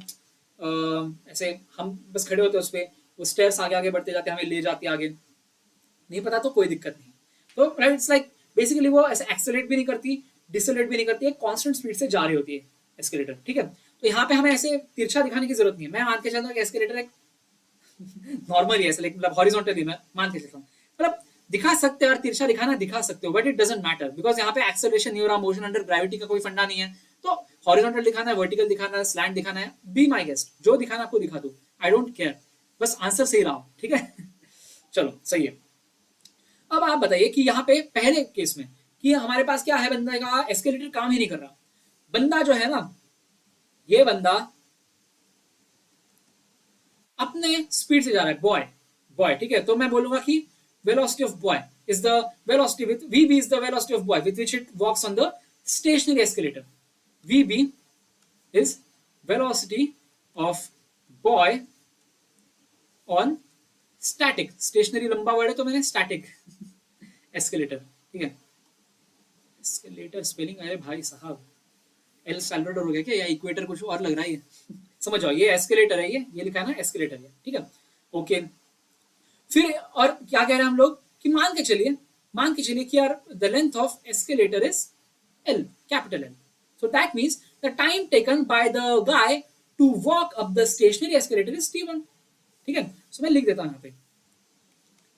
ऐसे हम बस खड़े होते हैं उस पर, वो स्टेयर्स आगे आगे बढ़ते जाते हैं, हमें ले जाती है आगे। नहीं पता तो कोई दिक्कत नहीं। तो राइट, इट्स लाइक बेसिकली वो ऐसे एक्सेलरेट भी नहीं करती, डिसलेट भी नहीं करती है, कांस्टेंट स्पीड से जा रही होती है एस्केलेटर, ठीक है। तो यहाँ पे हमें ऐसे तिरछा दिखाने की जरूरत नहीं है। मैं मान के चलता हूँ कि एस्केलेटर एक नॉर्मल ही ऐसे, मतलब हॉरिजॉन्टली मैं मान के चलता हूँ, मतलब दिखा सकते हो और तिरछा दिखाना दिखा सकते हो, but it doesn't matter because यहाँ पे एक्सेलरेशन नहीं हो रहा, मोशन अंडर ग्रेविटी का कोई फंडा नहीं है। तो हॉरिजॉन्टल दिखाना है, वर्टिकल दिखाना है, स्लैंट दिखाना है, बी माई गेस्ट, जो दिखाना आपको दिखा दो, आई डोंट केयर, बस आंसर सही रहा हो, ठीक है। चलो सही है। अब आप बताइए कि यहाँ पे पहले केस में कि हमारे पास क्या है, बंदा का एस्केलेटर काम ही नहीं कर रहा। बंदा जो है ना, ये बंदा अपने स्पीड से जा रहा है, बॉय बॉय, ठीक है। तो मैं बोलूंगा कि velocity of boy is the velocity with v b is the velocity of boy with which it walks on the stationary escalator. V b is velocity of boy on static, stationary लंबा word है तो मैंने स्टैटिक एस्केलेटर, ठीक है। Escalator spelling, अरे भाई साहब, L Salvador हो गया क्या, या इक्वेटर कुछ और लग रहा है? समझ जाओ, ये एस्केलेटर है, ये लिखा है ना एस्केलेटर है, ठीक है। ओके, फिर और क्या कह रहे हैं हम लोग कि मान के चलिए कि यार the length of escalator is l, capital l. So that means the time taken by the guy to walk up the stationary escalator is t1, ठीक है। सो मैं लिख देता हूं यहाँ पे,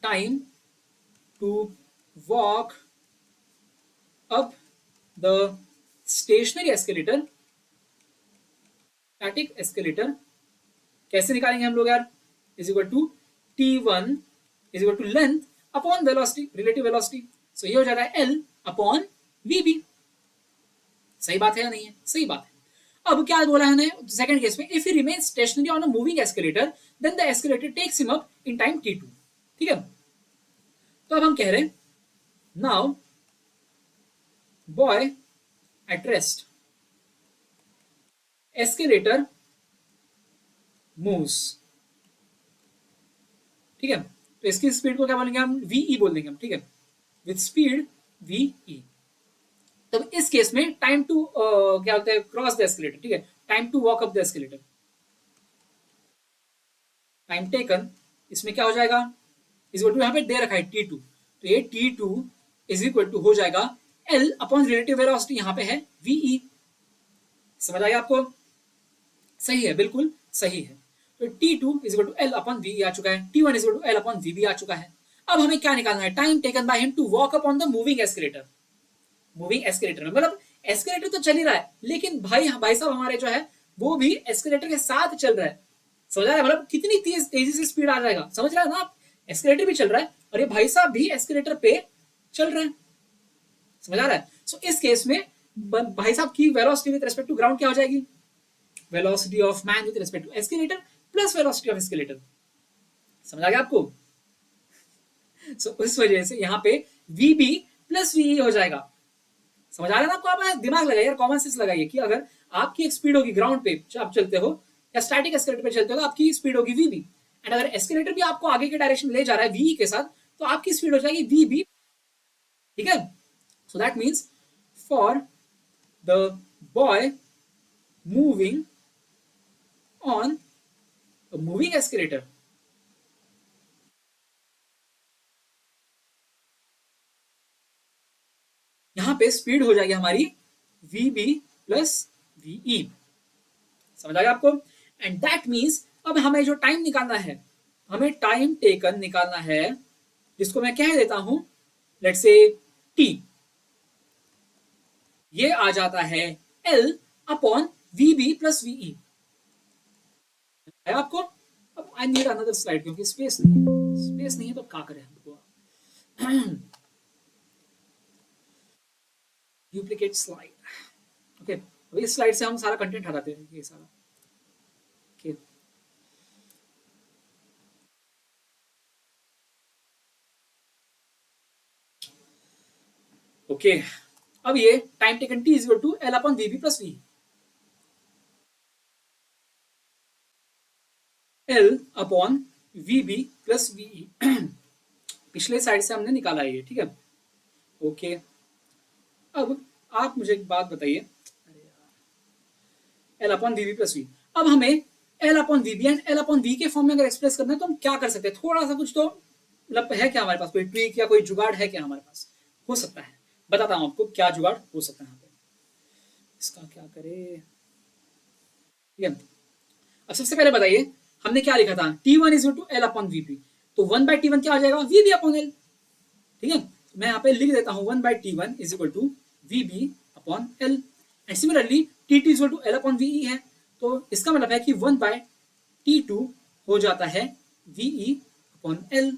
time to walk up the stationary escalator, static escalator, कैसे निकालेंगे हम लोग यार, is equal to t1 is equal to length upon velocity, relative velocity. So ये हो जाता है l अपॉन vb। सही बात है या नहीं है? सही बात है। अब क्या बोला है सेकंड केस में, if he remains stationary on a moving escalator then the escalator takes him up in time t2, ठीक है। तो अब हम कह रहे हैं now boy at rest, escalator moves, ठीक है। तो इसकी स्पीड को क्या बोलेंगे हम, वी बोल देंगे हम, ठीक है, विथ स्पीड वी। तब इस केस में टाइम टू क्या होता है, क्रॉस द एस्केलेटर, ठीक है, time to walk up the escalator, time taken, इसमें क्या हो जाएगा, इज इक्वल टू, यहाँ पे दे रखा है t2, तो ये t2 इज इक्वल टू हो जाएगा l अपॉन रिलेटिव वेलोसिटी, यहाँ पे है ve। समझ आया आपको? सही है, बिल्कुल सही है। तो t2 is equal to l upon ve आ चुका है, t1 is equal to l upon vb आ चुका है। अब हमें क्या निकालना है, time taken by him to walk up on the moving escalator. Moving escalator में मतलब एस्केलेटर तो चल ही रहा है, लेकिन भाई साहब हमारे जो है वो भी एस्केलेटर के साथ चल रहा है। समझ रहा है, मतलब कितनी तेजी से स्पीड आ जाएगा, समझ रहा है ना आप? एस्केलेटर भी चल रहा है और ये भाई साहब भी एस्केलेटर पे चल रहे हैं, समझ आ रहा है। सो इस केस में भाई साहब की velocity with respect to ground क्या हो जाएगी, velocity of man with respect to escalator plus velocity of escalator. समझ आ गया आपको? सो उस वजह से यहाँ पे वीबी प्लस वीई हो जाएगा। समझ आ रहा है ना आपको? आप दिमाग लगाइए, कॉमन सेंस लगाइए कि अगर आपकी एक स्पीड होगी ग्राउंड पे आप चलते हो या स्टैटिक एस्केलेटर पे चलते हो तो आपकी स्पीड होगी वीबी, एंड अगर एस्केलेटर भी आपको आगे के डायरेक्शन ले जा रहा है वी के साथ तो आपकी स्पीड हो जाएगी वीबी। ठीक है? सो that means for the boy moving on moving escalator, यहां पे स्पीड हो जाएगी हमारी वीबी प्लस वीई। समझ आ गया आपको? एंड दैट मीन्स अब हमें जो टाइम निकालना है, हमें टाइम टेकन निकालना है, जिसको मैं कह देता हूं लेट्स से टी। ये आ जाता है L upon v b plus v e. है आपको? अब आई नीड अनदर स्लाइड क्योंकि स्पेस नहीं है, स्पेस नहीं है तो क्या करें हमको। Duplicate slide. ओके, अभी इस स्लाइड से हम सारा कंटेंट हटाते हैं, ये सारा। ओके, ओके, अब ये time taken t is equal to L upon v b plus v. L upon v b plus v e पिछले साइड से हमने निकाला है ये। ठीक है? ओके, अब आप मुझे एक बात बताइए, l upon v b plus v, अब हमें l upon v b and l upon v के फॉर्म में अगर एक्सप्रेस करना है तो हम क्या कर सकते हैं? थोड़ा सा कुछ तो मतलब है क्या हमारे पास? कोई ट्रिक या कोई जुगाड़ है क्या हमारे पास? हो सकता है, बताता हूं आपको क्या जुगाड़ हो सकता है यहाँ पे। इसका क्या करे? ठीक है, अब सबसे पहले बताइए हमने क्या लिखा था? T one is to L upon v p, तो वन बाई टी वन क्या हो जाएगा? V b upon l. ठीक है, तो मैं यहाँ पे लिख देता हूँ one by t one is equal to v b upon l, and similarly t two is equal to L upon v e है, तो इसका मतलब है कि वन बाय टी टू हो जाता है वीई अपॉन एल।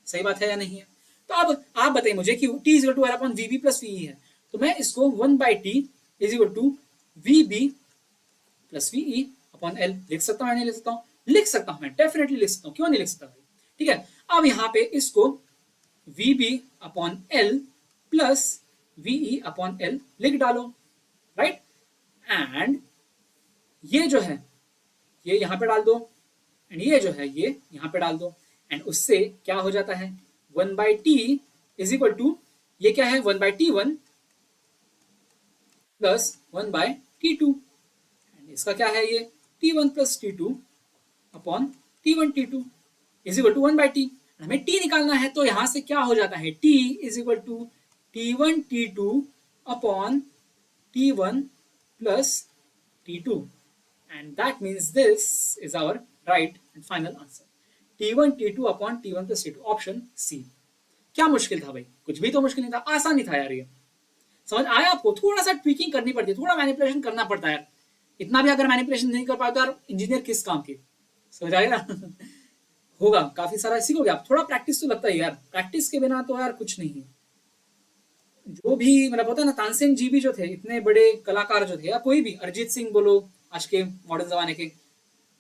सही बात है या नहीं है? तो अब आप बताइए मुझे कि t is equal to L upon v b plus v e है, तो मैं इसको one by t is equal to v b plus VE upon L लिख सकता हूँ या नहीं लिख सकता हूँ? लिख सकता हूँ, मैं डेफिनेटली लिख सकता हूँ, क्यों नहीं लिख सकता भाई? ठीक है, अब यहाँ पे इसको v B upon L plus VE upon L लिख डालो, राइट? एंड ये जो है ये यहां पे डाल दो, एंड ये जो है ये यहां पे डाल दो, एंड उससे क्या हो जाता है? One by t is equal to, ये क्या है? One by t one plus one by t two, and इसका क्या है? ये t one plus t two upon t one t two is equal to one by t. हमें t निकालना है तो यहां से क्या हो जाता है? T is equal to t one t two upon t one plus t two, and that means this is our right and final answer, t one t two upon t one plus t two, option C. क्या मुश्किल था भाई? कुछ भी तो मुश्किल नहीं था, आसान ही था यार ये। समझ आया आपको? थोड़ा सा ट्विकिंग करनी पड़ती है, थोड़ा मैनिपुलेशन करना पड़ता है यार। इतना भी अगर मैनिपुलेशन नहीं कर पाए तो यार इंजीनियर किस काम के? समझ आएगा? होगा काफी सारा सीखोगे आप, थोड़ा प्रैक्टिस तो लगता है यार, प्रैक्टिस के बिना तो यार कुछ नहीं है। जो भी मतलब होता है ना, तानसेन जी भी जो थे इतने बड़े कलाकार जो थे, या कोई भी अरिजीत सिंह बोलो आज के मॉडर्न जमाने के,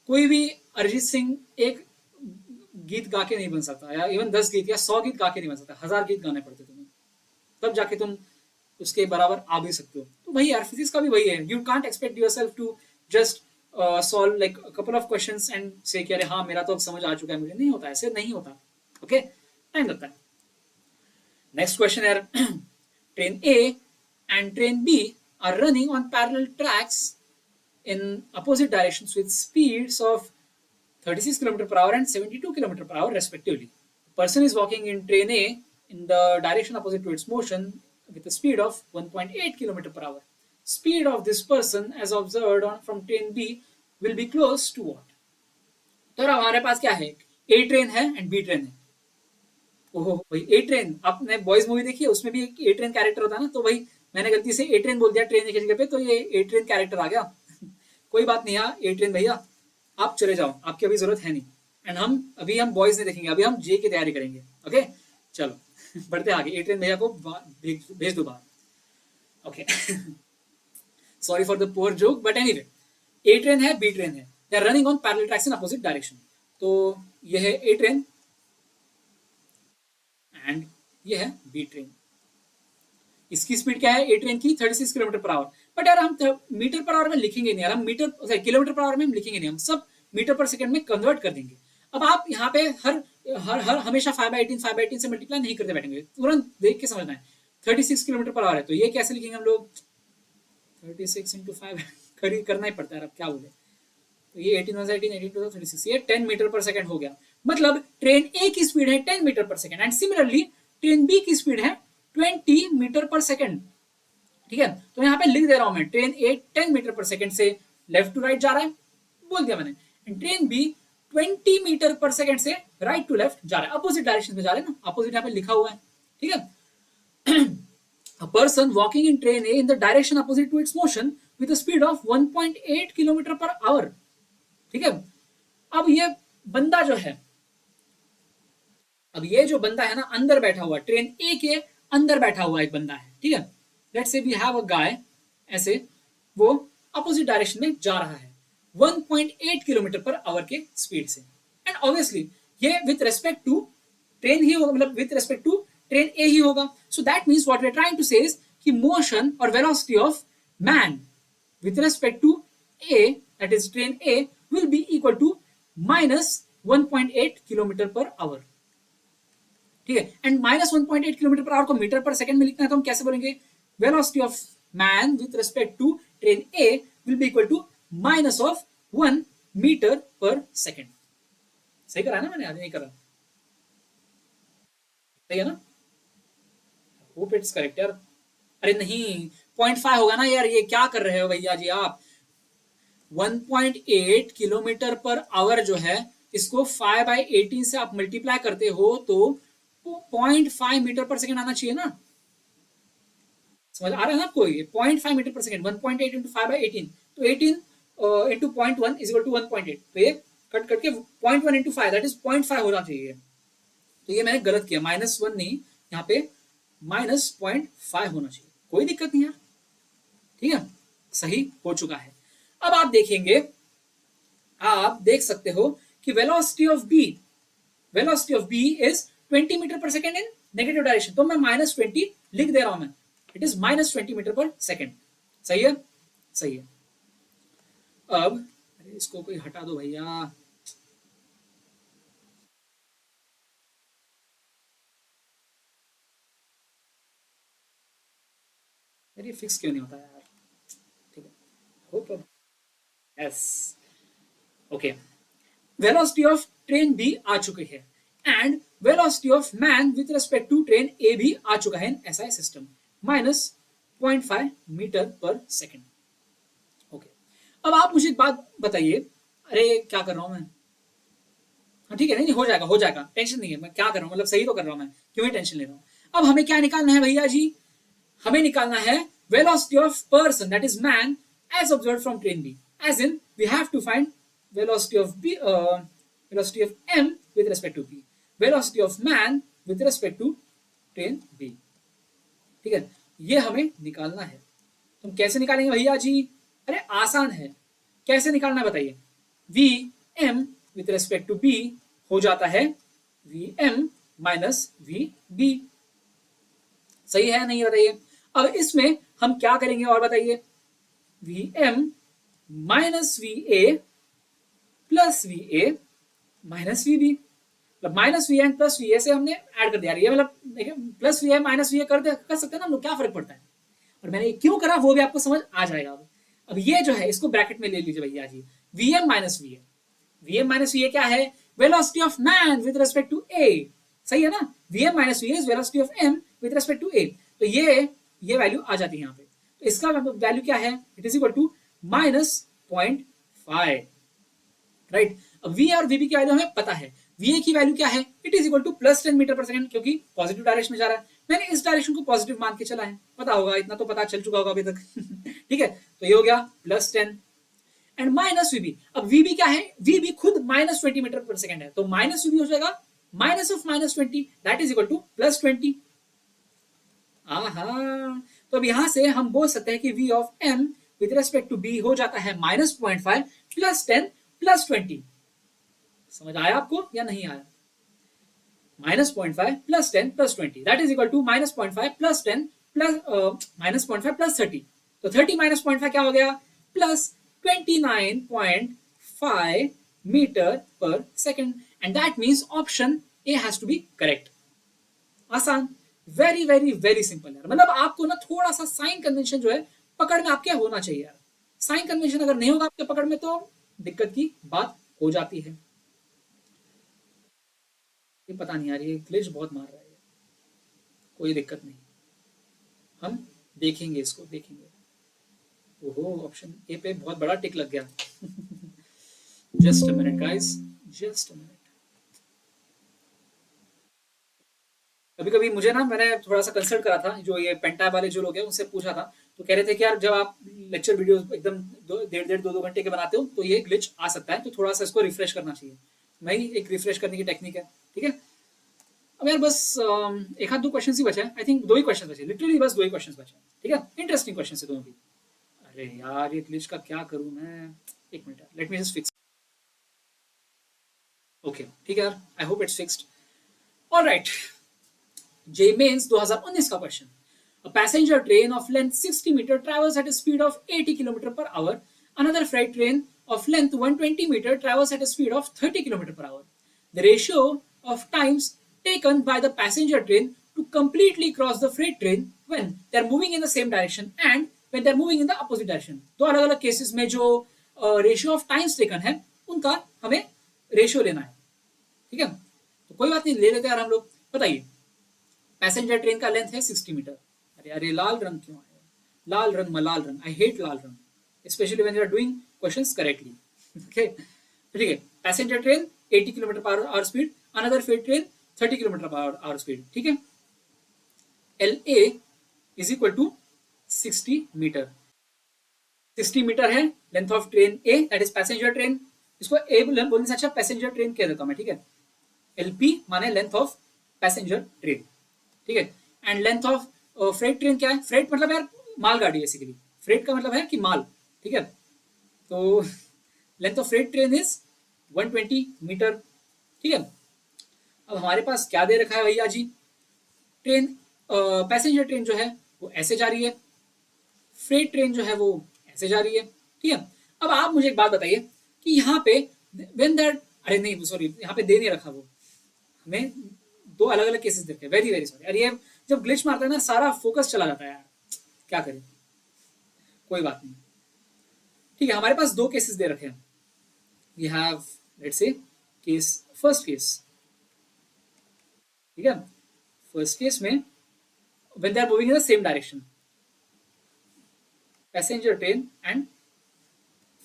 कोई भी अरिजीत सिंह एक गीत गा के नहीं बन सकता, या इवन 10 गीत या 100 गीत गा के नहीं बन सकता, 1000 गीत गाने पड़ते तुम्हें, तब जाके तुम उसके बराबर आ भी सकते हो। तो वही यार, फिजिक्स का भी वही है, you can't expect yourself to just solve like couple of questions and say कि अरे हाँ मेरा तो अब समझ आ चुका है, मुझे नहीं होता, ऐसे नहीं होता। ओके, टाइम लगता है। नेक्स्ट क्वेश्चन है, train A and train B are running on parallel tracks in opposite directions with speeds of 36 km per hour and 72 km per hour respectively. The person is walking in train A in the direction opposite to its motion with a speed of 1.8 km per hour. Speed of this person as observed from train B will be close to what? तो हमारे पास क्या है? A train है and B train है। ओहो भाई, ए train, आपने boys movie देखी है? उसमें भी एक ए ट्रेन कैरेक्टर होता है ना, तो भाई मैंने गलती से ए ट्रेन बोल दिया ट्रेन की जगह पे, तो ये ए ट्रेन कैरेक्टर आ गया। कोई बात नहीं यार, ए ट्रेन भैया आप चले जाओ, आपकी अभी जरूरत है नहीं, एंड हम बॉयज नहीं देखेंगे, अभी हम जे की तैयारी करेंगे। ओके चलो बढ़ते आगे, ए ट्रेन भैया को भेज दो बाहर। Okay sorry for the poor joke, but anyway A train है, बी ट्रेन है, they are running on parallel tracks in opposite direction. तो ये है ए ट्रेन एंड ये है बी ट्रेन। इसकी स्पीड क्या है ए ट्रेन की, 36 किलोमीटर पर आवर। बट यार हम मीटर पर आवर में लिखेंगे नहीं यार, हम मीटर किलोमीटर पर आवर में हम लिखेंगे नहीं, हम सब मीटर पर सेकंड में कन्वर्ट कर देंगे। अब आप यहाँ पे हर हर हर हमेशा 5/18 से मल्टीप्लाई नहीं करते बैठेंगे, तुरंत देख के समझना है। 36 किलोमीटर पर आवर है तो ये कैसे लिखेंगे हम लोग, 36 इंटू 5 करना ही पड़ता है, अब क्या बोले। तो ये 18 1 18 18 2 36, ये 10 मीटर पर सेकंड हो गया। मतलब ट्रेन ए की स्पीड है 10 मीटर पर second and similarly train B की स्पीड है 20 मीटर पर सेकंड। ठीक है, तो यहाँ पे लिख दे रहा हूं मैं, ट्रेन ए 10 मीटर पर सेकंड से लेफ्ट टू राइट जा रहा है, बोल दिया मैंने। ट्रेन बी 20 मीटर पर सेकंड से राइट टू लेफ्ट जा रहा है, अपोजिट डायरेक्शन में जा रहे हैं ना, अपोजिट यहाँ पे लिखा हुआ है। ठीक है, a person walking in train A in the direction opposite to its motion with a speed of 1.8 kilometre per hour. ठीक है, अब ये बंदा जो है, अब ये जो बंदा है ना अंदर बैठा हुआ, ट्रेन ए के अंदर बैठा हुआ एक बंदा है। ठीक है, लेट्स से वी हैव अ गाय, ऐसे वो अपोजिट डायरेक्शन में जा रहा है 1.8 किलोमीटर पर आवर के स्पीड से। एंड ऑब्वियसली ये विथ रेस्पेक्ट टू ट्रेन ही होगा, मतलब with respect to train A ही होगा। So that means what we are trying to say is कि मोशन और velocity of man with respect to A, that is train A, will be equal to minus 1.8 kilometre per hour. ठीक है, and minus 1.8 kilometre per hour को metre पर second में लिखना है तो हम कैसे बोलेंगे, velocity of man with respect to train A will be equal to minus of 1 metre पर सेकंड। सही करा ना मैंने, आगे नहीं करा, सही है ना, होप इट्स करेक्ट यार। अरे नहीं 0.5 होगा ना यार, ये क्या कर रहे हो भैया जी आप। 1.8 किलोमीटर पर आवर जो है इसको 5/18 से आप मल्टीप्लाई करते हो तो 0.5 मीटर पर सेकंड आना चाहिए ना, समझ आ रहा है ना आपको, ये 0.5 मीटर पर सेकंड, 1.8 इंटू 5/18, तो 18 इंटू 0.1 इज इक्वल टू 1.8, तो ये कट करके 0.1 इंटू 5 दैट इज 0.5 होना चाहिए। तो ये मैंने गलत किया, -1 नहीं, यहाँ पे -0.5 होना चाहिए, कोई दिक्कत नहीं है। ठीक है, सही हो चुका है। अब आप देखेंगे, आप देख सकते हो कि velocity of B is 20 metre per second in negative direction, तो मैं -20 लिख दे रहा हूं मैं, it is -20 metre per second. सही है, सही है। अब अरे इसको कोई हटा दो भैया, अरे फिक्स क्यों नहीं होता यार। ठीक है, hope yes, okay. Velocity of train B आ चुकी है and velocity of man with respect to train A भी आ चुका है in SI system, -0.5 metre per second. Okay, अब आप मुझे एक बात बताइए, अरे क्या कर रहा हूं मैं, हाँ ठीक है, नहीं हो जाएगा हो जाएगा, टेंशन नहीं है, मैं क्या कर रहा हूँ, मतलब सही तो कर रहा हूँ मैं, क्यों ही टेंशन ले रहा हूँ। अब हमें क्या निकालना है भैया जी, हमें निकालना है velocity of person that is man as observed from train B, as in we have to find velocity of b velocity of m with respect to b, velocity of man with respect to train b। ठीक है, ये हमें निकालना है, तो हम कैसे निकालेंगे भैया जी, अरे आसान है, कैसे निकालना है बताइए। v m with respect to b हो जाता है v m minus v b, सही है नहीं बताइए। अब इसमें हम क्या करेंगे और बताइए, v m minus v a plus v A minus we B, मतलब minus v n plus v A से हमने ऐड कर दिया, ये मतलब plus v A minus we A कर सकते हैं ना हम लोग, क्या फर्क पड़ता है। और मैंने क्यों करा वो भी आपको समझ आ जाएगा। अब ये जो है इसको ब्रैकेट में ले लीजिए भैया जी, v M minus we A, v M minus we A क्या है, velocity of man with respect to A, सही है ना, v M minus we A is velocity of m with respect to A, तो ये वैल्यू आ जाती है यहाँ पे, तो इसका वैल्यू क्या है, it is equal to -0.5, right. अब वी और वीबी की वैल्यू हमें पता है, वी ए की वैल्यू क्या है, it is equal to +10 metre पर सेकंड, क्योंकि पॉजिटिव डायरेक्शन में जा रहा है, मैंने इस डायरेक्शन को पॉजिटिव मान के चला है, पता होगा, इतना तो पता चल चुका होगा अभी तक। ठीक है, तो ये हो गया +10 एंड माइनस वीबी। अब वीबी क्या है, वीबी खुद -20 मीटर पर सेकंड है, तो माइनस वीबी हो जाएगा minus of -20 that is equal to +20। आहा, तो अब यहां से हम बोल सकते हैं कि V of M with respect to B हो जाता है -0.5 +10 +20। समझ आया आपको या नहीं आया? -0.5 +10 +20 दैट इज इक्वल टू -0.5 +10 -0.5 +30। तो 30 -0.5 क्या हो गया? +29.5 metre per second, and that means option A has to be correct. आसान, वेरी वेरी वेरी सिंपल यार। मतलब आपको ना थोड़ा सा साइन कन्वेंशन जो है पकड़ में आपके होना चाहिए यार। साइन कन्वेंशन अगर नहीं होगा आपके पकड़ में तो दिक्कत की बात हो जाती है। ये पता नहीं यार, ये ग्लिच बहुत मार रहा है। कोई दिक्कत नहीं, हम देखेंगे, इसको देखेंगे। ओहो, ऑप्शन ए पे बहुत बड़ा टिक लग गया। Just a minute guys, just a minute. कभी कभी मुझे ना, मैंने थोड़ा सा कंसल्ट करा था, जो ये पेंटैब वाले जो लोग हैं उनसे पूछा था, तो कह रहे थे कि यार जब आप लेक्चर वीडियो एकदम 1.5-2 घंटे के बनाते हो तो ये ग्लिच आ सकता है, तो थोड़ा सा इसको रिफ्रेश करना चाहिए। वही एक रिफ्रेश करने की टेक्निक है, ठीक है। अब यार बस एक आध दो क्वेश्चन ही बचे हैं, आई थिंक 2 ही क्वेश्चन बचे, लिटरली बस 2 ही क्वेश्चन बचे हैं, ठीक है। इंटरेस्टिंग क्वेश्चन है दोनों भी। अरे यार ये ग्लिच का क्या करूं मैं, एक minute, let me just fix. Okay ठीक है यार, I hope it's fixed. Alright, J mains 2019 का question. A passenger train of length 60 meter travels at a speed of 80 km per hour. Another freight train of length 120 meter travels at a speed of 30 km per hour. The ratio of times taken by the passenger train to completely cross the freight train when they are moving in the same direction and when they are moving in the opposite direction. दो अलग अलग cases में जो ratio of times taken है उनका हमें ratio लेना है, ठीक है। तो कोई बात नहीं, ले लेते हैं यार हम लोग। बताइए, पैसेंजर ट्रेन का लेंथ है 60 मीटर। अरे अरे लाल रंग क्यों आया? लाल रंग, मलाल रंग, आई हेट लाल रंग, specially when you are doing questions correctly. Okay ठीक है, passenger train 80 kilometre per hour speed, another freight train 30 kilometre per hour speed, ठीक है। L A is equal to 60 metre. 60 metre है length of train A, that is passenger train. इसको A बोलने से अच्छा passenger train कह देता हूं मैं, ठीक है। एलपी माने लेंथ ऑफ पैसेंजर ट्रेन, ठीक है। And length of freight train क्या है? फ्रेट मतलब यार मालगाड़ी, बेसिकली फ्रेट का मतलब है कि माल, ठीक है। तो length of freight train is 120 metre, ठीक है। अब हमारे पास क्या दे रखा है भैया जी? ट्रेन पैसेंजर ट्रेन जो है वो ऐसे जा रही है, फ्रेट ट्रेन जो है वो ऐसे जा रही है, ठीक है। अब आप मुझे एक बात बताइए कि यहाँ पे व्हेन दैट, अरे नहीं सॉरी, यहाँ पे दे नहीं रखा, वो हमें दो अलग अलग केसेस देखे, वेरी वेरी सॉरी। अरे ये जब ग्लिच मारता है ना सारा फोकस चला जाता है यार, क्या करें, कोई बात नहीं, ठीक है। हमारे पास 2 केसेस दे रखे हैं। We have let's say case, first case, ठीक है। फर्स्ट केस में when they are moving in the same direction, passenger train and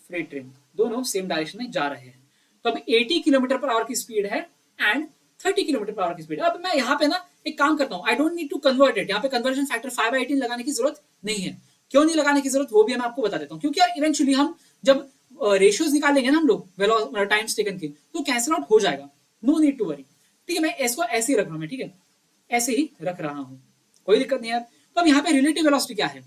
freight train दोनों सेम डायरेक्शन में जा रहे हैं। तो अब 80 किलोमीटर पर आवर की स्पीड है एंड 30 किलोमीटर पर आवर की स्पीड। अब मैं यहाँ पे ना एक काम करता हूँ, I don't need to convert it. यहाँ पे कन्वर्जन फैक्टर 5/18 लगाने की जरूरत नहीं है। क्यों नहीं लगाने की जरूरत वो भी मैं आपको बता देता हूँ, क्योंकि यार इवेंचुअली हम जब रेशियोज निकालेंगे ना हम लोग टाइम्स टेकन के, तो कैंसिल आउट हो जाएगा, नो नीड टू वरी, ठीक है। मैं इसको ऐसे ही रख रहा हूँ, ठीक है, ऐसे ही रख रहा हूँ, कोई दिक्कत नहीं है। तो अब यहाँ पे रिलेटिव वेलोसिटी क्या है?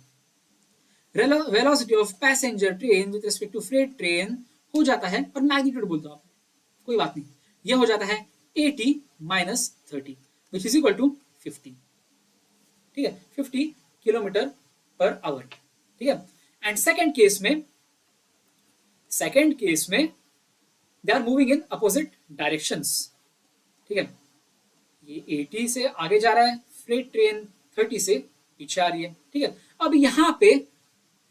Velocity of passenger train with respect to freight train हो जाता है, और मैग्नीट्यूड बोलता हूँ, कोई बात नहीं, ये हो जाता है 80 minus 30 which is equal to 50, ठीक है, 50 किलोमीटर पर आवर, ठीक है। एंड सेकेंड केस में they are moving in opposite directions, ठीक है। ये 80 से आगे जा रहा है, फ्रेट ट्रेन 30 से पीछे आ रही है, ठीक है। अब यहाँ पे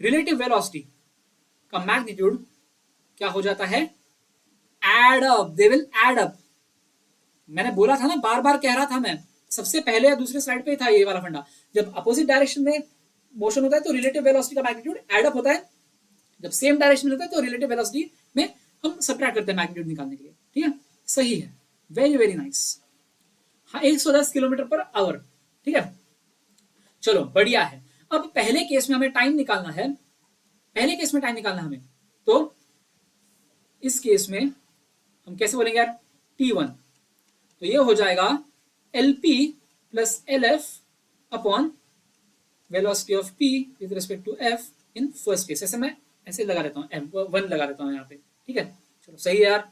रिलेटिव वेलोसिटी का मैग्नीट्यूड क्या हो जाता है? Add up, they will add up. मैंने बोला था ना, बार बार कह रहा था मैं, सबसे पहले या दूसरे स्लाइड पे था ये वाला फंडा। जब अपोजिट डायरेक्शन में मोशन होता है तो रिलेटिव वेलोसिटी का मैग्नीट्यूड एड अप होता है, जब सेम डायरेक्शन में होता है तो रिलेटिव वेलोसिटी में हम सबट्रैक्ट करते हैं मैग्नीट्यूड निकालने के लिए, ठीक है। सही है, वेरी वेरी नाइस। हाँ, 110 किलोमीटर पर आवर, ठीक है, चलो बढ़िया है। अब पहले केस में हमें टाइम निकालना है, हमें, तो इस केस में हम कैसे बोलेंगे यार? T1, तो ये हो जाएगा LP plus LF upon velocity of P with respect to F in first case. ऐसे मैं ऐसे लगा देता हूँ, 1 लगा देता हूँ यहाँ पे, ठीक है, चलो सही है यार।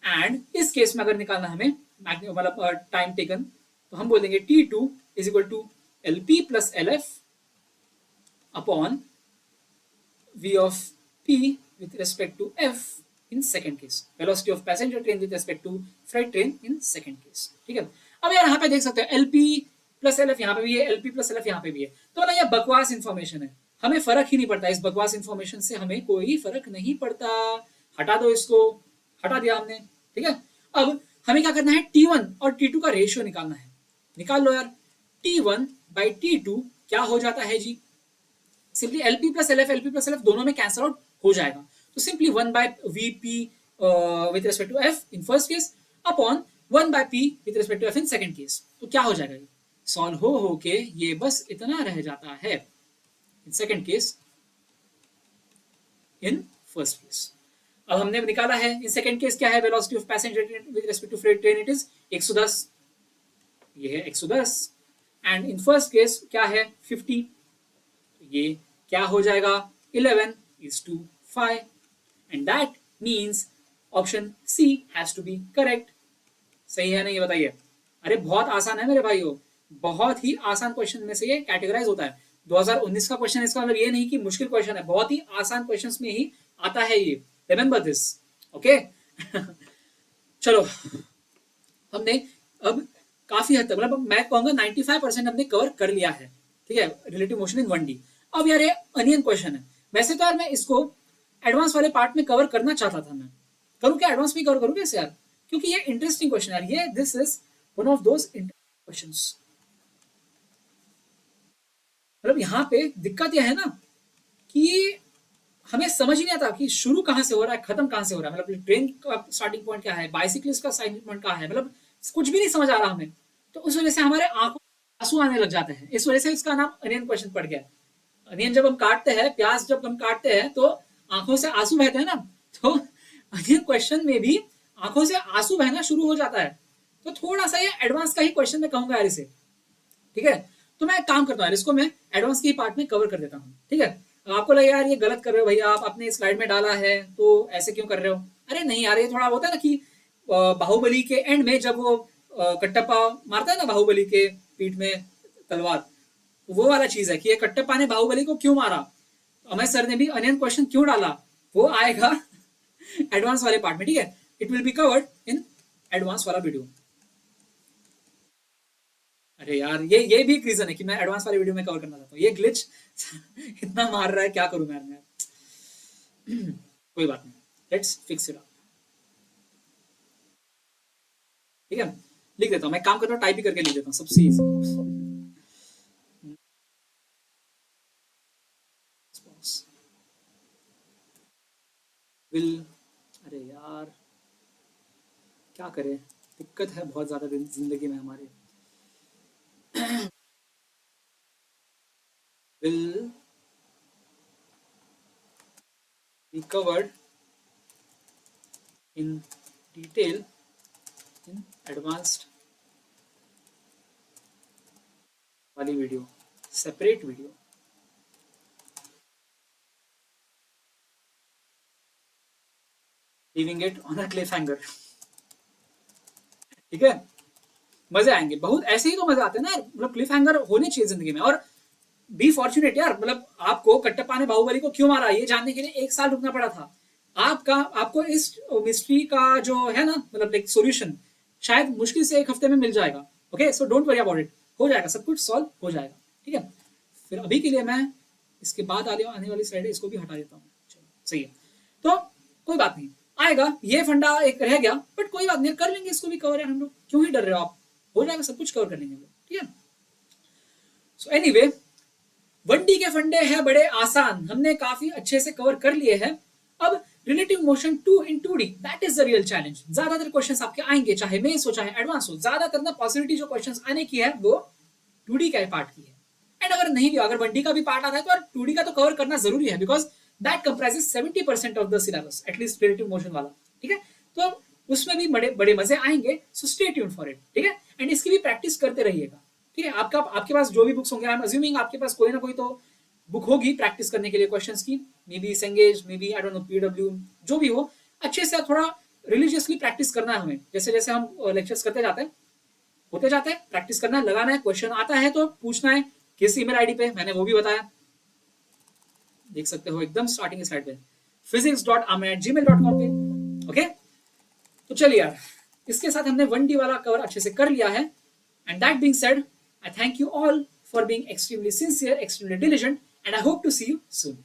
एंड इस केस में अगर निकालना हमें मतलब टाइम टेकन, तो हम बोलेंगे T2 is equal to LP plus LF upon V of P with respect to F in second case, velocity of passenger train with respect to freight train in second case, ठीक है। अब यार यहाँ पे देख सकते हैं LP प्लस LF यहाँ पे भी है, LP प्लस LF यहाँ पे भी है, तो ना ये बकवास इंफॉर्मेशन है, हमें फर्क ही नहीं पड़ता इस बकवास इंफॉर्मेशन से, हमें कोई फर्क नहीं पड़ता, हटा दो इसको, हटा दिया हमने, ठीक है। अब हमें क्या करना है, T1 और T2 का रेशियो निकालना है, निकाल लो यार। T1 बाई T2 क्या हो जाता है जी, सिंपली LP प्लस LF दोनों में कैंसल आउट हो जाएगा, तो simply 1 by VP with respect to F in first case upon 1 by P with respect to F in second case, तो क्या हो जाएगा, ये सॉल्व हो के ये बस इतना रह जाता है in second case in first case. अब हमने निकाला है इन सेकंड केस क्या है, velocity of passenger train with respect to freight train it is 110, ये है 110, एंड इन फर्स्ट केस क्या है 50, ये क्या हो जाएगा 11 is to 5 and that means option C has to be correct। सही है ना, ये बताइए। अरे बहुत आसान है मेरे भाइयों, बहुत ही आसान क्वेश्चन में से ये कैटेगराइज होता है, 2019 का क्वेश्चन, इसका मतलब ये नहीं कि मुश्किल क्वेश्चन है, बहुत ही आसान क्वेश्चंस में ही आता है ये, रिमेंबर दिस, ओके। चलो हमने अब काफी हद तक, मतलब मैं कहूंगा 95% हमने कवर कर लिया है, ठीक है, रिलेटिव मोशन इन 1D। अब यार ये अनियन क्वेश्चन है, वैसे तो यार मैं इसको एडवांस वाले पार्ट में कवर करना चाहता था, मैं करूँ क्या, एडवांस में कवर करूँ कैसे यार, क्योंकि ये इंटरेस्टिंग क्वेश्चन है ये, this is one of those questions. मतलब यहाँ पे दिक्कत यह है ना कि हमें समझ ही नहीं आता कि शुरू कहाँ से हो रहा है, खत्म कहाँ से हो रहा है, मतलब ट्रेन का स्टार्टिंग पॉइंट क्या है, बाइसिकलिस्ट का स्टार्टिंग पॉइंट क्या है, मतलब कुछ भी नहीं समझ आ रहा हमें, तो उस वजह से हमारे आंखों आंसू आने लग जाते हैं, इस वजह से इसका नाम अनियन क्वेश्चन पड़ गया। अनियन जब हम काटते हैं, प्याज जब हम काटते हैं तो आंखों से आंसू बहते हैं ना, तो अनियन क्वेश्चन में भी आंखों से आंसू बहना शुरू हो जाता है, तो थोड़ा सा ये एडवांस का ही क्वेश्चन मैं कहूंगा यार इसे, ठीक है। तो मैं काम करता हूँ, इसको मैं एडवांस के पार्ट में कवर कर देता हूँ, ठीक है। आपको लगे यार ये गलत कर रहे हो भैया, आप अपने स्लाइड में डाला है तो ऐसे क्यों कर रहे हो, अरे नहीं यार, ये थोड़ा होता है ना कि बाहुबली के एंड में जब वो कट्टप्पा मारता है ना बाहुबली के पीठ में तलवार, वो वाला चीज है कि ये कट्टप्पा ने बाहुबली को क्यों मारा, अमय सर ने भी अनियन क्वेश्चन क्यों डाला, वो आएगा एडवांस वाले पार्ट में, ठीक है, it will be covered in advance वाला वीडियो। अरे यार ये भी एक रीजन है कि मैं एडवांस वाले वीडियो में कवर करना चाहता हूँ, ये ग्लिच इतना मार रहा है, क्या करूं मैं कोई बात नहीं, लेट्स फिक्स इट अप, ठीक है। लिख देता हूँ, मैं काम करता हूँ, टाइप ही करके लिख देता हूँ, सबसे इजी विल, अरे यार क्या करें, दिक्कत है बहुत ज्यादा जिंदगी में हमारे। will be covered in detail in advanced वाली video, separate video, leaving it on a cliff hanger, ठीक है। मजे आएंगे बहुत, ऐसे ही तो मजे आते हैं ना, मतलब क्लिफ हैंगर होने चाहिए जिंदगी में। और बी फॉर्चुनेट यार, मतलब आपको कट्टप्पा ने बाहुबली को क्यों मारा ये जानने के लिए 1 साल रुकना पड़ा था, आपको इस मिस्ट्री का जो है ना, मतलब एक सॉल्यूशन शायद मुश्किल से 1 हफ्ते में मिल जाएगा, okay, so don't worry about it, हो जाएगा, सब कुछ सॉल्व हो जाएगा, ठीक है। फिर अभी के लिए मैं इसके बाद आने वाली स्लाइड इसको भी हटा देता हूँ, चलो सही है, तो कोई बात नहीं, आएगा ये फंडा एक रह गया, बट कोई बात नहीं, कर लेंगे इसको भी कवर है हम लोग, क्यों ही डर रहे हो आप, हो जाएगा, सब कुछ कवर कर लेंगे, ठीक है। सो एनीवे 1D के फंडे हैं बड़े आसान, हमने काफी अच्छे से कवर कर लिए हैं। अब relative motion 2 in 2D, that is the real challenge. ज्यादातर क्वेश्चंस आपके आएंगे, चाहे मेंस हो चाहे एडवांस हो, ज्यादातर ना पॉसिबिलिटी जो क्वेश्चंस आने की है वो 2D का पार्ट की है, एंड अगर नहीं भी, अगर 1D का भी पार्ट आता है तो 2D का तो कवर करना जरूरी है, because that comprises 70% of the syllabus, at least relative motion वाला, ठीक है। तो उसमें भी बड़े बड़े मजे आएंगे, so stay tuned for it, ठीक है। एंड इसकी भी प्रैक्टिस करते रहिएगा, ठीक है। आपके पास जो भी बुक्स होंगे, आई एम अज्यूमिंग आपके पास कोई ना कोई तो बुक होगी प्रैक्टिस करने के लिए क्वेश्चंस की, maybe Cengage, maybe I don't know PW, जो भी हो, अच्छे से थोड़ा रिलीजियसली प्रैक्टिस करना है हमें। जैसे जैसे हम लेक्चर्स करते जाते हैं, होते जाते हैं, प्रैक्टिस करना है, लगाना है, क्वेश्चन आता है तो पूछना है किस ईमेल आईडी पे, मैंने वो भी बताया, देख सकते हो एकदम स्टार्टिंग स्लाइड पे, physics.ame@gmail.com पे। ओके, तो चलिए यार, इसके साथ हमने 1D वाला कवर अच्छे से कर लिया है। And that being said, I thank you all for being extremely sincere, extremely diligent, and I hope to see you soon.